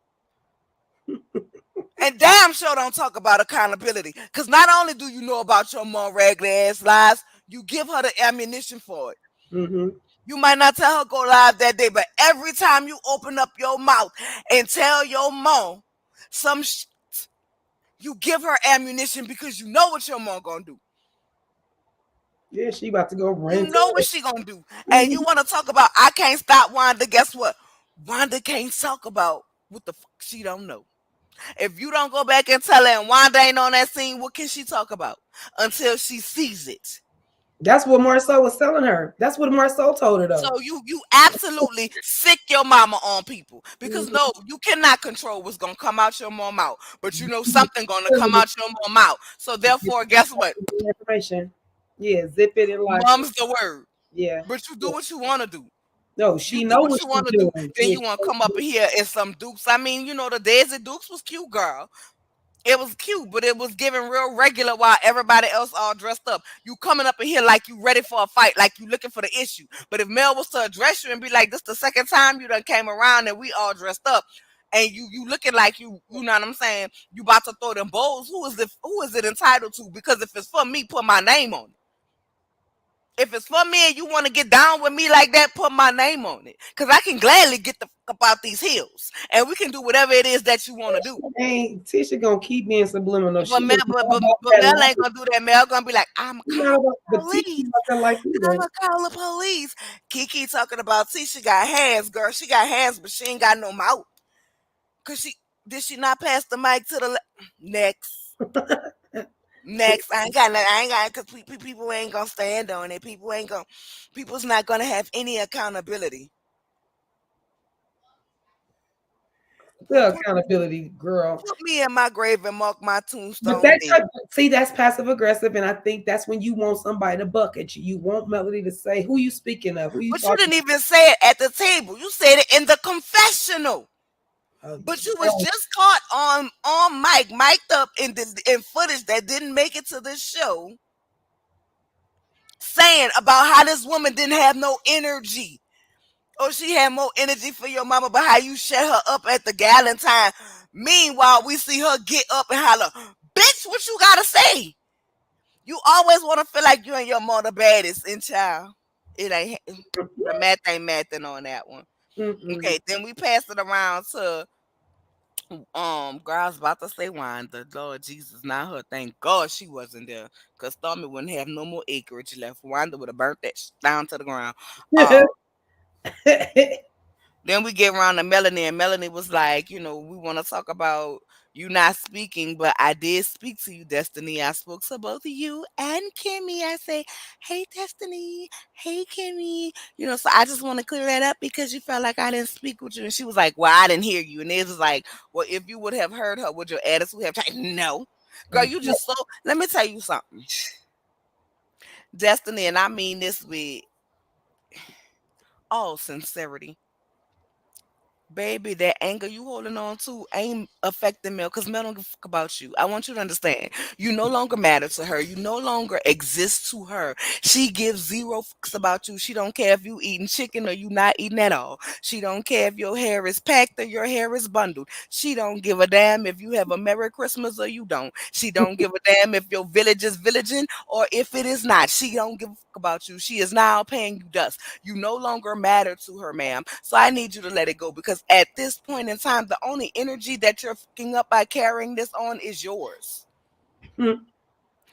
And damn sure don't talk about accountability. Because not only do you know about your mom ragged ass lies, you give her the ammunition for it. Mm-hmm. You might not tell her go live that day, but every time you open up your mouth and tell your mom some shit, you give her ammunition because you know what your mom gonna do. Yeah, she about to go run You into know what it. she gonna do. And you want to talk about I can't stop Wanda. Guess what? Wanda can't talk about what the fuck she don't know. If you don't go back and tell her and Wanda ain't on that scene, what can she talk about until she sees it? That's what Marcel was telling her. That's what Marcel told her though. So you absolutely sick your mama on people because Mhm. no, you cannot control what's gonna come out your mom mouth, but you know something gonna come out your mom mouth. So therefore, guess what? Information. Yeah, zip it and lock it. Mom's the word. Yeah. But you do Yeah. what you want to do. No, You she do know what what you she's want to do. doing. Then Yeah, you want to come up in here and some Dukes. I mean, you know, the Daisy Dukes was cute, girl. It was cute, but it was giving real regular while everybody else all dressed up. You coming up in here like you ready for a fight, like you looking for the issue. But if Mel was to address you and be like, "This the second time you done came around and we all dressed up," and you looking like you know what I'm saying? You about to throw them bowls. Who is it entitled to? Because if it's for me, put my name on it. If it's for me and you want to get down with me like that, put my name on it. Because I can gladly get the fuck up out these hills. And we can do whatever it is that you want to do. ain't Tisha gonna keep being subliminal. But She Mel, is but, not but, about but that Mel life. ain't gonna do that. Mel gonna be like, I'm She's gonna not call about, the but Tisha police. not that life I'm either. gonna call the police. Kiki talking about Tisha got hands, girl. She got hands, but she ain't got no mouth. Cause she did she not pass the mic to the next? Next, I ain't got, because people ain't gonna stand on it. People's not gonna have any accountability. Well, The accountability, girl. put me in my grave and mark my But tombstone that dead. type, see, that's passive aggressive, and I think that's when you want somebody to buck at you. You want Melody to say, "Who you speaking of? Who you But you talking didn't even say it at the table. You said it in the confessional. of?" But you was just caught on mic, mic'd up in footage that didn't make it to this show, saying about how this woman didn't have no energy. Or she had more energy for your mama, but how you shut her up at the Galentine. Meanwhile, we see her get up and holler, bitch, what you gotta say? You always want to feel like you and your mother baddest in child. It ain't the math ain't mathing on that one. Mm-mm. Okay, then we passed it around to girl, I was about to say Wanda. Lord Jesus, not her. Thank God she wasn't there. Cause Stormy wouldn't have no more acreage left. Wanda would have burnt that down to the ground. Um Then we get around to Melanie, and Melanie was like, we want to talk about you not speaking, but I did speak to you, Destiny. I spoke to both of you and Kimmy. I say, hey, Destiny. Hey, Kimmy. So I just want to clear that up because you felt like I didn't speak with you. And she was like, well, I didn't hear you. And it was like, well, if you would have heard her, would your attitude have changed? No. Girl, you just so, let me tell you something. Destiny, and I mean this with all sincerity. Baby, that anger you holding on to ain't affecting Mel because Mel don't give a fuck about you. I want you to understand. You no longer matter to her. You no longer exist to her. She gives zero fucks about you. She don't care if you eating chicken or you not eating at all. She don't care if your hair is packed or your hair is bundled. She don't give a damn if you have a Merry Christmas or you don't. She don't give a damn if your village is villaging or if it is not. She don't give a fuck about you. She is now paying you dust. You no longer matter to her, ma'am. So I need you to let it go because at this point in time, the only energy that you're fucking up by carrying this on is yours.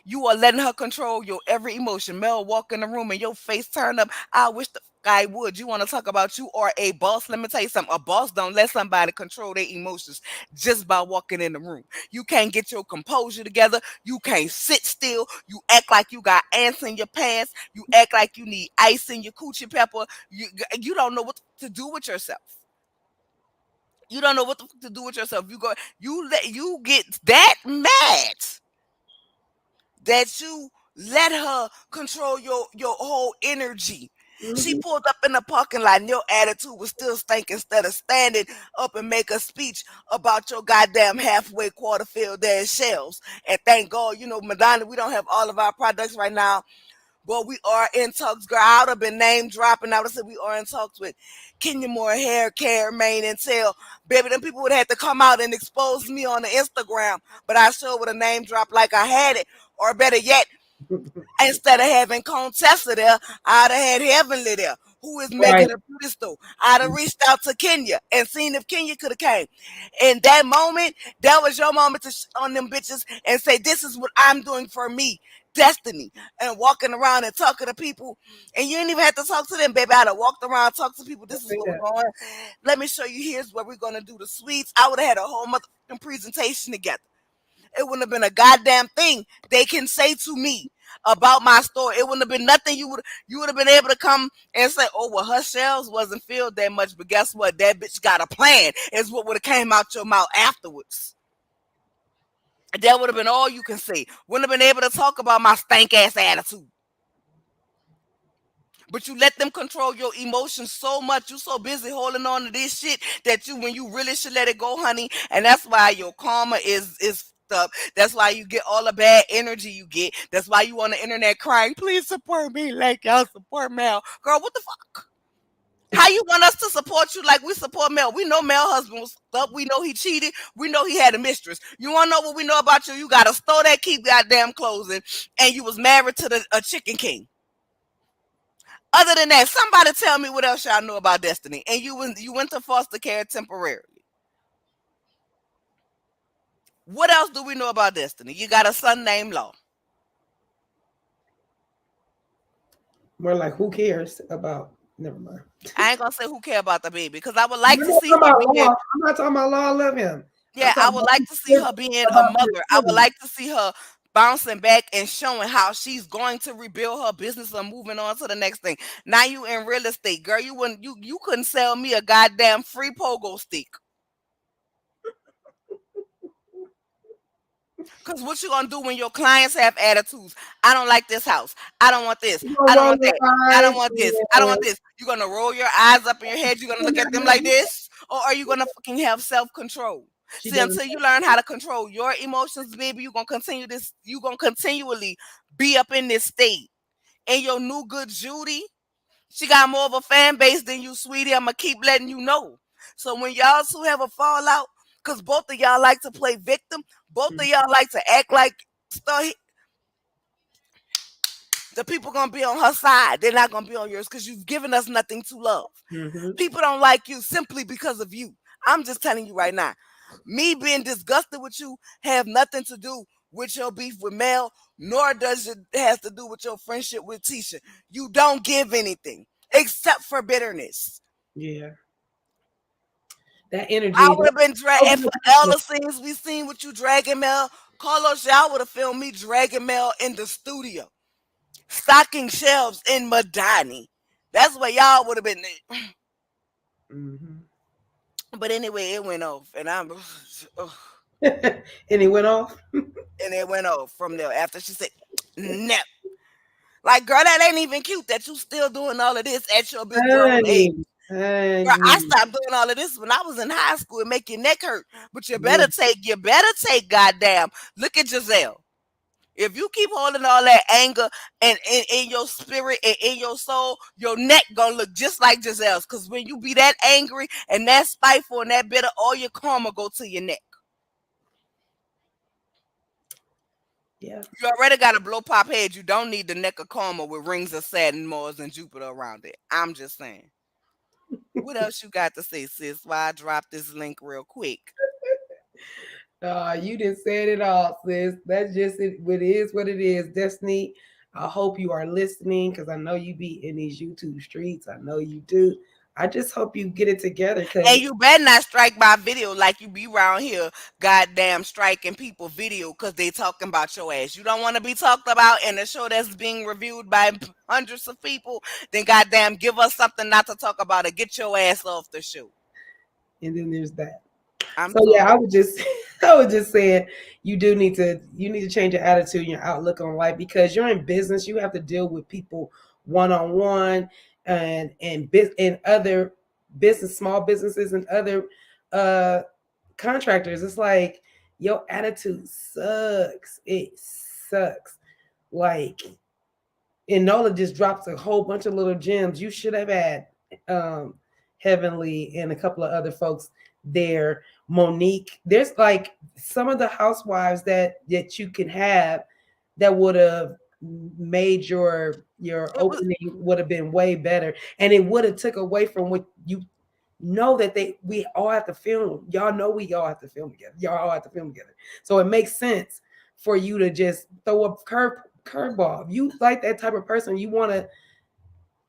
You are letting her control your every emotion. Mel walk in the room and your face turn up. I wish the I would. You want to talk about you are a boss? Let me tell you something. A boss don't let somebody control their emotions just by walking in the room. You can't get your composure together. You can't sit still. You act like you got ants in your pants. You act like you need ice in your coochie pepper. You don't know what to do with yourself. You don't know what the fuck to do with yourself. You get that mad that you let her control your whole energy. She Mhm. pulled up in the parking lot and your attitude was still stank instead of standing up and make a speech about your goddamn halfway quarter filled ass shelves. And thank God, Madonna, we don't have all of our products right now. But we are in talks, girl. I would have been name dropping. I would have said we are in talks with Kenya Moore Hair Care, Mane, and Tail. Baby, them people would have had to come out and expose me on the Instagram. But I sure would have name dropped like I had it. Or better yet, instead of having Contessa there, I'd have had Heavenly there, who is Right. making a beauty store. I'd have reached out to Kenya and seen if Kenya could have came. In that moment, that was your moment to on them bitches and say, this is what I'm doing for me. Destiny and walking around and talking to people, and you didn't even have to talk to them, baby. I'd have walked around, talked to people. This is Say what that. we're going. Let me show you. Here's where we're gonna do the sweets. I would have had a whole motherfucking presentation together. It wouldn't have been a goddamn thing they can say to me about my store. It wouldn't have been nothing you would have been able to come and say, oh well, her shelves wasn't filled that much, but guess what? That bitch got a plan, is what would have came out your mouth afterwards. That would have been all you can say. Wouldn't have been able to talk about my stank ass attitude. But you let them control your emotions so much. You so busy holding on to this shit that when you really should let it go, honey. And that's why your karma is up. That's why you get all the bad energy you get. That's why you on the internet crying, please support me like y'all support Mel. Girl, what the fuck? How you want us to support you like we support Mel? We know Mel husband was up. We know he cheated. We know he had a mistress. You want to know what we know about you? You got a store that keep goddamn closing, and you was married to a chicken king. Other than that, somebody tell me what else y'all know about Destiny. And you went to foster care temporarily. What else do we know about Destiny? You got a son named Law. More like, who cares about? Never mind. I ain't gonna say who care about the baby because I would I'm like to not see talking her about being. law. I'm not talking about law. I love him. I'm Yeah, I talking would about like who to see cares her being a about his mother. I would children. like to see her bouncing back and showing how she's going to rebuild her business or moving on to the next thing. Now you in real estate, girl. You couldn't sell me a goddamn free pogo stick. Cause what you gonna do when your clients have attitudes? I don't like this house. I don't want this. You gonna I don't roll want your that. I eyes. don't want this. I don't want this. You're gonna roll your eyes up in your head. You're gonna look at them like this, or are you gonna fucking have self control? She See, doesn't. until you learn how to control your emotions, baby, you're gonna continue this. You're gonna continually be up in this state. And your new good Judy, she got more of a fan base than you, sweetie. I'm gonna keep letting you know. So when y'all two have a fallout, cause both of y'all like to play victim, both of y'all like to act like stuff. The people gonna be on her side. They're not gonna be on yours because you've given us nothing to love. Mm-hmm. People don't like you simply because of you. I'm just telling you right now. Me being disgusted with you have nothing to do with your beef with Mel, nor does it has to do with your friendship with Tisha. You don't give anything except for bitterness. Yeah, that I energy. would have been dragging That, for all the scenes we seen with you dragging Mel. Carlos, y'all would have filmed me dragging Mel in the studio, stocking shelves in Madani. That's where y'all would have been. mm-hmm. But anyway, it went off, and I'm, And it went off. and it went off from there after she said, "No." Like, girl, that ain't even cute that you still doing all of this at your big grown age. Honey, Girl, I honey. stopped doing all of this when I was in high school and make your neck hurt. But Yeah, you better take, goddamn. Look at Giselle. If you keep holding all that anger and in your spirit and in your soul, your neck gonna look just like Giselle's. Cause when you be that angry and that spiteful and that bitter, all your karma go to your neck. yeah. You already got a blow pop head. You don't need the neck of karma with rings of Saturn, Mars, and Jupiter around it. I'm just saying. What else you got to say, sis? Why I drop this link real quick? You didn't say it all, sis. That's just it. It is what it is. Destiny, I hope you are listening because I know you be in these YouTube streets. I know you do. I just hope you get it together because And you better not strike my video like you be around here, goddamn striking people video because they talking about your ass. You don't want to be talked about in a show that's being reviewed by hundreds of people. Then goddamn, give us something not to talk about or get your ass off the show. and then there's that. I'm So yeah, sorry. I would just I was just saying you need to change your attitude and your outlook on life because you're in business. You have to deal with people one on one and other business, small businesses and other uh contractors. It's like your attitude sucks. It sucks. Like and Nola just drops a whole bunch of little gems. You should have had um Heavenly and a couple of other folks there. Monique. There's like some of the housewives that you can have that would have made your It was, opening would have been way better. And it would have took away from what you know that we all have to film. Y'all know we all have to film together. Y'all all have to film together. So it makes sense for you to just throw a curveball. If you like that type of person, you want to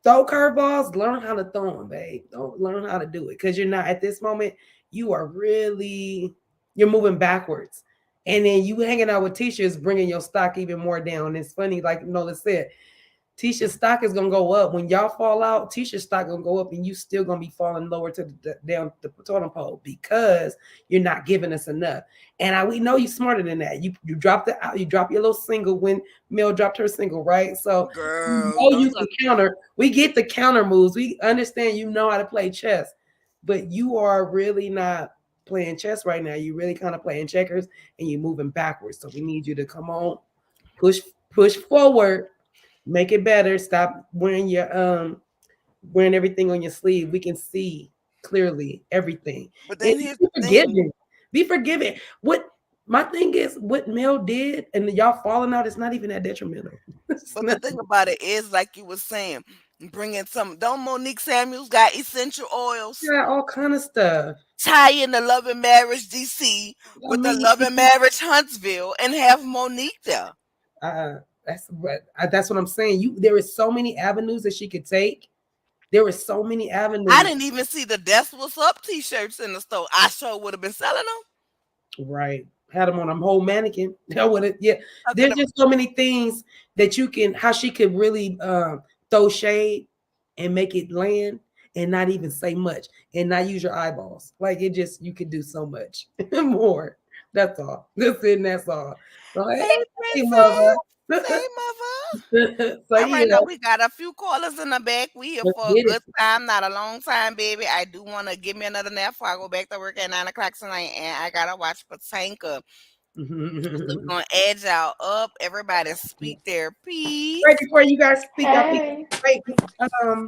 throw curveballs, learn how to throw them, babe. Don't learn how to do it because you're not at this moment. You are really you're moving backwards, and then you hanging out with Tisha is bringing your stock even more down. It's funny, like Nola said, Tisha's stock is gonna go up when y'all fall out. Tisha's stock gonna go up, and you still gonna be falling lower to down the totem pole because you're not giving us enough. And we know you smarter than that. You drop you drop your little single when Mel dropped her single, right? So you girl, know don't you talk. can counter. We get the counter moves. We understand you know how to play chess, but you are really not playing chess right now. You really kind of playing checkers, and you're moving backwards. So we need you to come on, push forward, make it better. Stop wearing everything on your sleeve. We can see clearly everything. But And then here's be the thing. forgiving. Be forgiving. What my thing is, what Mel did, and y'all falling out is not even that detrimental. It's But the not, thing about it is, like you were saying, bringing some. Don't Monique Samuels got essential oils? yeah, all kind of stuff. Tie in the Love and Marriage DC I with the mean, Love and Marriage Huntsville and have Monique there. that's what I'm saying. There is so many avenues that she could take. There is so many I avenues. didn't even see the Death Was Up t-shirts in the store. I sure would have been selling them. Right. had them on a whole mannequin. I wouldn't. Yeah, Talking there's about- just so many things that you can. How she could really throw shade and make it land and not even say much and not use your eyeballs. Like it just you could do so much more. That's all. That's it. And that's all. So Hey, hey, princess. mother. Hey, mother. So All right, yeah, now we got a few callers in the back. We here let's for a get good time, not a long time, baby. I do want to give me another nap before I go back to work at 9 o'clock tonight, and I gotta watch Patanka. So we're it. gonna add y'all up. Everybody speak their Right piece. before you guys speak, I think Hey. wait,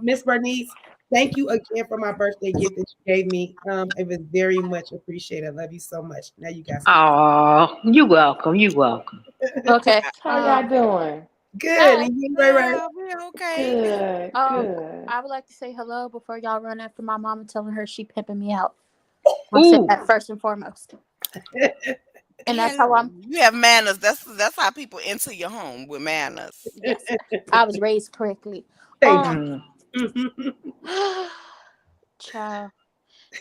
Miss Bernice, thank you again for my birthday gift that you gave me. It was very much appreciated. I love you so much. Now you guys speak. Oh, you welcome. You welcome. Okay. How y'all doing? Good. And you right. We're okay. Good, Um, good. I would like to say hello before y'all run after my mama telling her she pimping me out. I'm saying Ooh, that first and foremost. And that's how I'm. You have manners. That's how people enter your home with manners. Yes, I was raised correctly. Thank mm, you. Child,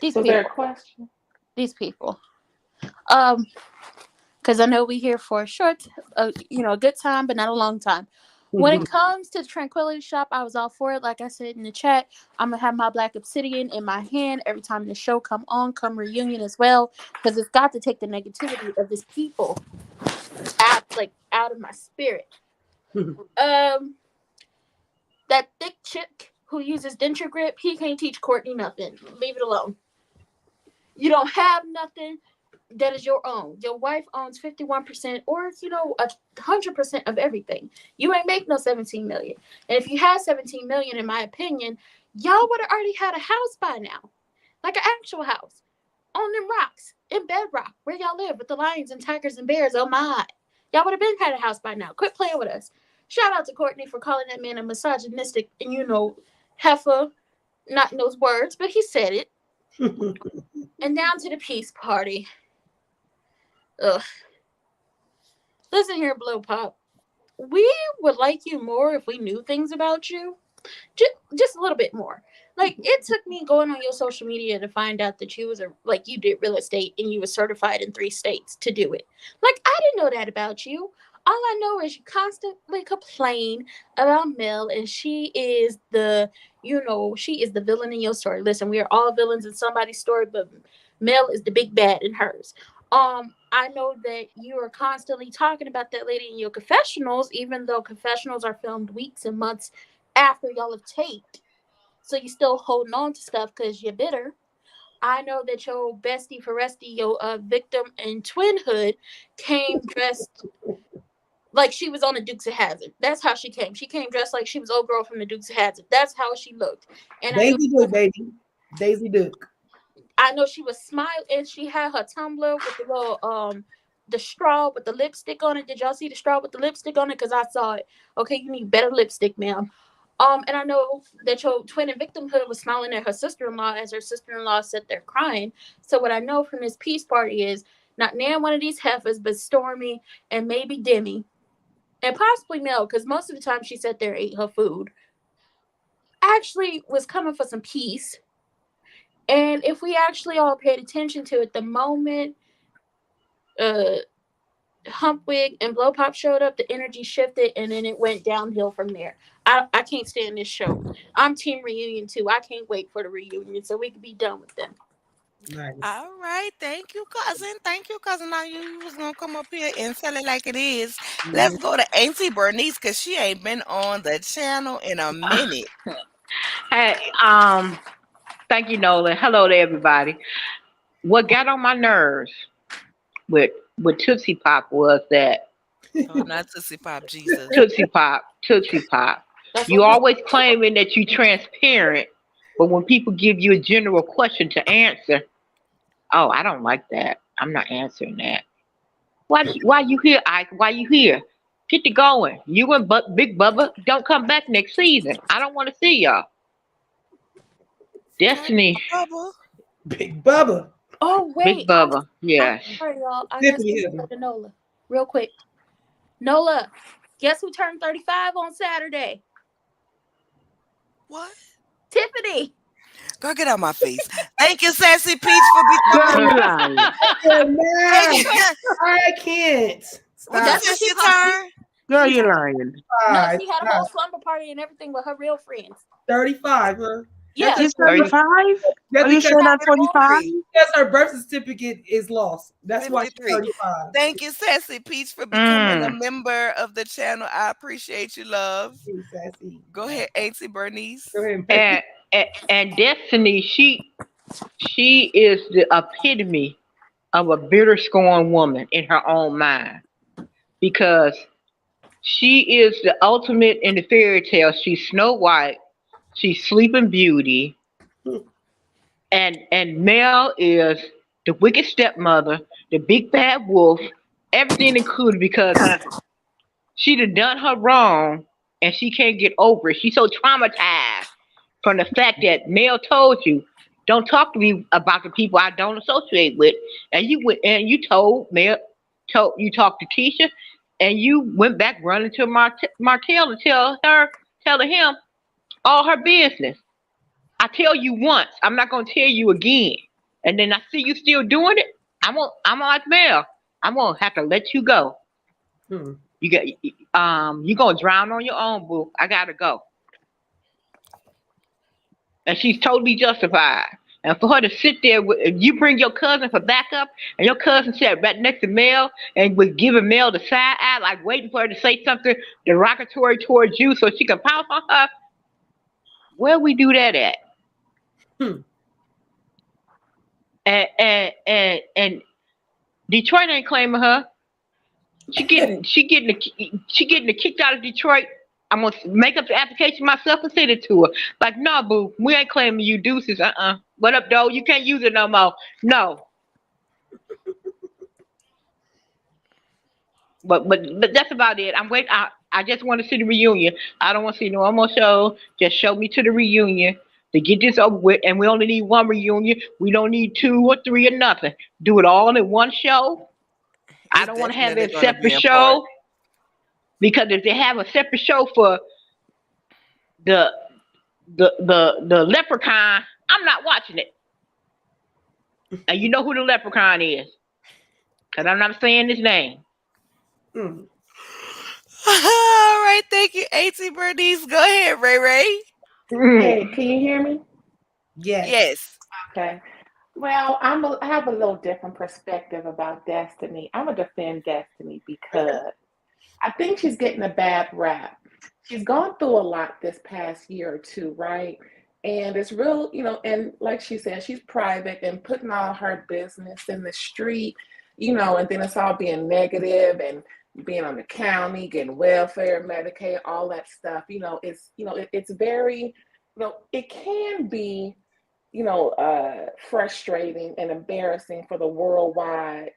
these Was there a people, question? these people. Um, because I know we here for a short, a good time, but not a long time. When it comes to the Tranquility Shop, I was all for it. Like I said in the chat, I'm gonna have my Black Obsidian in my hand every time the show come on, come reunion as well, because it's got to take the negativity of this people out of my spirit. That thick chick who uses denture grip, he can't teach Courtney nothing. Leave it alone. You don't have nothing that is your own. Your wife owns 51% or 100% of everything. You ain't make no 17 million. And if you had 17 million, in my opinion, y'all would have already had a house by now. Like an actual house. On them rocks. In bedrock. Where y'all live with the lions and tigers and bears. Oh my. Y'all would have been had a house by now. Quit playing with us. Shout out to Courtney for calling that man a misogynistic and heifer. Not in those words, but he said it. And down to the peace party. Ugh. Listen here, Blow Pop. We would like you more if we knew things about you. Just a little bit more. Like, it took me going on your social media to find out that you did real estate and you were certified in 3 states to do it. Like, I didn't know that about you. All I know is you constantly complain about Mel, and she is the villain in your story. Listen, we are all villains in somebody's story, but Mel is the big bad in hers. I know that you are constantly talking about that lady in your confessionals, even though confessionals are filmed weeks and months after y'all have taped. So you still holding on to stuff because you're bitter. I know that your bestie for Resty, your victim in twinhood, came dressed like she was on the Dukes of Hazzard. That's how she came. She came dressed like she was old girl from the Dukes of Hazzard. That's how she looked. And Daisy Duke, baby. Daisy Duke. I know she was smiling, and she had her tumbler with the little the straw with the lipstick on it. Did y'all see the straw with the lipstick on it? Because I saw it. Okay, you need better lipstick, ma'am. And I know that your twin in victimhood was smiling at her sister-in-law as her sister-in-law sat there crying. So what I know from this peace party is not nan one of these heifers, but Stormy and maybe Demi, and possibly Mel, because most of the time she sat there and ate her food, actually was coming for some peace. And if we actually all paid attention to it, the moment Humpwig and Blow Pop showed up, the energy shifted, and then it went downhill from there. I can't stand this show. I'm team reunion too. I can't wait for the reunion so we can be done with them. Nice. All right, thank you, cousin. Thank you, cousin. Now you was gonna come up here and tell it like it is. Let's go to Auntie Bernice because she ain't been on the channel in a minute. hey, thank you, Nolan. Hello to everybody. What got on my nerves with Tootsie Pop was that Oh, not Tootsie Pop, Jesus. Tootsie Pop. That's You what always claiming that you transparent, but when people give you a general question to answer, oh, I don't like that. I'm not answering that. Why you here, Ike? Why you here? Get to going. You and Big Bubba don't come back next season. I don't want to see y'all. Destiny, Bubba. Big Bubba. Oh Big wait, Bubba, yes. sorry, y'all. I got Tiffany something Hill. to Nola, real quick. Nola, guess who turned 35 on Saturday? What? Tiffany. Girl, get out my face. Thank you, Sassy Peach, for Girl, becoming. you lying. Thank you. I can't. What Stop. is That's what this, she your told me. turn? Girl, She you told lying. no, Stop. she had a whole slumber party and everything with her real friends. 35, huh? Yeah. She's 35? That's Are you because, sure not 25? because her birth certificate is lost. That's why she's 53. 35. Thank you, Sassy Peach, for becoming a member of the channel. I appreciate you, love. Hey, Sassy. Go ahead, Auntie Bernice. Go ahead and pay. And Destiny, she is the epitome of a bitter scorned woman in her own mind, because she is the ultimate in the fairy tale. She's Snow White, she's Sleeping Beauty, and Mel is the wicked stepmother, the big bad wolf, everything included, because she done her wrong and she can't get over it. She's so traumatized from the fact that Mel told you, don't talk to me about the people I don't associate with. And you went and you told Mel, you talked to Keisha, and you went back running to Martell to tell him all her business. I tell you once, I'm not gonna tell you again. And then I see you still doing it. I'm like Mel. I'm gonna have to let you go. Hmm. You gonna drown on your own, boo. I gotta go. And she's totally justified. And for her to sit there, if you bring your cousin for backup, and your cousin sat right next to Mel and was giving Mel the side eye, like waiting for her to say something derogatory towards you so she can pounce on her, where we do that at? Hmm. And Detroit ain't claiming her. She getting the kicked out of Detroit. I'm gonna make up the application myself and send it to her. Like, no, boo, we ain't claiming you deuces. What up, though? You can't use it no more. No. But that's about it. I'm waiting. I just want to see the reunion. I don't want to see no more show. Just show me to the reunion to get this over with. And we only need one reunion. We don't need 2 or 3 or nothing. Do it all in one show. I It's don't want to have definitely a going to be separate important. show, because if they have a separate show for the leprechaun, I'm not watching it. And you know who the leprechaun is, because I'm not saying his name. Hmm. All right, thank you, Auntie Bernice. Go ahead, Ray Ray. Hey, can you hear me? Yes. Yes. Okay. Well, I have a little different perspective about Destiny. I'm gonna defend Destiny because I think she's getting a bad rap. She's gone through a lot this past year or two, right? And it's real, and like she said, she's private and putting all her business in the street, and then it's all being negative and being on the county, getting welfare, Medicaid, all that stuff. It's very, it can be, frustrating and embarrassing for the worldwide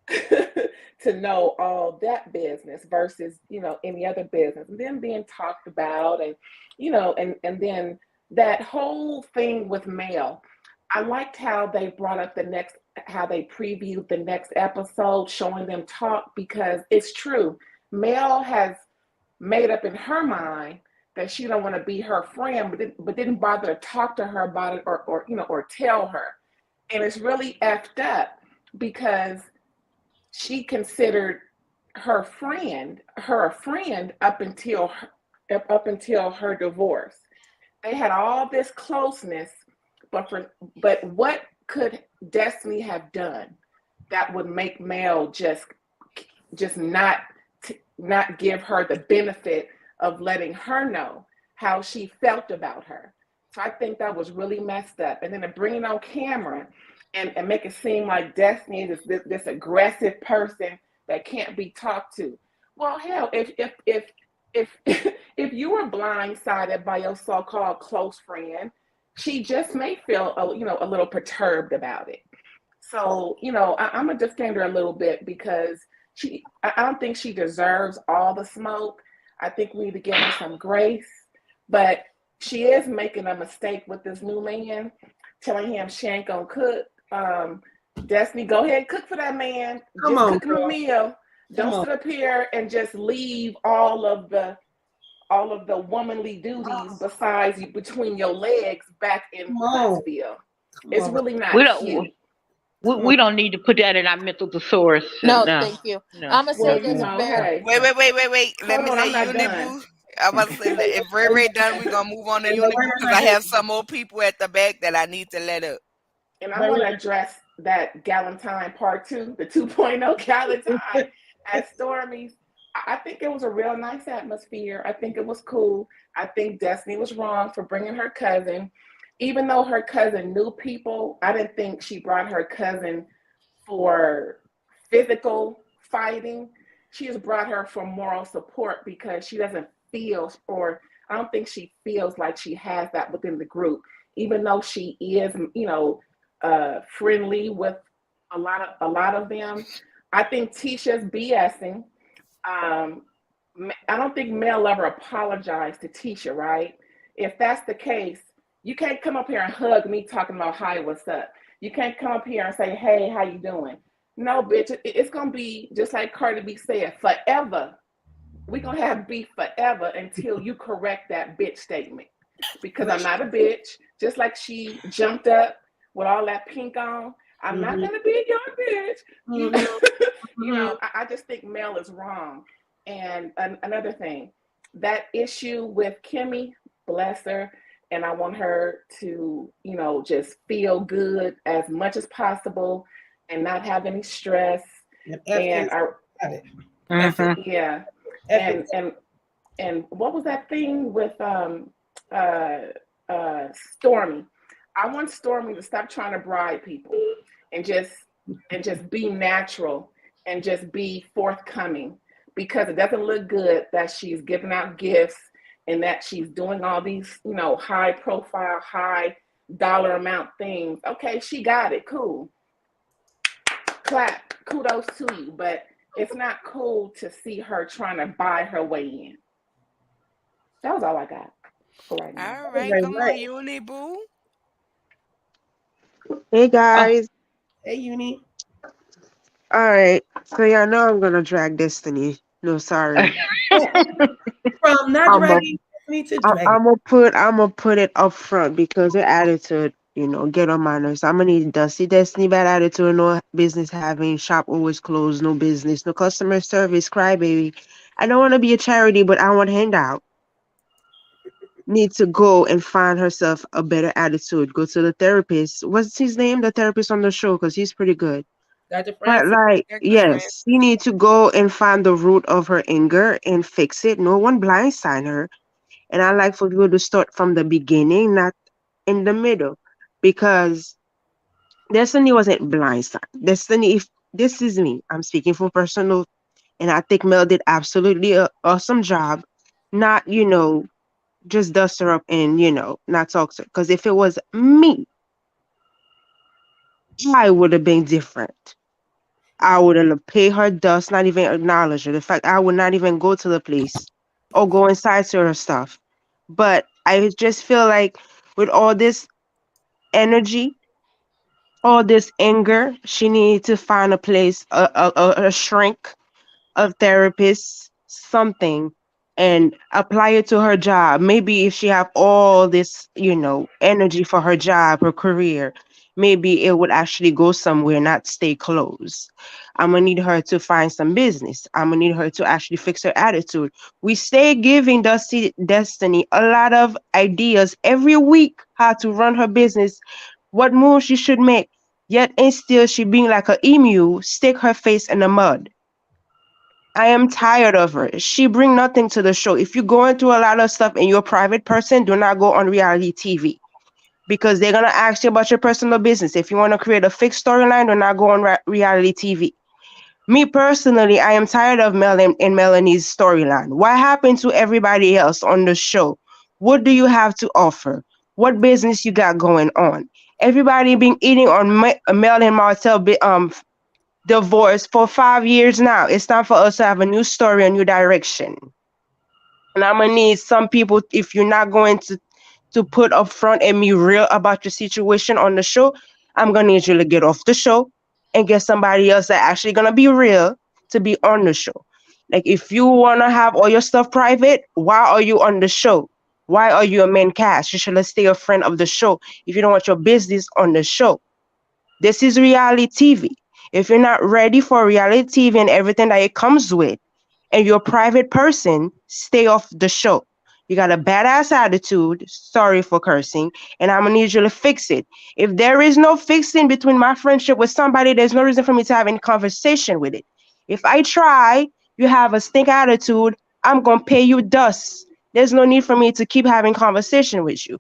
to know all that business versus any other business, and then being talked about, and and then that whole thing with mail. I liked how they brought up how they previewed the next episode, showing them talk, because it's true. Mel has made up in her mind that she don't want to be her friend, but didn't bother to talk to her about it, or tell her. And it's really effed up, because she considered her a friend up until her divorce. They had all this closeness, but what could Destiny have done that would make Mel just not give her the benefit of letting her know how she felt about her? So I think that was really messed up. And then to bring it on camera and make it seem like Destiny is this aggressive person that can't be talked to. Well, hell, if if you were blindsided by your so-called close friend, she just may feel a little perturbed about it. So I'm a defender a little bit, because I don't think she deserves all the smoke. I think we need to give her some grace, but she is making a mistake with this new man, telling him she ain't gonna cook. Destiny, go ahead and cook for that man. Come Just on, cook him a girl. meal. Come Don't on. sit up here and just leave all of the all of the womanly duties besides you between your legs back in Come on. Huntsville. Come It's on. really We not don't. cute. We, Come on. we don't need to put that in our mental thesaurus. No, No, thank you. no. I'm gonna say Well, No, you this no, know, very. no, hey, Wait, no. wait, wait, wait, wait. Let hold me on, say I'm not Uni done. Boo. I'm about to say if Ray And, Ray done, we gonna move on to and Uni don't Boo worry because about I this. have some more people at the back that I need to let up. And I But want to address that Galentine part two, the 2.0 Galentine at Stormy's. I think it was a real nice atmosphere. I think it was cool. I think Destiny was wrong for bringing her cousin. Even though her cousin knew people, I didn't think she brought her cousin for physical fighting. She has brought her for moral support because she doesn't feel, or I don't think she feels like she has that within the group, even though she is, friendly with a lot of them. I think Tisha's BSing. Um, I don't think Mel ever apologized to Tisha, right? If that's the case, you can't come up here and hug me talking about hi, what's up. You can't come up here and say, hey, how you doing? No, bitch, it's gonna be just like Cardi B said, forever. We're gonna have beef forever until you correct that bitch statement. Because I'm which, not a bitch. Just like she jumped up with all that pink on. I'm not mm-hmm, gonna be your bitch. You, mm-hmm, you mm-hmm. know, I just think Mel is wrong. And another thing, that issue with Kimmi, bless her, and I want her to, just feel good as much as possible and not have any stress. And And F-Face I, got it. Hmm. F-Face. yeah, and F-Face. and and what was that thing with uh Stormy? I want Stormy to stop trying to bribe people and just be natural and just be forthcoming, because it doesn't look good that she's giving out gifts and that she's doing all these, high profile, high dollar amount things. Okay, she got it. Cool. Clap. Kudos to you. But it's not cool to see her trying to buy her way in. That was all I got for right now. All Right, right, right, come on, right. Uni Boo. Hey Oh, guys. Hey, Uni. All right. So y'all know I'm gonna drag Destiny. No, sorry. From not I'm a, dragging me to dragging. I'm gonna put it up front because her attitude, get on my nerves. I'm gonna need Dusty Destiny bad attitude, no business having, shop always closed, no business, no customer service, crybaby. I don't want to be a charity, but I want handout. Need to go and find herself a better attitude. Go to the therapist. What's his name? The therapist on the show, because he's pretty good. Dr. But Francis. like, Dr. yes, you need to go and find the root of her anger and fix it. No one blindside her. And I like for people to start from the beginning, not in the middle. Because Destiny wasn't blindside. Destiny, if this is me, I'm speaking from personal, and I think Mel did absolutely a awesome job. Not, just dust her up and, not talk to her. Because if it was me, I would have been different. I wouldn't pay her dust, not even acknowledge her. The fact I would not even go to the place or go inside to her stuff. But I just feel like with all this energy, all this anger, she needed to find a place, a shrink, a therapist, something, and apply it to her job. Maybe if she have all this, energy for her job, her career, maybe it would actually go somewhere, not stay closed. I'm gonna need her to find some business. I'm gonna need her to actually fix her attitude. We stay giving Dusty Destiny a lot of ideas every week how to run her business, what moves she should make. Yet and still she being like a emu, stick her face in the mud. I am tired of her. She bring nothing to the show. If you're going through a lot of stuff and you're a private person, do not go on reality TV because they're gonna ask you about your personal business. If you want to create a fixed storyline, do not go on reality TV. Me personally, I am tired of Mel and Melanie's storyline. What happened to everybody else on the show? What do you have to offer? What business you got going on? Everybody been eating on Mel and Martell divorce for 5 years now. It's time for us to have a new story, a new direction. And I'm gonna need some people, if you're not going to put up front and be real about your situation on the show, I'm gonna need you to get off the show and get somebody else that actually gonna be real to be on the show. Like if you wanna have all your stuff private, why are you on the show? Why are you a main cast? You should stay a friend of the show if you don't want your business on the show. This is reality TV. If you're not ready for reality TV and everything that it comes with, and you're a private person, stay off the show. You got a badass attitude, sorry for cursing, and I'm gonna need you to fix it. If there is no fixing between my friendship with somebody, there's no reason for me to have any conversation with it. If I try, you have a stink attitude, I'm gonna pay you dust. There's no need for me to keep having conversation with you.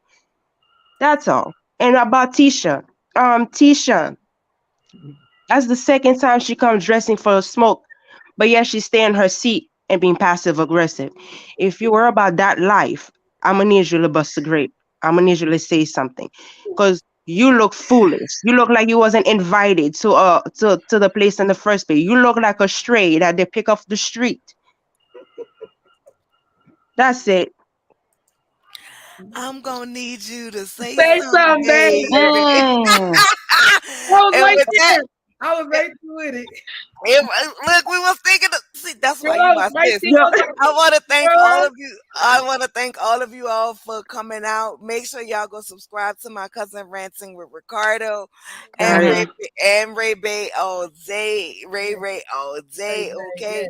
That's all. And about Tisha, that's the second time she comes dressing for a smoke, but yet she stay in her seat and being passive aggressive. If you were about that life, I'm gonna need you to bust a grape. I'm gonna need you to say something, cause you look foolish. You look like you wasn't invited to the place in the first place. You look like a stray that they pick off the street. That's it. I'm gonna need you to say Say something, something, baby. baby. Mm. I was And right with that, there. I was right with it. look, we was thinking. See, that's why Girl, you I was my right sis. there. Yo, I was like, I want to thank all girl. of you. I want to thank all of you all for coming out. Make sure y'all go subscribe to my cousin Ranting with Ricardo and got it. Ray and Ray Bay. Oh, Zay, Ray. Oh, Hey, Zay. hey, Okay. yeah.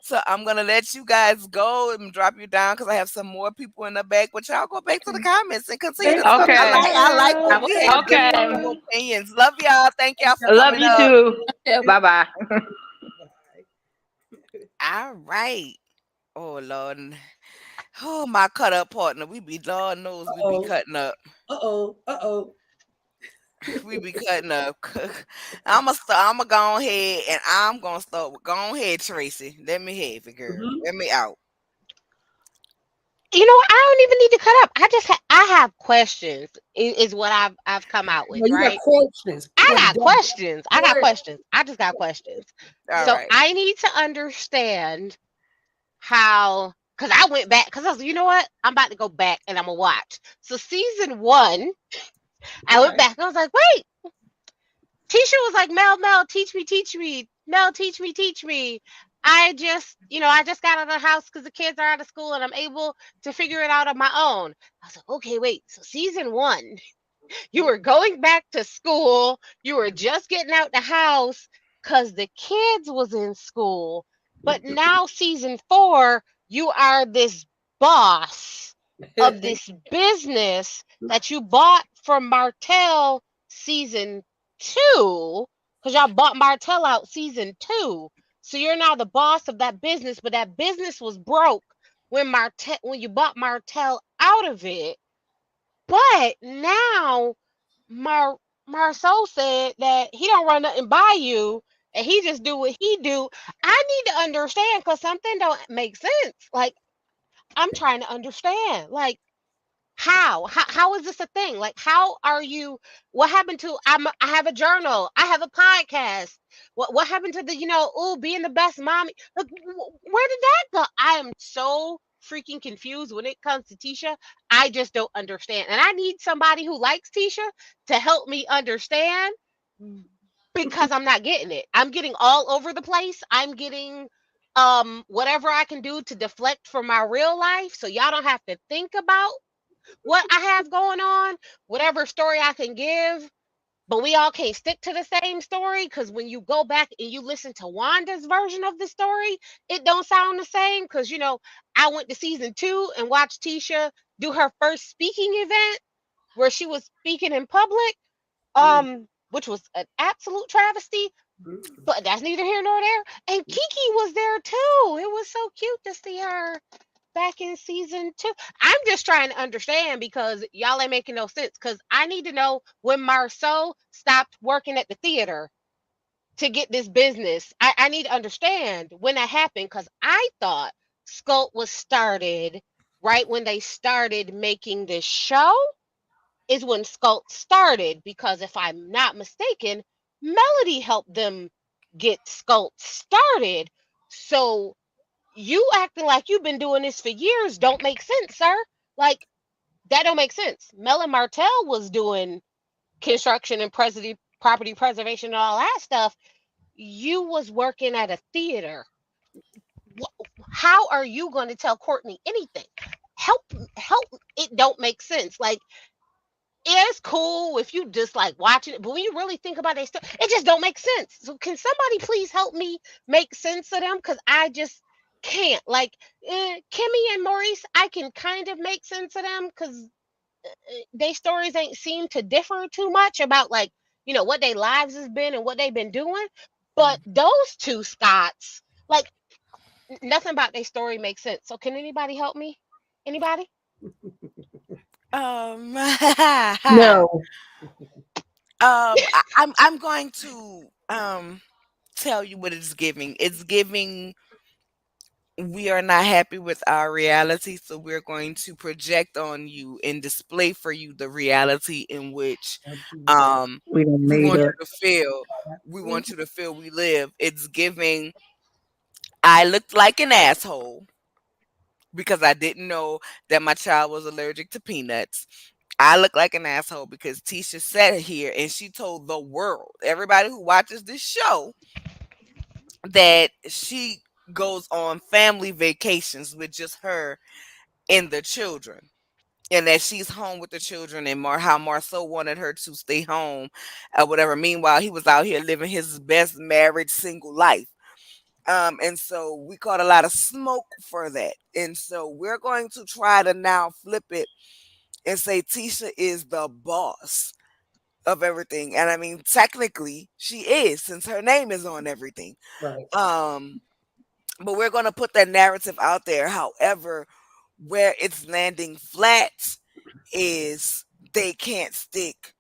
So I'm gonna let you guys go and drop you down because I have some more people in the back. But y'all go back to the comments and continue to Thanks so talk. I Okay. like I like much. when we Okay. have Thank different Okay. you. opinions. Love y'all. Thank y'all for I love coming you up. too. Yeah. Bye bye. All right. Oh Lord. Oh, my cut up partner. We be Lord knows we be Uh-oh. cutting up. Uh-oh. Uh-oh. We be cutting up. I'ma go ahead and I'm gonna start with go ahead, Tracy. Let me have it, girl. Mhm. Let me out. You know, I don't even need to cut up. I have questions. Is what I've come out with, No, you got right? questions. I What got questions. I got questions. I just got questions. All So right. I need to understand how, because I went back, because I was, you know what? I'm about to go back and I'm gonna watch. So season one, I went Okay. back and I was like, wait, Tisha was like, Mel, teach me, teach me. Mel, teach me, teach me. I just got out of the house because the kids are out of school and I'm able to figure it out on my own. I was like, okay, wait. So season one, you were going back to school. You were just getting out the house because the kids was in school. But now season four, you are this boss of this business that you bought from Martell season two, because y'all bought Martell out season two. So you're now the boss of that business, but that business was broke when you bought Martell out of it. But now Mar Marceau said that he don't run nothing by you and he just do what he do. I need to understand because something don't make sense. Like I'm trying to understand. Like how is this a thing? Like how are you what happened to I have a journal. I have a podcast. What happened to the being the best mommy? Like where did that go? I am so freaking confused when it comes to Tisha. I just don't understand. And I need somebody who likes Tisha to help me understand because I'm not getting it. I'm getting all over the place. I'm getting whatever I can do to deflect from my real life so y'all don't have to think about what I have going on, whatever story I can give, but we all can't stick to the same story because when you go back and you listen to Wanda's version of the story, it don't sound the same because I went to season two and watched Tisha do her first speaking event where she was speaking in public, which was an absolute travesty, but that's neither here nor there. And Kiki was there too. It was so cute to see her back in season two. I'm just trying to understand because y'all ain't making no sense. Because I need to know when Marceau stopped working at the theater to get this business. I need to understand when that happened because I thought Sculpt was started right when they started making this show is when Sculpt started because if I'm not mistaken, Melody helped them get Sculpt started. So you acting like you've been doing this for years don't make sense, sir. Like that don't make sense. Melon Martell was doing construction and property preservation and all that stuff. You was working at a theater. how are you going to tell Courtney anything? Help, help. It don't make sense. Like, it's cool if you just like watching it, but when you really think about it, it just don't make sense. So can somebody please help me make sense of them? Because I just can't. Like, Kimmy and Maurice, I can kind of make sense of them because their stories ain't seem to differ too much about, like, what their lives has been and what they've been doing. But those two Scots, like, nothing about their story makes sense. So can anybody help me? Anybody? Um, No. I'm going to tell you what it's giving. It's giving we are not happy with our reality, so we're going to project on you and display for you the reality in which um We done we made want up. you to feel. We want you to feel we live. It's giving I looked like an asshole because I didn't know that my child was allergic to peanuts. I look like an asshole because Tisha sat here and she told the world, everybody who watches this show, that she goes on family vacations with just her and the children. And that she's home with the children, and how Marceau wanted her to stay home or whatever. Meanwhile, he was out here living his best married single life. And so we caught a lot of smoke for that. And so we're going to try to now flip it and say Tisha is the boss of everything. And I mean, technically, she is, since her name is on everything. Right. Um, but we're going to put that narrative out there. However, where it's landing flat is they can't stick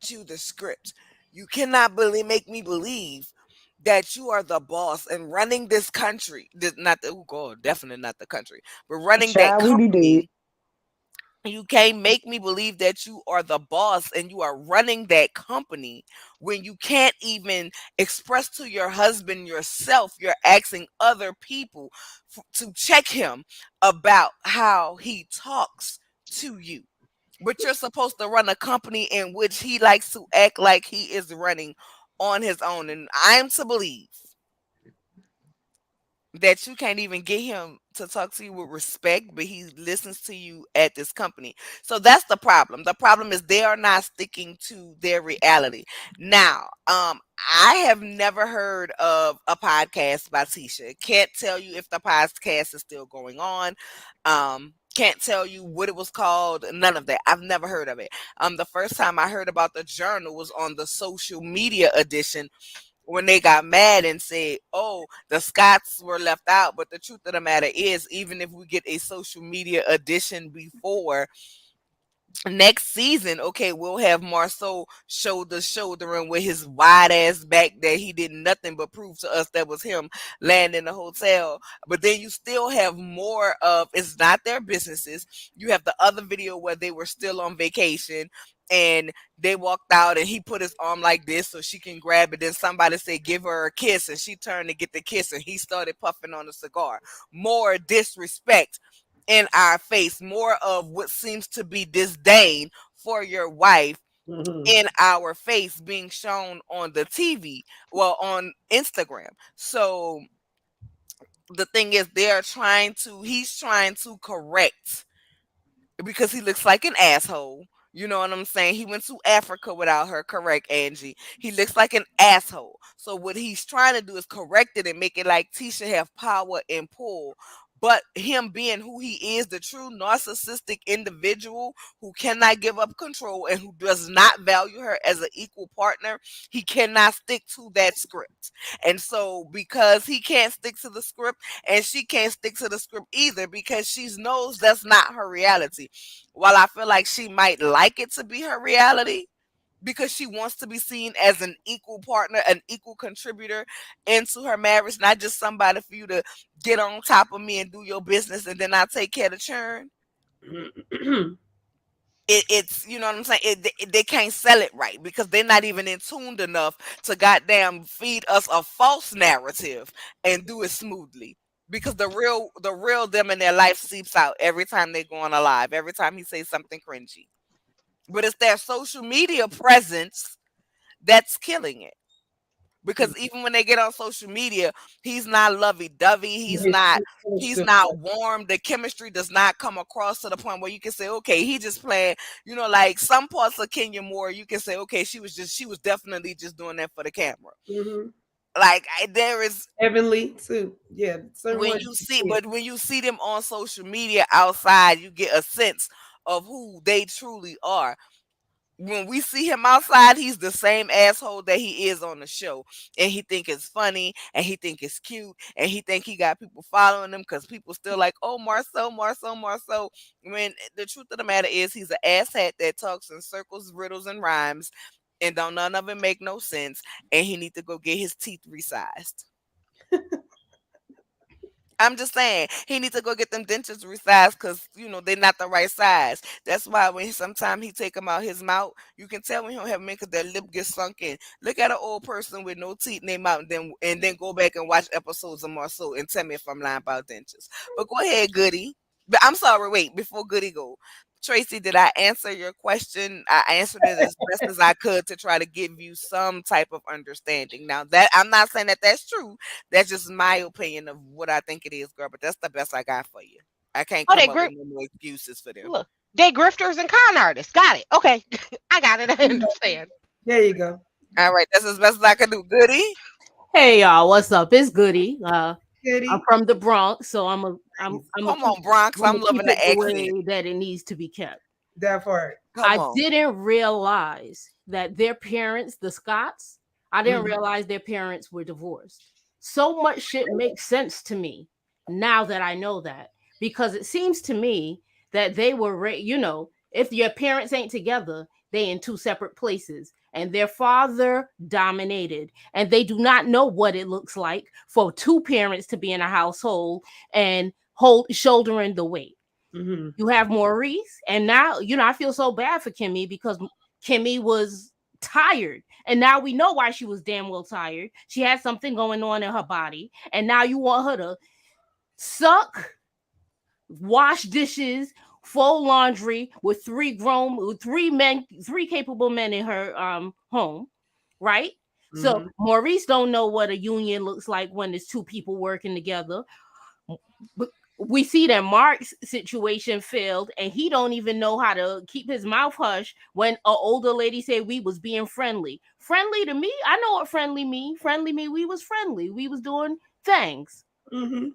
to the script. You cannot make me believe that you are the boss and running this country. Not the, oh God, definitely not the country, but running that Child, we be dead. company. You can't make me believe that you are the boss and you are running that company when you can't even express to your husband yourself. You're asking other people to check him about how he talks to you. But you're supposed to run a company in which he likes to act like he is running on his own. And I am to believe that you can't even get him to talk to you with respect, but he listens to you at this company. So that's the problem. The problem is they are not sticking to their reality. Now, I have never heard of a podcast by Tisha. Can't tell you if the podcast is still going on. Can't tell you what it was called. None of that. I've never heard of it. The first time I heard about the journal was on the social media edition when they got mad and said, "Oh, the Scots were left out." But the truth of the matter is, even if we get a social media edition before next season, okay, we'll have Marceau shouldering with his wide ass back that he did nothing but prove to us that was him laying in the hotel. But then you still have more of it's not their businesses. You have the other video where they were still on vacation and they walked out and he put his arm like this so she can grab it. Then somebody said, "Give her a kiss," and she turned to get the kiss and he started puffing on a cigar. More disrespect in our face, more of what seems to be disdain for your wife in our face being shown on the TV, well, on Instagram. So the thing is, he's trying to correct because he looks like an asshole. You know what I'm saying? He went to Africa without her, correct, Angie? He looks like an asshole. So what he's trying to do is correct it and make it like Tisha have power and pull. But him being who he is, the true narcissistic individual who cannot give up control and who does not value her as an equal partner, he cannot stick to that script. And so because he can't stick to the script, and she can't stick to the script either because she knows that's not her reality. While I feel like she might like it to be her reality because she wants to be seen as an equal partner, an equal contributor into her marriage, not just somebody for you to get on top of me and do your business and then I take care of the churn. It's you know what I'm saying. They can't sell it right because they're not even in tuned enough to goddamn feed us a false narrative and do it smoothly. Because the real them in their life seeps out every time they go on a live, every time he says something cringy. But it's their social media presence that's killing it. Because even when they get on social media, he's not lovey-dovey. He's It's not too close he's to- not warm. The chemistry does not come across to the point where you can say, okay, he just playing, like some parts of Kenya Moore, you can say, okay, she was definitely just doing that for the camera. Mhm. Like there is Heavenly too. Yeah, certain when ones you you see see it. but when you see them on social media outside, you get a sense of who they truly are. When we see him outside, he's the same asshole that he is on the show, and he think it's funny, and he think it's cute, and he think he got people following him because people still like, oh, Marcel, Marcel, Marcel. When the truth of the matter is, he's an asshat that talks in circles, riddles, and rhymes, and don't none of it make no sense, and he need to go get his teeth resized. I'm just saying he needs to go get them dentures resized because they're not the right size. That's why when sometimes he take them out his mouth, you can tell when he don't have them because their lip gets sunk in. Look at an old person with no teeth in their mouth, and then go back and watch episodes of Marceau and tell me if I'm lying about dentures. But go ahead, Goody. But I'm sorry. Wait, before Goody go, Tracy, did I answer your question? I answered it as best as I could to try to give you some type of understanding. Now that I'm not saying that that's true. That's just my opinion of what I think it is, girl. But that's the best I got for you. I can't Oh, come they up with grip. no more excuses for them. Look, they grifters and con artists. Got it. Okay, I got it. I understand. There you go. All right, that's as best as I can do. Goody. Hey y'all, what's up? It's Goody. I'm Goody. from the Bronx, so I'm Come on, Bronx. I'm keep loving it the the accent. way that it needs to be kept. That part. Come I on. didn't realize that their parents, the Scotts, I didn't Mhm. realize their parents were divorced. So much shit makes sense to me now that I know that, because it seems to me that they were, if your parents ain't together, they in two separate places, and their father dominated, and they do not know what it looks like for two parents to be in a household and shouldering the weight. Mhm. You have Maurice, and now I feel so bad for Kimmi because Kimmi was tired, and now we know why she was damn well tired. She had something going on in her body, and now you want her to suck, wash dishes, fold laundry with three capable men in her home, right? So Mhm. Maurice don't know what a union looks like when there's two people working together. But we see that Mark's situation failed, and he don't even know how to keep his mouth hush when an older lady said we was being friendly. Friendly to me, I know what friendly mean. Friendly mean we was friendly. We was doing things. Mhm.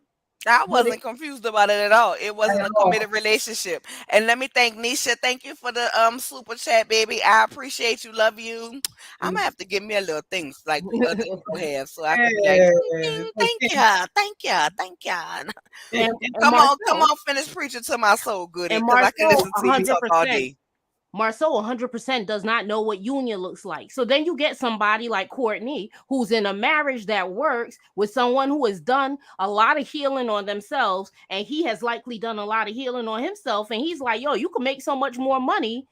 I But wasn't confused about it at all. It wasn't at a all. committed relationship. And let me thank Nisha. Thank you for the super chat, baby. I appreciate you. Love you. I'm gonna have to give me a little things like other people have, so I could be like, Yes. thank you, thank you, thank you. and, Come on, come Marcel on, finish preaching to my soul, Goody, and because I can Marcel listen to you talk all 100%. day. Marceau 100% does not know what union looks like. So then you get somebody like Courtney who's in a marriage that works with someone who has done a lot of healing on themselves, and he has likely done a lot of healing on himself, and he's like, yo, you can make so much more money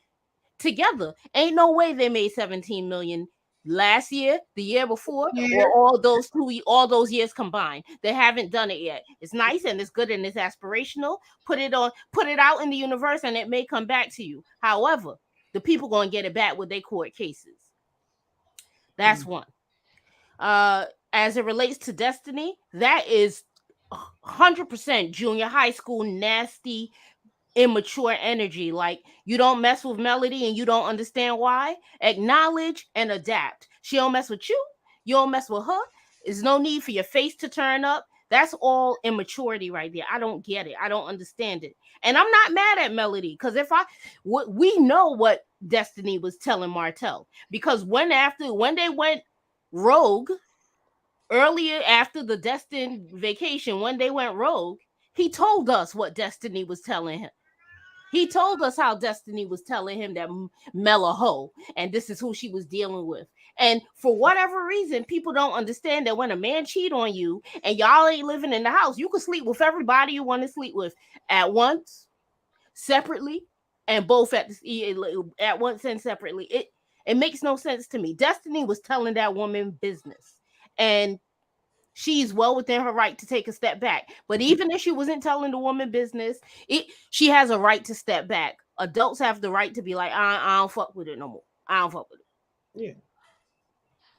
together. Ain't no way they made 17 million last year, the year before, or Here. all those years combined. They haven't done it yet. It's nice and it's good and it's aspirational. Put it out in the universe, and it may come back to you. However, the people gonna get it back with their court cases. That's one. As it relates to Destiny, that is 100% junior high school nasty, immature energy. Like, you don't mess with Melody and you don't understand why. Acknowledge and adapt. She don't mess with you. You don't mess with her. There's no need for your face to turn up. That's all immaturity right there. I don't get it. I don't understand it. And I'm not mad at Melody, because we know what Destiny was telling Martell, because when they went rogue earlier after the Destin vacation, when they went rogue, he told us what Destiny was telling him. He told us how Destiny was telling him that Mel a hoe, and this is who she was dealing with. And for whatever reason, people don't understand that when a man cheat on you and y'all ain't living in the house, you can sleep with everybody you want to sleep with at once, separately, and both at once and separately. It makes no sense to me. Destiny was telling that woman business, and she's well within her right to take a step back. But even if she wasn't telling the woman business, she has a right to step back. Adults have the right to be like, I don't fuck with it no more. I don't fuck with it. Yeah.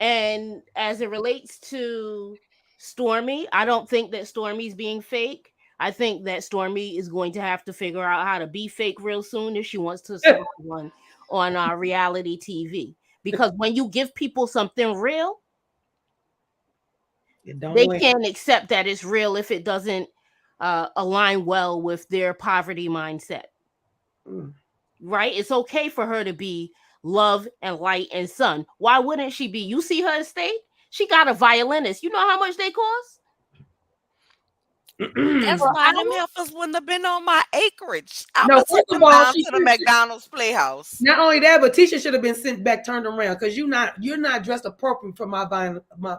And as it relates to Stormy, I don't think that Stormy's being fake. I think that Stormy is going to have to figure out how to be fake real soon if she wants to survive on reality TV. Because when you give people something real, they can't accept that it's real if it doesn't align well with their poverty mindset. Right? It's okay for her to be love and light and sun. Why wouldn't she be? You see her estate? She got a violinist. You know how much they cost? That's why them heifers wouldn't have been on my acreage. I No, would first take of them all, down to the McDonald's Playhouse. Not only that, but Tisha should have been sent back, turned around, because you're not dressed appropriate for my violinist. Like,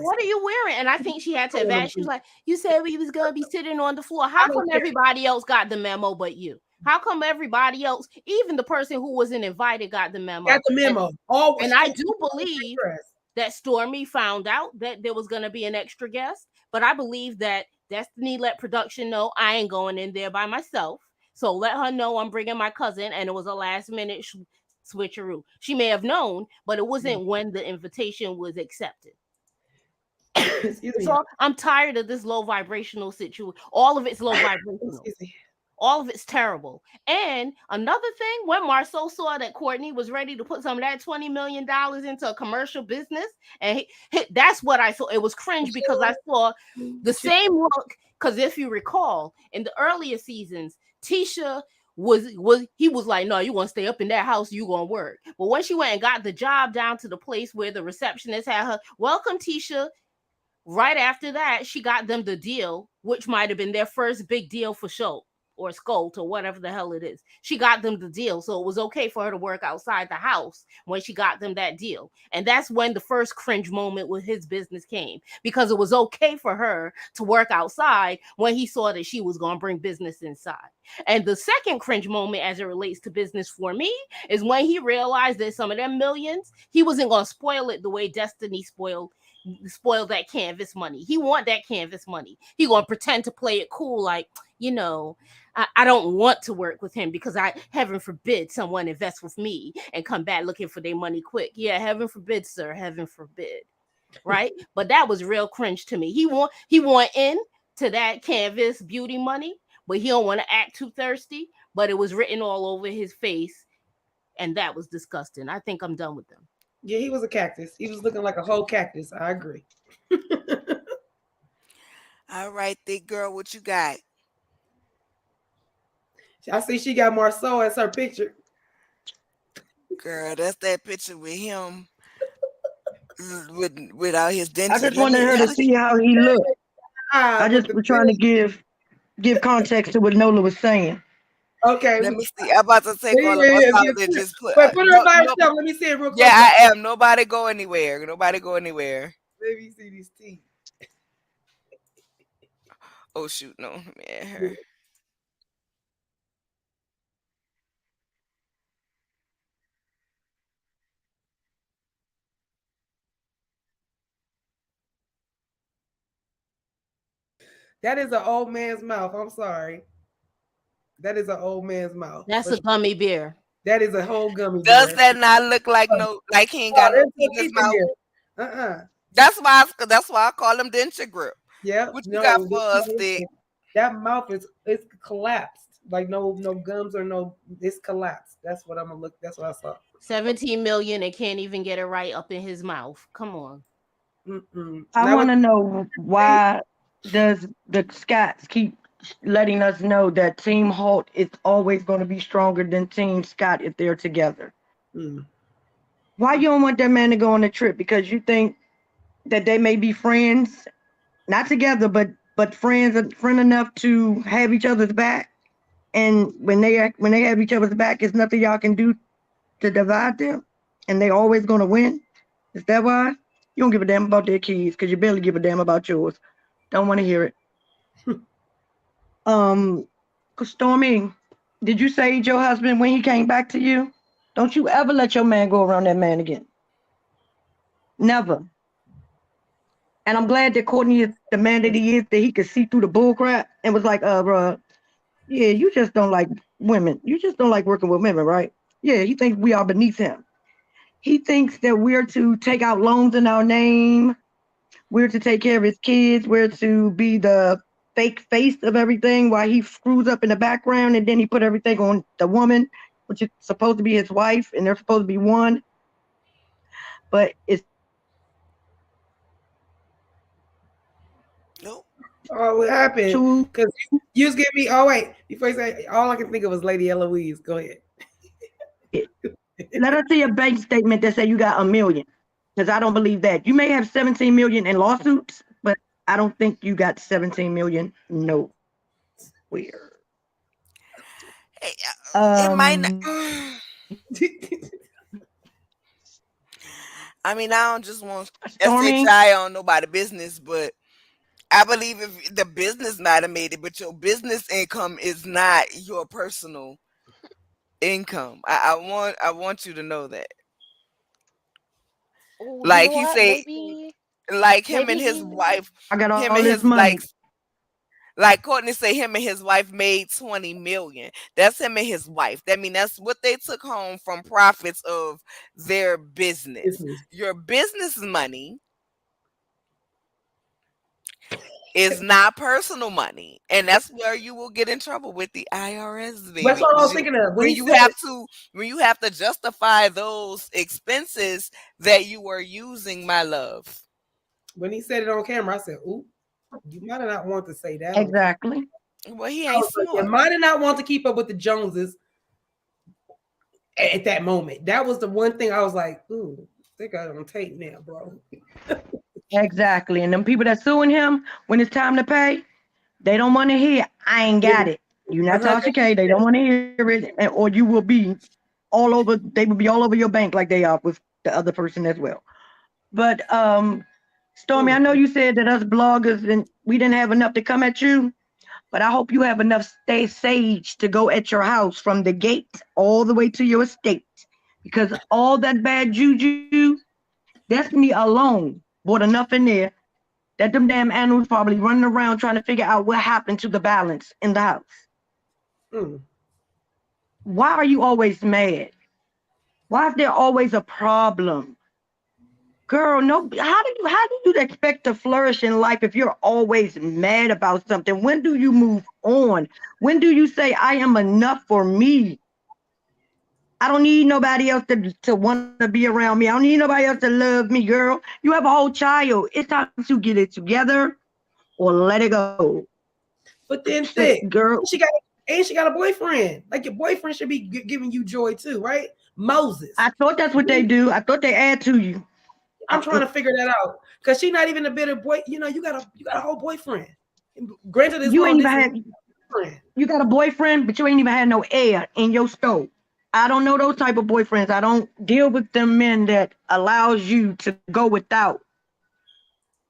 what are you wearing? And I think she had to advance. She was like, you said we was gonna be sitting on the floor. How come everybody else got the memo but you? How come everybody else, even the person who wasn't invited, got the memo? Got the memo. And I do believe that Stormy found out that there was gonna be an extra guest, but I believe that Destiny let production know I ain't going in there by myself. So let her know I'm bringing my cousin, and it was a last minute switcheroo. She may have known, but it wasn't when the invitation was accepted. So I'm tired of this low vibrational situation. All of it's low vibrational. All of it's terrible. And another thing, when Marceau saw that Courtney was ready to put some of that $20 million into a commercial business, and that's what I saw. It was cringe because I saw the same look. Because if you recall, in the earlier seasons, Tisha was like, no, you want to stay up in that house, you gonna work. But when she went and got the job down to the place where the receptionist had her, welcome Tisha. Right after that, she got them the deal, which might have been their first big deal for show. Or Scolt or whatever the hell it is. She got them the deal. So it was okay for her to work outside the house when she got them that deal. And that's when the first cringe moment with his business came, because it was okay for her to work outside when he saw that she was going to bring business inside. And the second cringe moment as it relates to business for me is when he realized that some of them millions, he wasn't going to spoil it the way Destiny spoiled that canvas money. He want that canvas money. He gonna pretend to play it cool, like, you know, I don't want to work with him because heaven forbid someone invest with me and come back looking for their money quick. Yeah, heaven forbid, sir, heaven forbid. Right? But that was real cringe to me. He want in to that canvas beauty money, but he don't want to act too thirsty. But it was written all over his face, and that was disgusting. I think I'm done with them. Yeah, he was a cactus. He was looking like a whole cactus. I agree. All right, thick girl, what you got? I see she got Marceau as her picture. Girl, that's that picture with him without his dentures. I just wanted her to see how he looked. I just was trying to give context to what Nola was saying. Okay. Let me see. I'm about to take all of us out and just put. Wait, put her by herself. Let me see it real quick. Yeah, I am. Nobody go anywhere. Nobody go anywhere. Let me see these teeth. Oh shoot, no, man, her. That is an old man's mouth. I'm sorry. That is an old man's mouth. That's a gummy bear. That is a whole gummy bear. Does that not look like like he ain't got no teeth in his mouth? That's why I call him denture grip. Yeah. What you got for us, Dick? That mouth is collapsed. Like no gums or no, it's collapsed. That's what I'm gonna look. That's what I saw. 17 million and can't even get it right up in his mouth. Come on. I want to know, why does the Scots keep letting us know that Team Holt is always going to be stronger than Team Scott if they're together? Why you don't want that man to go on the trip? Because you think that they may be friends, not together, but friend enough to have each other's back. And when they have each other's back, there's nothing y'all can do to divide them, and they always going to win. Is that why? You don't give a damn about their kids because you barely give a damn about yours. Don't want to hear it. Stormy, did you sage your husband when he came back to you? Don't you ever let your man go around that man again. Never. And I'm glad that Courtney is the man that he is, that he could see through the bullcrap and was like, bro, yeah, you just don't like women. You just don't like working with women, right? Yeah, he thinks we are beneath him. He thinks that we're to take out loans in our name. We're to take care of his kids. We're to be the fake face of everything while he screws up in the background, and then he put everything on the woman, which is supposed to be his wife, and they're supposed to be one. But it's Nope. Oh, what happened? two. Because you just give me. Oh wait, before you say, all I can think of was Lady Eloise. Go ahead. Let us see a bank statement that say you got a million, because I don't believe that. You may have 17 million in lawsuits, but I don't think you got 17 million nowhere. Hey, it might not. Um, I mean, I don't just want Stormy, SHI on nobody business, but I believe if the business might have made it, but your business income is not your personal income. I want you to know that. Oh, you know Like he what? said, like him Maybe and his he. wife, I got him all and this his money. like Courtney say him and his wife made 20 million. That's him and his wife. That mean that's what they took home from profits of their business. Business. Your business money is not personal money. And that's where you will get in trouble with the IRS, That's baby. what I 'Cause was thinking of when when he you said have it. to when you have to justify those expenses that you are using, my love. When he said it on camera, I said, "Ooh, you might not want to say that on camera." Exactly. Well, he I ain't was like, you smart. might not want to keep up with the Joneses at that moment. That was the one thing I was like, "Ooh, they got it on tape now, bro." Exactly. And them people that suing him when it's time to pay, they don't want to hear, I ain't Yeah, got it. You not Tasha K. They 100%. don't want to hear it, or you will be all over. They will be all over your bank like they are with the other person as well. But Stormy, I know you said that us bloggers and we didn't have enough to come at you, but I hope you have enough stay sage to go at your house from the gate all the way to your estate, because all that bad juju, Destiny alone bought enough in there that them damn animals probably running around trying to figure out what happened to the balance in the house. Mm. Why are you always mad? Why is there always a problem? Girl, no, how do you expect to flourish in life if you're always mad about something? When do you move on? When do you say I am enough for me? I don't need nobody else to want to be around me. I don't need nobody else to love me, girl. You have a whole child. It's time to get it together or let it go. But then, Say, thick, girl, she got a boyfriend. Like your boyfriend should be giving you joy too, right? I Moses. thought that's what they do. I thought they add to you. I'm trying to figure that out because she's not even a bitter boy. You know, you got a whole boyfriend. Granted, it's You long ain't even distance. had you got a boyfriend, but you ain't even had no air in your stove. I don't know those type of boyfriends. I don't deal with them men that allows you to go without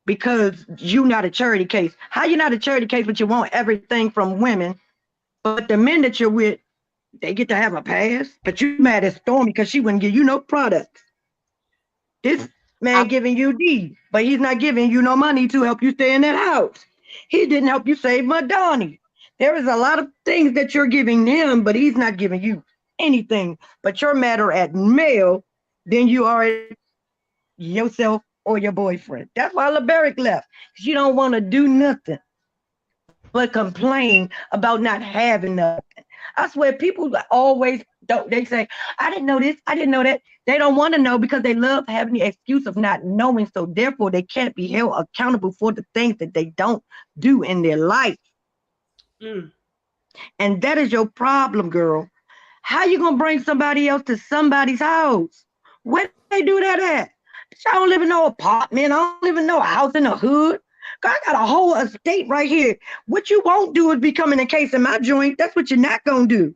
because you not a charity case. How you not a charity case, but you want everything from women, but the men that you're with, they get to have a pass. But you mad at Stormy because she wouldn't give you no products. This I, man giving you D, but he's not giving you no money to help you stay in that house. He didn't help you save Madani. There is a lot of things that you're giving him, but he's not giving you anything. But you're madder at male than you are at yourself or your boyfriend. That's why LeBeric left. You don't want to do nothing but complain about not having nothing. I swear, people always don't. They say, "I didn't know this. I didn't know that." They don't want to know because they love having the excuse of not knowing. So therefore, they can't be held accountable for the things that they don't do in their life. Mm. And that is your problem, girl. How you gonna bring somebody else to somebody's house? Where they do that at? I don't live in no apartment. I don't live in no house in the hood. I got a whole estate right here. What you won't do is be coming in case of my joint. That's what you're not gonna do.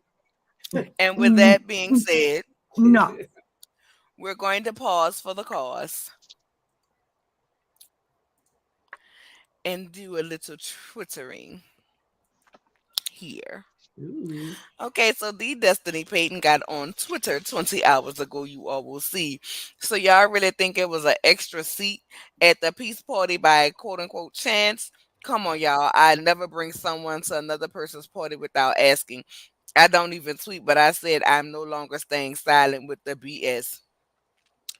And with Mm, that being said, no. we're going to pause for the cause and do a little twittering here. Ooh. Okay, so the Destiny Payton got on Twitter 20 hours ago, you all will see. So y'all really think it was an extra seat at the peace party by quote unquote chance? Come on, y'all. I never bring someone to another person's party without asking. I don't even tweet, but I said I'm no longer staying silent with the BS.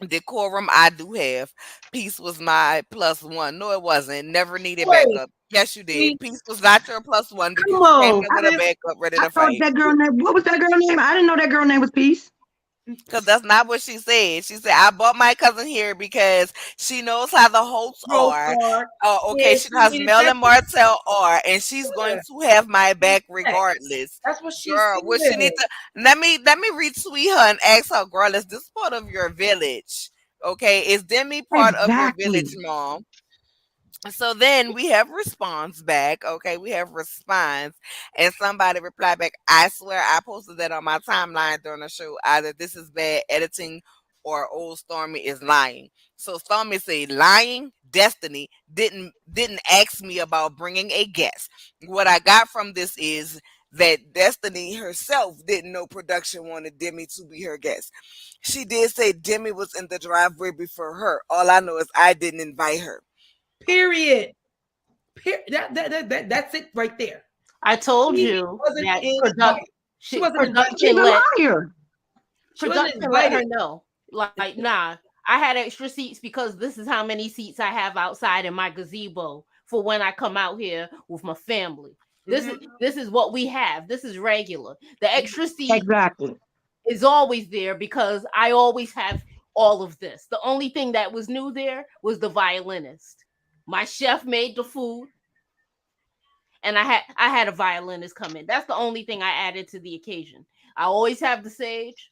Decorum, I do have. Peace was my +1. No, it wasn't. Never needed Wait, backup. Yes, you did. see, Peace was not your +1 come because you came on, in I with a didn't. backup ready I to thought fight. that girl name. What was that girl name? I didn't know that girl name was Peace. Because that's not what she said. She said, I bought my cousin here because she knows how the hosts roll are. card. Okay, Yeah, she she knows needed Mel that. and Martell are, and she's going Yeah, to have my back that. regardless. That's what she Girl, what she need said. to let me retweet her and ask her, girl, is this part of your village? Okay, is Demi part of your village, Exactly. mom? So then we have response back. Okay, we have response, and somebody replied back. I swear I posted that on my timeline during the show. Either this is bad editing or old Stormy is lying. So Stormy say lying. Destiny didn't ask me about bringing a guest. What I got from this is that Destiny herself didn't know production wanted Demi to be her guest. She did say Demi was in the driveway before her. All I know is I didn't invite her. Period. That's it right there. I told She you wasn't that invited. She wasn't invited. She's production a let liar. She wasn't her invited. know. Like, nah, I had extra seats because this is how many seats I have outside in my gazebo for when I come out here with my family. This is what we have. This is regular. The extra seat Exactly. is always there because I always have all of this. The only thing that was new there was the violinist. My chef made the food, and I had a violinist come in. That's the only thing I added to the occasion. I always have the sage.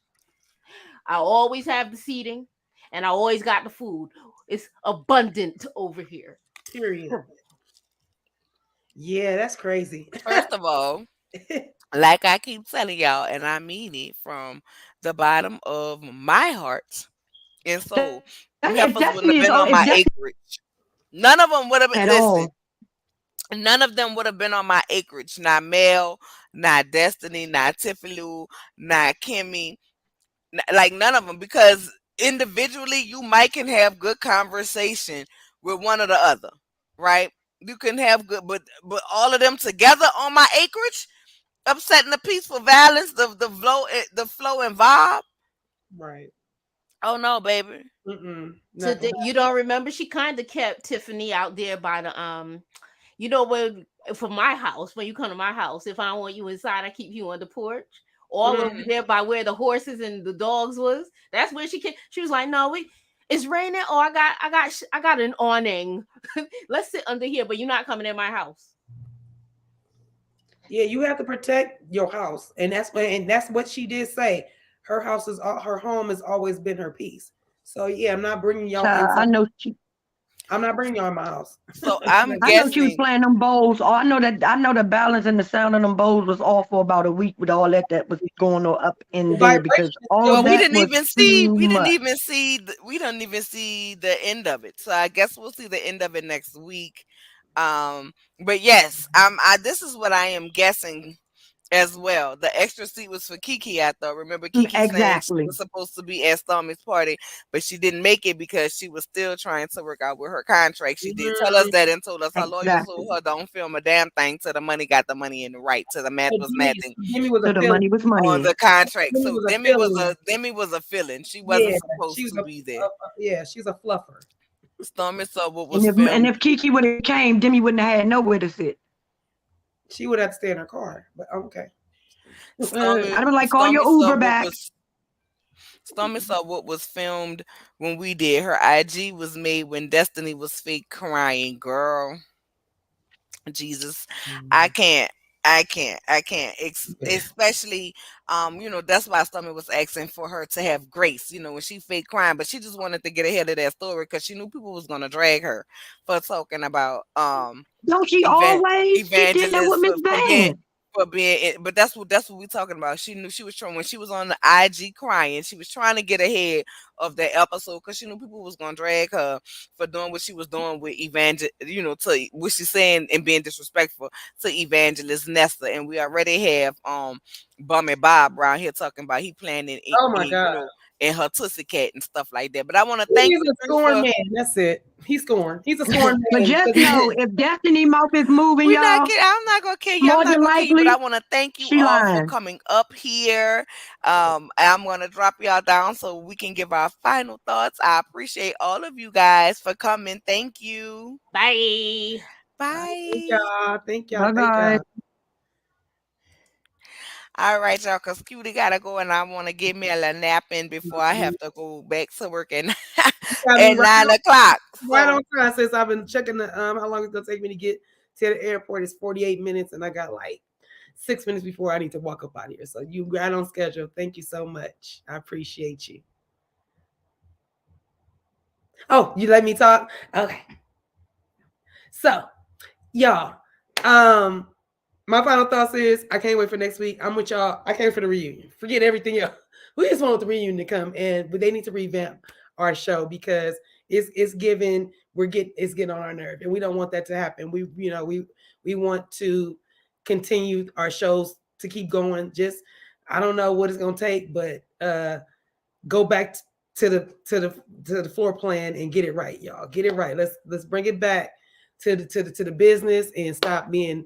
I always have the seating, and I always got the food. It's abundant over here. Period. Yeah, that's crazy. First of all, like I keep telling y'all, and I mean it from the bottom of my heart and soul, them If heifers wouldn't Destiny have is been all, on if my Destiny acreage. None of them would have been, at listen, all, none of them would have been on my acreage. Not Mel, not Destiny, not Tiffany, not Kimmy, like none of them, because individually you might can have good conversation with one or the other, right? You can have good, but all of them together on my acreage, upsetting the peaceful violence, the flow and vibe. Right. Oh no, baby. Not gonna Today, you don't remember? She kind of kept Tiffany out there by the where for my house. When you come to my house, if I don't want you inside, I keep you on the porch. All over Mhm. there by where the horses and the dogs was. That's where she came. She was like, "No, it's raining. Oh, I got an awning. Let's sit under here, but you're not coming in my house." Yeah, you have to protect your house, and that's what she did say. Her home has always been her peace. So yeah, I'm not bringing y'all child, inside. I know she. I'm not bringing y'all in my house. So I'm I know she was guessing. playing them bowls. Oh, I know the balance and the sound of them bowls was off for about a week with all that was going on up The in there because vibration is all still of Well, that was too much. we didn't even see the end of it. So I guess we'll see the end of it next week. But yes, this is what I am guessing as well. The extra seat was for Kiki, I thought. Remember Kiki saying she Exactly. was supposed to be at Stormy's party, but she didn't make it because she was still trying to work out with her contract. She did tell us Mhm. that and told us her lawyer told Exactly. her don't film a damn thing till the money got the money in the right, till the math So was mathing Demi was So a the feeling. money was money on in. the contract. Demi So was a feeling. Demi was a fill-in. She Yeah, wasn't she supposed was to be there. yeah, she's a fluffer. Stormy saw what And was if filmed. Kiki would have came, Demi wouldn't have had nowhere to sit. She would have to stay in her car. But okay. Stormy I'd have been like, call Stormy your saw Uber what back. was Stormy saw what was filmed when we did. Her IG was made when Destiny was fake crying. Girl, Jesus, I can't. I can't. Especially, that's why Stormy was asking for her to have grace. When she fake crying, but she just wanted to get ahead of that story because she knew people was gonna drag her for talking about Don't she Evan always? She did that with evangelist Miss Van. for being it, but that's what we talking about. She knew she was trying when she was on the IG crying. She was trying to get ahead of that episode because she knew people was gonna drag her for doing what she was doing with to what she's saying and being disrespectful to Evangelist Nesta. And we already have Bummy Bob around here talking about he planning Oh my God. and her tussie cat and stuff like that. But I want to thank He's you a three scorn for man. That's it. He's scorned. He's a scorn But man. just know, if Destiny Mouth is moving, we not y'all, kidding. I'm not gonna kill you. I'm more not than gonna kill you, but I likely, want to thank you she all for lying. coming up here. I'm gonna drop y'all down so we can give our final thoughts. I appreciate all of you guys for coming. Thank you. Bye. Thank Bye. y'all. Thank y'all. Bye Thank bye. y'all. All right, y'all, because Cutie got to go and I want to get me a little nap in before I have to go back to work at, Got me at 9 o'clock. right So, on time since I've been checking the how long it's gonna take me to get to the airport. It's 48 minutes, and I got like 6 minutes before I need to walk up out of here. So you got on schedule. Thank you so much. I appreciate you. Oh, you let me talk? Okay. So, y'all, my final thoughts is I can't wait for next week. I'm with y'all. I can't wait for the reunion. Forget everything else. We just want the reunion to come, but they need to revamp our show because it's giving it's getting on our nerve, and we don't want that to happen. We want to continue our shows to keep going. Just I don't know what it's gonna take, but go back to the floor plan and get it right, y'all. Get it right. Let's bring it back to the business and stop being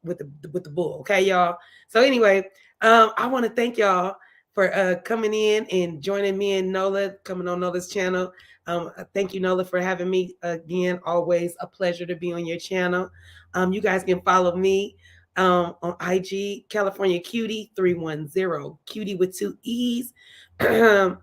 with the bull. Okay, y'all. So anyway, I want to thank y'all for coming in and joining me and Nola coming on Nola's channel. Thank you, Nola, for having me again. Always a pleasure to be on your channel. You guys can follow me on IG, California Cutie 310, Cutie with 2 E's. And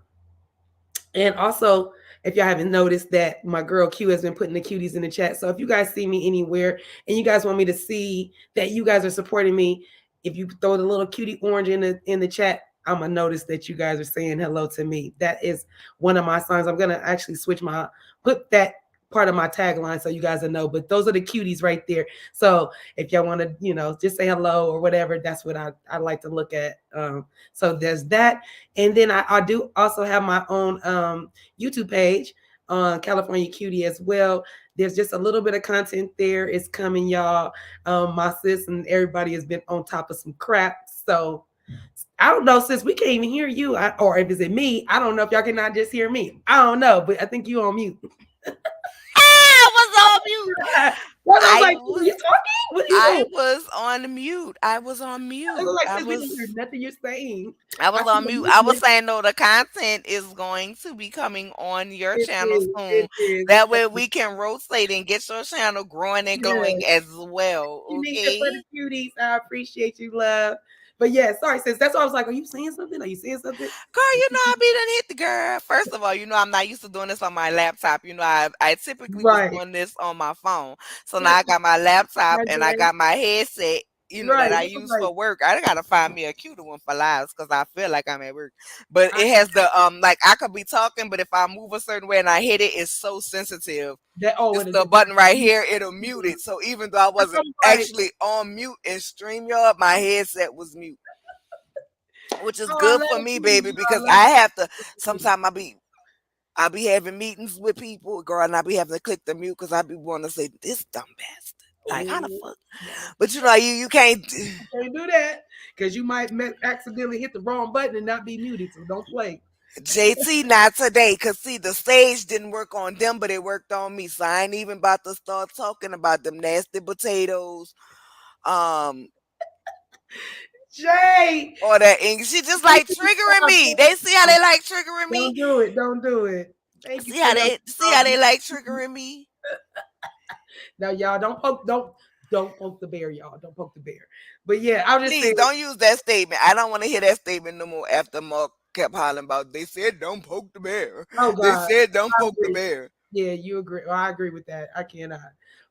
also, if y'all haven't noticed that my girl Q has been putting the cuties in the chat. So if you guys see me anywhere and you guys want me to see that you guys are supporting me, if you throw the little cutie orange in the chat, I'm gonna notice that you guys are saying hello to me. That is one of my signs. I'm gonna actually put that part of my tagline so you guys will know. But those are the cuties right there. So if y'all want to, just say hello or whatever, that's what I like to look at. So there's that. And then I do also have my own YouTube page on California Cutie as well. There's just a little bit of content there. It's coming, y'all. My sis and everybody has been on top of some crap. So I don't know, sis, we can't even hear you. Or if it's me, I don't know if y'all cannot just hear me. I don't know, but I think you on mute. I was on mute. I was like, are you talking? What are you I doing? was on mute. I was on mute. It was like, sis, we don't hear nothing you're saying. I was on mute. I was saying, no, the content is going to be coming on your channel soon. It is. That way we can rotate and get your channel growing and going as well. Okay. For Okay. the cuties, I appreciate you, love. But yeah, sorry, sis. That's why I was like, are you saying something? Are you saying something? Girl, I be done hit the girl. First of all, I'm not used to doing this on my laptop. I typically was doing this on my phone. So now I got my laptop and I got my headset, that I use for work. I gotta find me a cuter one for lives because I feel like I'm at work. But it has the like I could be talking, but if I move a certain way and I hit it, it's so sensitive. It's the button right here, it'll mute it. So even though I wasn't actually on mute and StreamYard, my headset was mute. Which is good for me, baby, because I have to sometimes I be having meetings with people, girl, and I be having to click the mute because I be wanting to say this dumb bastard. Like how the fuck? But you can't do that because you might accidentally hit the wrong button and not be muted. So don't play. JT, not today, cause see the stage didn't work on them, but it worked on me. So I ain't even about to start talking about them nasty potatoes. Jay. Or that English. She just like triggering me. They see how they like triggering me. Don't do it. Don't do it. Thank you. See how they like triggering me. Now y'all don't poke the bear, y'all. Don't poke the bear. But yeah, I'll just please don't use that statement. I don't want to hear that statement no more after Mark kept hollering about they said don't poke the bear. Oh God. They said don't poke the bear. Yeah, you agree. Well, I agree with that. I cannot.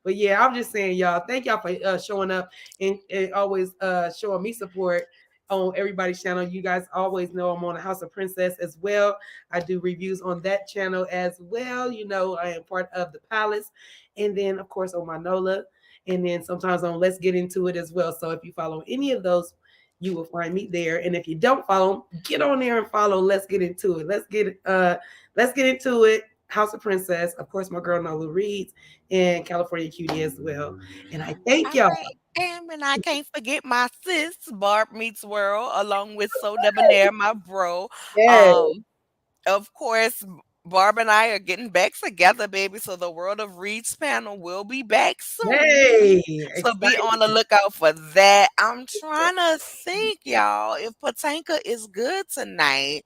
But yeah, I'm just saying, y'all, thank y'all for showing up and always showing me support on everybody's channel. You guys always know I'm on the House of Princess as well. I do reviews on that channel as well. I am part of the Palace. And then, of course, on my NOLA. And then sometimes on Let's Get Into It as well. So if you follow any of those, you will find me there. And if you don't follow, get on there and follow Let's Get Into It. Let's get into it. House of Princess, of course, my girl Nola reads, and California Cutie as well. And I thank y'all. And I can't forget my sis, Barb Meets World, along with So Debonair, my bro. Yes. of course, Barb and I are getting back together, baby. So the World of Reads panel will be back soon. Yay! So be Exciting. on the lookout for that. I'm trying to think, y'all, if Patanka is good tonight.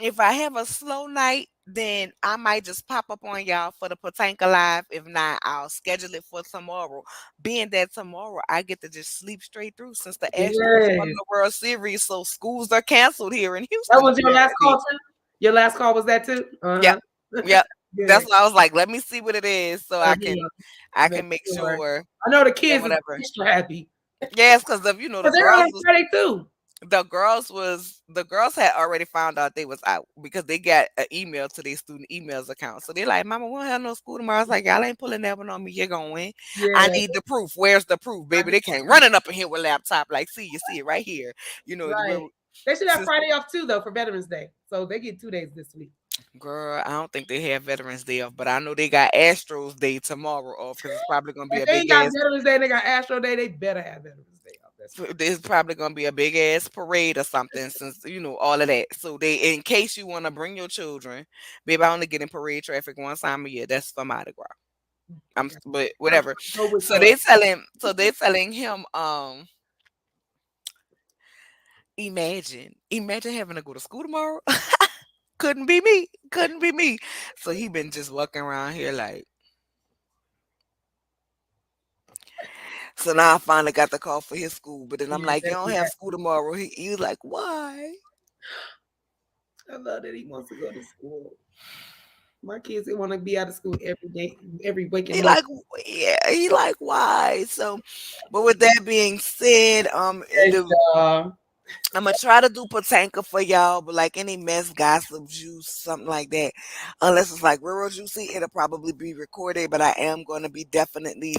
If I have a slow night, then I might just pop up on y'all for the Patanka Live. If not, I'll schedule it for tomorrow. Being that tomorrow I get to just sleep straight through since the Astros won Yes. the World Series, so schools are canceled here in That Houston was your last call apparently. too? Your last call was that too? Yep. Uh-huh. Yep. That's Good. why I was like, let me see what it is so Oh, I can yeah. I Make can make sure. sure I know the that kids is whatever. extra happy. Yes, because of But they're on Friday too. the girls had already found out they was out because they got an email to their student emails account. So they're like, Mama, we don't have no school tomorrow. I was like, y'all ain't pulling that one on me. You're going. I Yeah. need the proof. Where's the proof, baby? They came running up in here with laptop. Like, see, you see it right here. You know, Right. we're They should have since Friday off too, though, for Veterans Day. So they get 2 days this week. girl, I don't think they have Veterans Day off, but I know they got Astros Day tomorrow off because it's probably gonna be If a they big ain't got ass. Veterans Day, they got Astro Day. They better have Veterans Day off. That's There's probably gonna be a big ass parade or something since all of that. So they, in case you want to bring your children, baby, I only get in parade traffic one time a year. That's for Mardi Gras. yeah. But whatever. Go with So they're telling him, imagine having to go to school tomorrow. Couldn't be me. Couldn't be me. So he been just walking around here like. So now I finally got the call for his school, but then I'm Yeah, like, you that's don't have that. school tomorrow. He was like, why? I love that he wants to go to school. My kids, they want to be out of school every day, every waking He moment. like, yeah, he like, why? So, but with that being said, Hey, y'all. I'm gonna try to do Patanka for y'all, but like any mess, gossip, juice, something like that, unless it's like real juicy, it'll probably be recorded. But I am gonna be definitely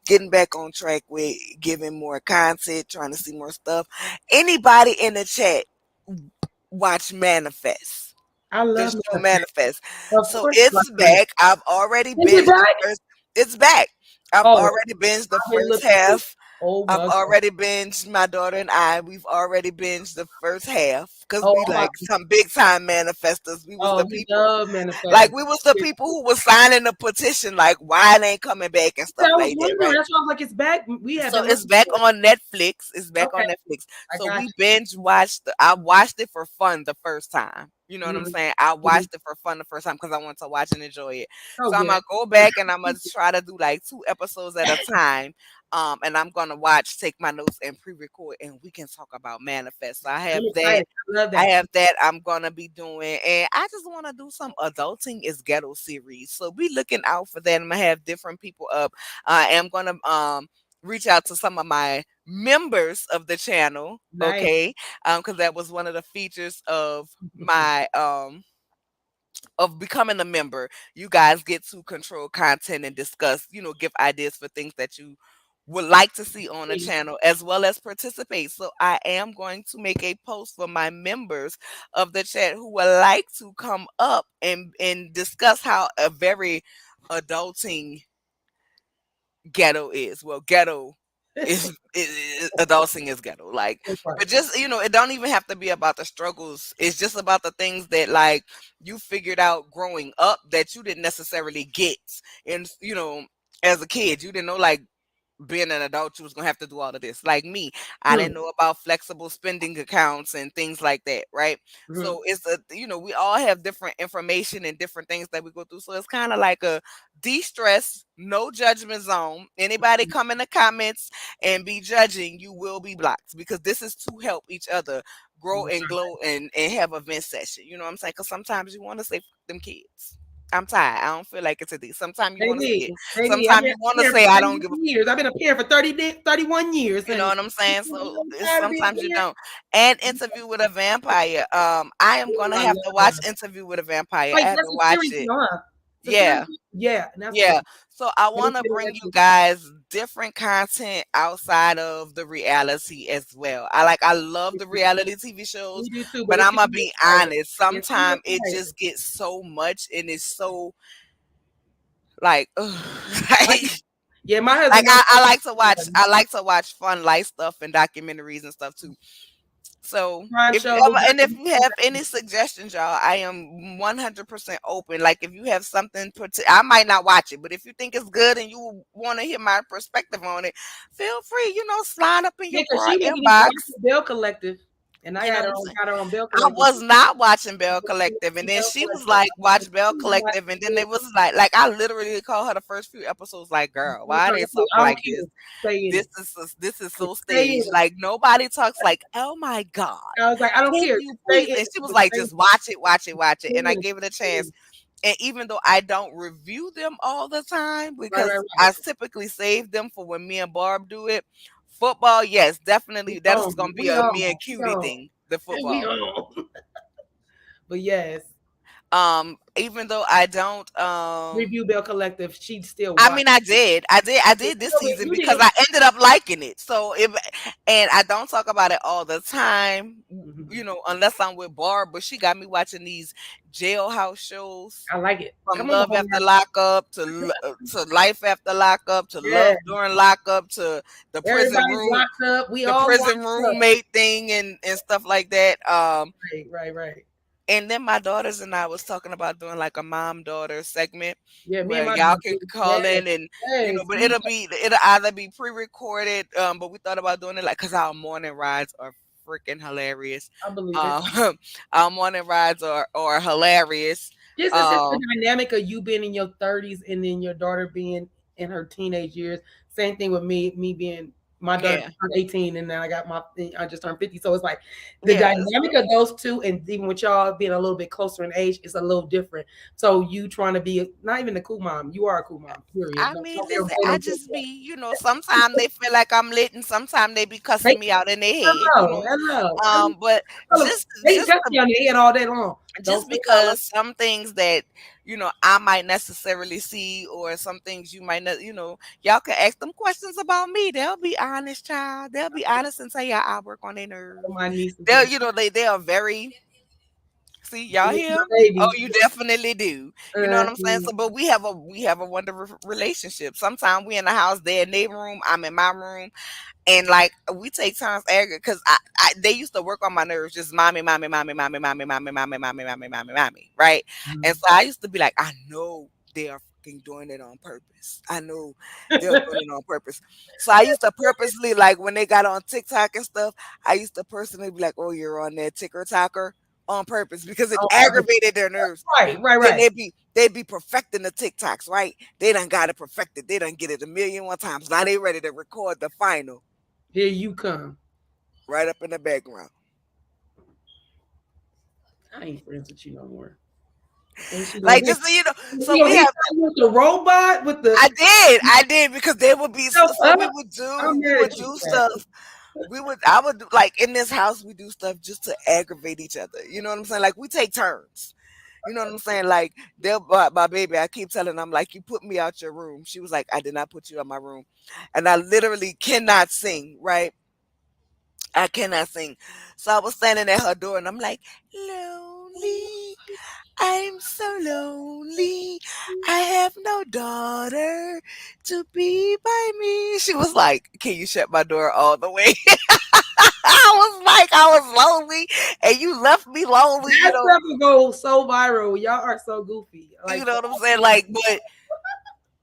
getting back on track with giving more content, trying to see more stuff. Anybody in the chat watch Manifest? I The love show Manifest. Manifest. Of So course, it's back. I've already is it binged the back? first. It's back. I've Oh, already binged the I've been first looking for it. half. Oh I've my god. already binged my daughter and I. We've already binged the first half because Oh we my. like some big time manifestors. We was Oh, the we people. love Manifest. Like we was the people who was signing the petition. Like why it ain't coming back and stuff I was like that, wondering. right? That's why I was like, it's back. We have So been it's looking back for it. on Netflix. It's back Okay, on Netflix. I So got we binge watched. I watched it for fun the first time. You know you. what I'm saying? I Mhm. watched it for fun the first time because I wanted to watch and enjoy it. So So I'm good. gonna go back and I'm gonna try to do like 2 episodes at a time. And I'm gonna take my notes and pre-record, and we can talk about manifest. So I I'm have that. excited. I love I that. have that I'm gonna be doing, and I just want to do some adulting is ghetto series. So be looking out for that. I'm gonna have different people up. I am gonna reach out to some of my members of the channel, Nice. okay? Because that was one of the features of my of becoming a member. You guys get to control content and discuss, give ideas for things that you would like to see on the channel as well as participate. So I am going to make a post for my members of the chat who would like to come up and discuss how a very adulting ghetto is. Well, ghetto is adulting is ghetto. Like, but just it don't even have to be about the struggles. It's just about the things that like you figured out growing up that you didn't necessarily get, and as a kid, you didn't know like being an adult, you was gonna have to do all of this. Like me, I Hmm. didn't know about flexible spending accounts and things like that, right? Mhm. So it's we all have different information and different things that we go through. So it's kind of like a de-stress, no judgment zone. Anybody come in the comments and be judging, you will be blocked because this is to help each other grow and glow and have a vent session. You know what I'm saying? Because sometimes you want to say "Fuck them kids." I'm tired. I don't feel like it's a D. Sometimes you want to say it. Maybe I've Sometimes been you want a to parent say for I don't give a 31 years. I've been a parent for 31 years, you know honey. what I'm saying? So I'm it's tired of being sometimes you here. don't. And Interview with a Vampire. I am Oh, gonna I have to love watch that. Interview with a Vampire. I Wait, that's haven't a watched series, it. huh? It's a series. Yeah. Yeah, and that's good. Yeah. So I Let me want to get on bring that you too. guys different content outside of the reality as well. I love the reality TV shows, We do too, but but it's I'm gonna getting be tired. honest. It's getting Sometimes it tired. just gets so much and it's so like, I like get, yeah, my like husband knows. I like to watch fun life stuff and documentaries and stuff too. So Crime if you shows. ever, and if you have any suggestions, y'all, I am 100% open. Like if you have something, I might not watch it, but if you think it's good and you want to hear my perspective on it, feel free. Slide up in Yeah, your because she wasn't even inbox. watching Bell Collective, and I You know had what her I'm on, saying? got her on Bell I Collective. was not watching Bell Collective, and then she was like, "Watch Bell Collective," and then it was like I literally called her the first few episodes, like, "Girl, why are they talking I don't like care. this? Stay in it. This is so Stay in staged. it. Like nobody talks like, oh my god, I was like, I don't can care. you Just stay please?" in And it. she was But like, stay in "Just watch it, watch it, watch it," and I it. gave it a Stay in chance. it. And even though I don't review them all the time Right, right, because right. I typically save them for when me and Barb do it. Football, yes, definitely. We That is on. gonna be We a on. me and We Cutie on. thing. The We football. on. But yes, Even though I don't review Bell Collective. She'd still I watch. mean I did this season You because did. I ended up liking it. So if and I don't talk about it all the time, Mhm. unless I'm with Barb, but she got me watching these jailhouse shows. I like it. From Come on, Love After Homer. Lockup to Life After Lockup to Yeah. Love During Lockup to Everybody's locked up. We the all prison locked up. roommate thing and stuff like that. Right, right, right. And then my daughters and I was talking about doing like a mom daughter segment Yeah, me and where my y'all daughter. can Yeah. call in and Yes. but it'll either be pre-recorded, but we thought about doing it like because our morning rides are freaking hilarious. I believe it. Um, our morning rides are hilarious. Just it's just the Um, dynamic of you being in your 30s and then your daughter being in her teenage years. Same thing with me being my daughter yeah, just turned 18 and then I just turned 50. So it's like the yeah. dynamic of those two and even with y'all being a little bit closer in age is a little different. So you trying to be not even a cool mom. You are a cool mom, period. I No, mean, don't ever listen, say I no just different. be, sometimes they feel like I'm lit and sometimes they be They cussing me out in their head, hello, hello. But just They just touch you on the head all day long. Don't just say hello. because some things that I might necessarily see or some things you might not, y'all can ask them questions about me. They'll be honest, child. They'll be honest and tell y'all I work on their nerves. My niece is They'll like, you know they are very. See, y'all hear? my Oh, baby. you definitely do. You know what I'm saying? So, but we have a wonderful relationship. Sometimes we in the house, they in their room, I'm in my room, and like we take turns arguing because they used to work on my nerves, just mommy, mommy, mommy, mommy, mommy, mommy, mommy, mommy, mommy, mommy, mommy, right? And so I used to be like, I know they are fucking doing it on purpose. I know they're doing it on purpose. So I used to purposely like when they got on TikTok and stuff, I used to personally be like, oh, you're on that ticker talker on purpose because it On purpose. aggravated their nerves. Right, right, Then right. they'd be perfecting the TikToks, right? They done got it perfected. They done get it a million one times. Now they ready to record the final Here you come. right up in the background. I ain't friends with you no more. What she gonna Like do? just so you know, She so gonna we hit have. you with the robot with the I did because they would be. shut So up. I'm we mad would at you do for that. stuff. I would like in this house. We do stuff just to aggravate each other. You know what I'm saying? Like we take turns. You know what I'm saying? Like my baby. I keep telling them like you put me out your room. She was like, I did not put you out my room, and I literally cannot sing. Right? I cannot sing. So I was standing at her door and I'm like, lonely. I'm so lonely. I have no daughter to be by me. She was like, can you shut my door all the way? I was like, I was lonely and you left me lonely, That stuff will go so viral. Y'all are so goofy. you Like know what I'm saying? Like, but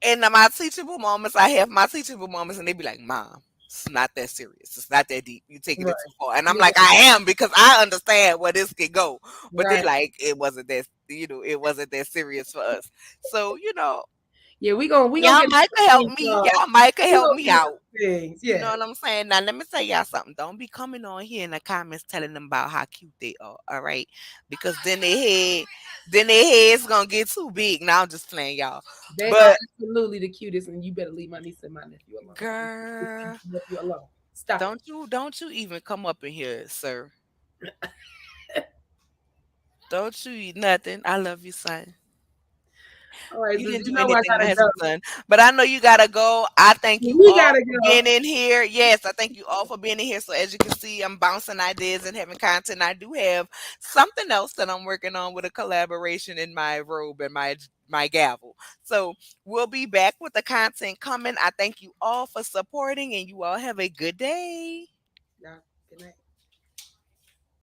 in my teachable moments, I have my teachable moments, and they be like, "Mom, it's not that serious. It's not that deep. You taking right, it too far." And I'm yeah, like, "I am because I understand where this could go." But they right. like it wasn't that it wasn't that serious for us. So Yeah, we gonna y'all get might could help things. me. Y'all might could We help gonna me get out. things. You know Yeah. what I'm saying? Now let me tell y'all something. Don't be coming on here in the comments telling them about how cute they are. All right, because then their head's gonna get too big. Now I'm just playing y'all. They are But absolutely the cutest, and you better leave my niece and my nephew alone. girl. Leave my nephew alone. Stop it. Don't you even come up in here, sir. Don't you eat nothing. I love you, son. All right, You so didn't you do know I anything to my gotta go. handsome son. But I know you gotta go. I thank you We all gotta for go. being in here. Yes, I thank you all for being in here. So as you can see, I'm bouncing ideas and having content. I do have something else that I'm working on with a collaboration in my robe and my gavel. So we'll be back with the content coming. I thank you all for supporting and you all have a good day. Yeah.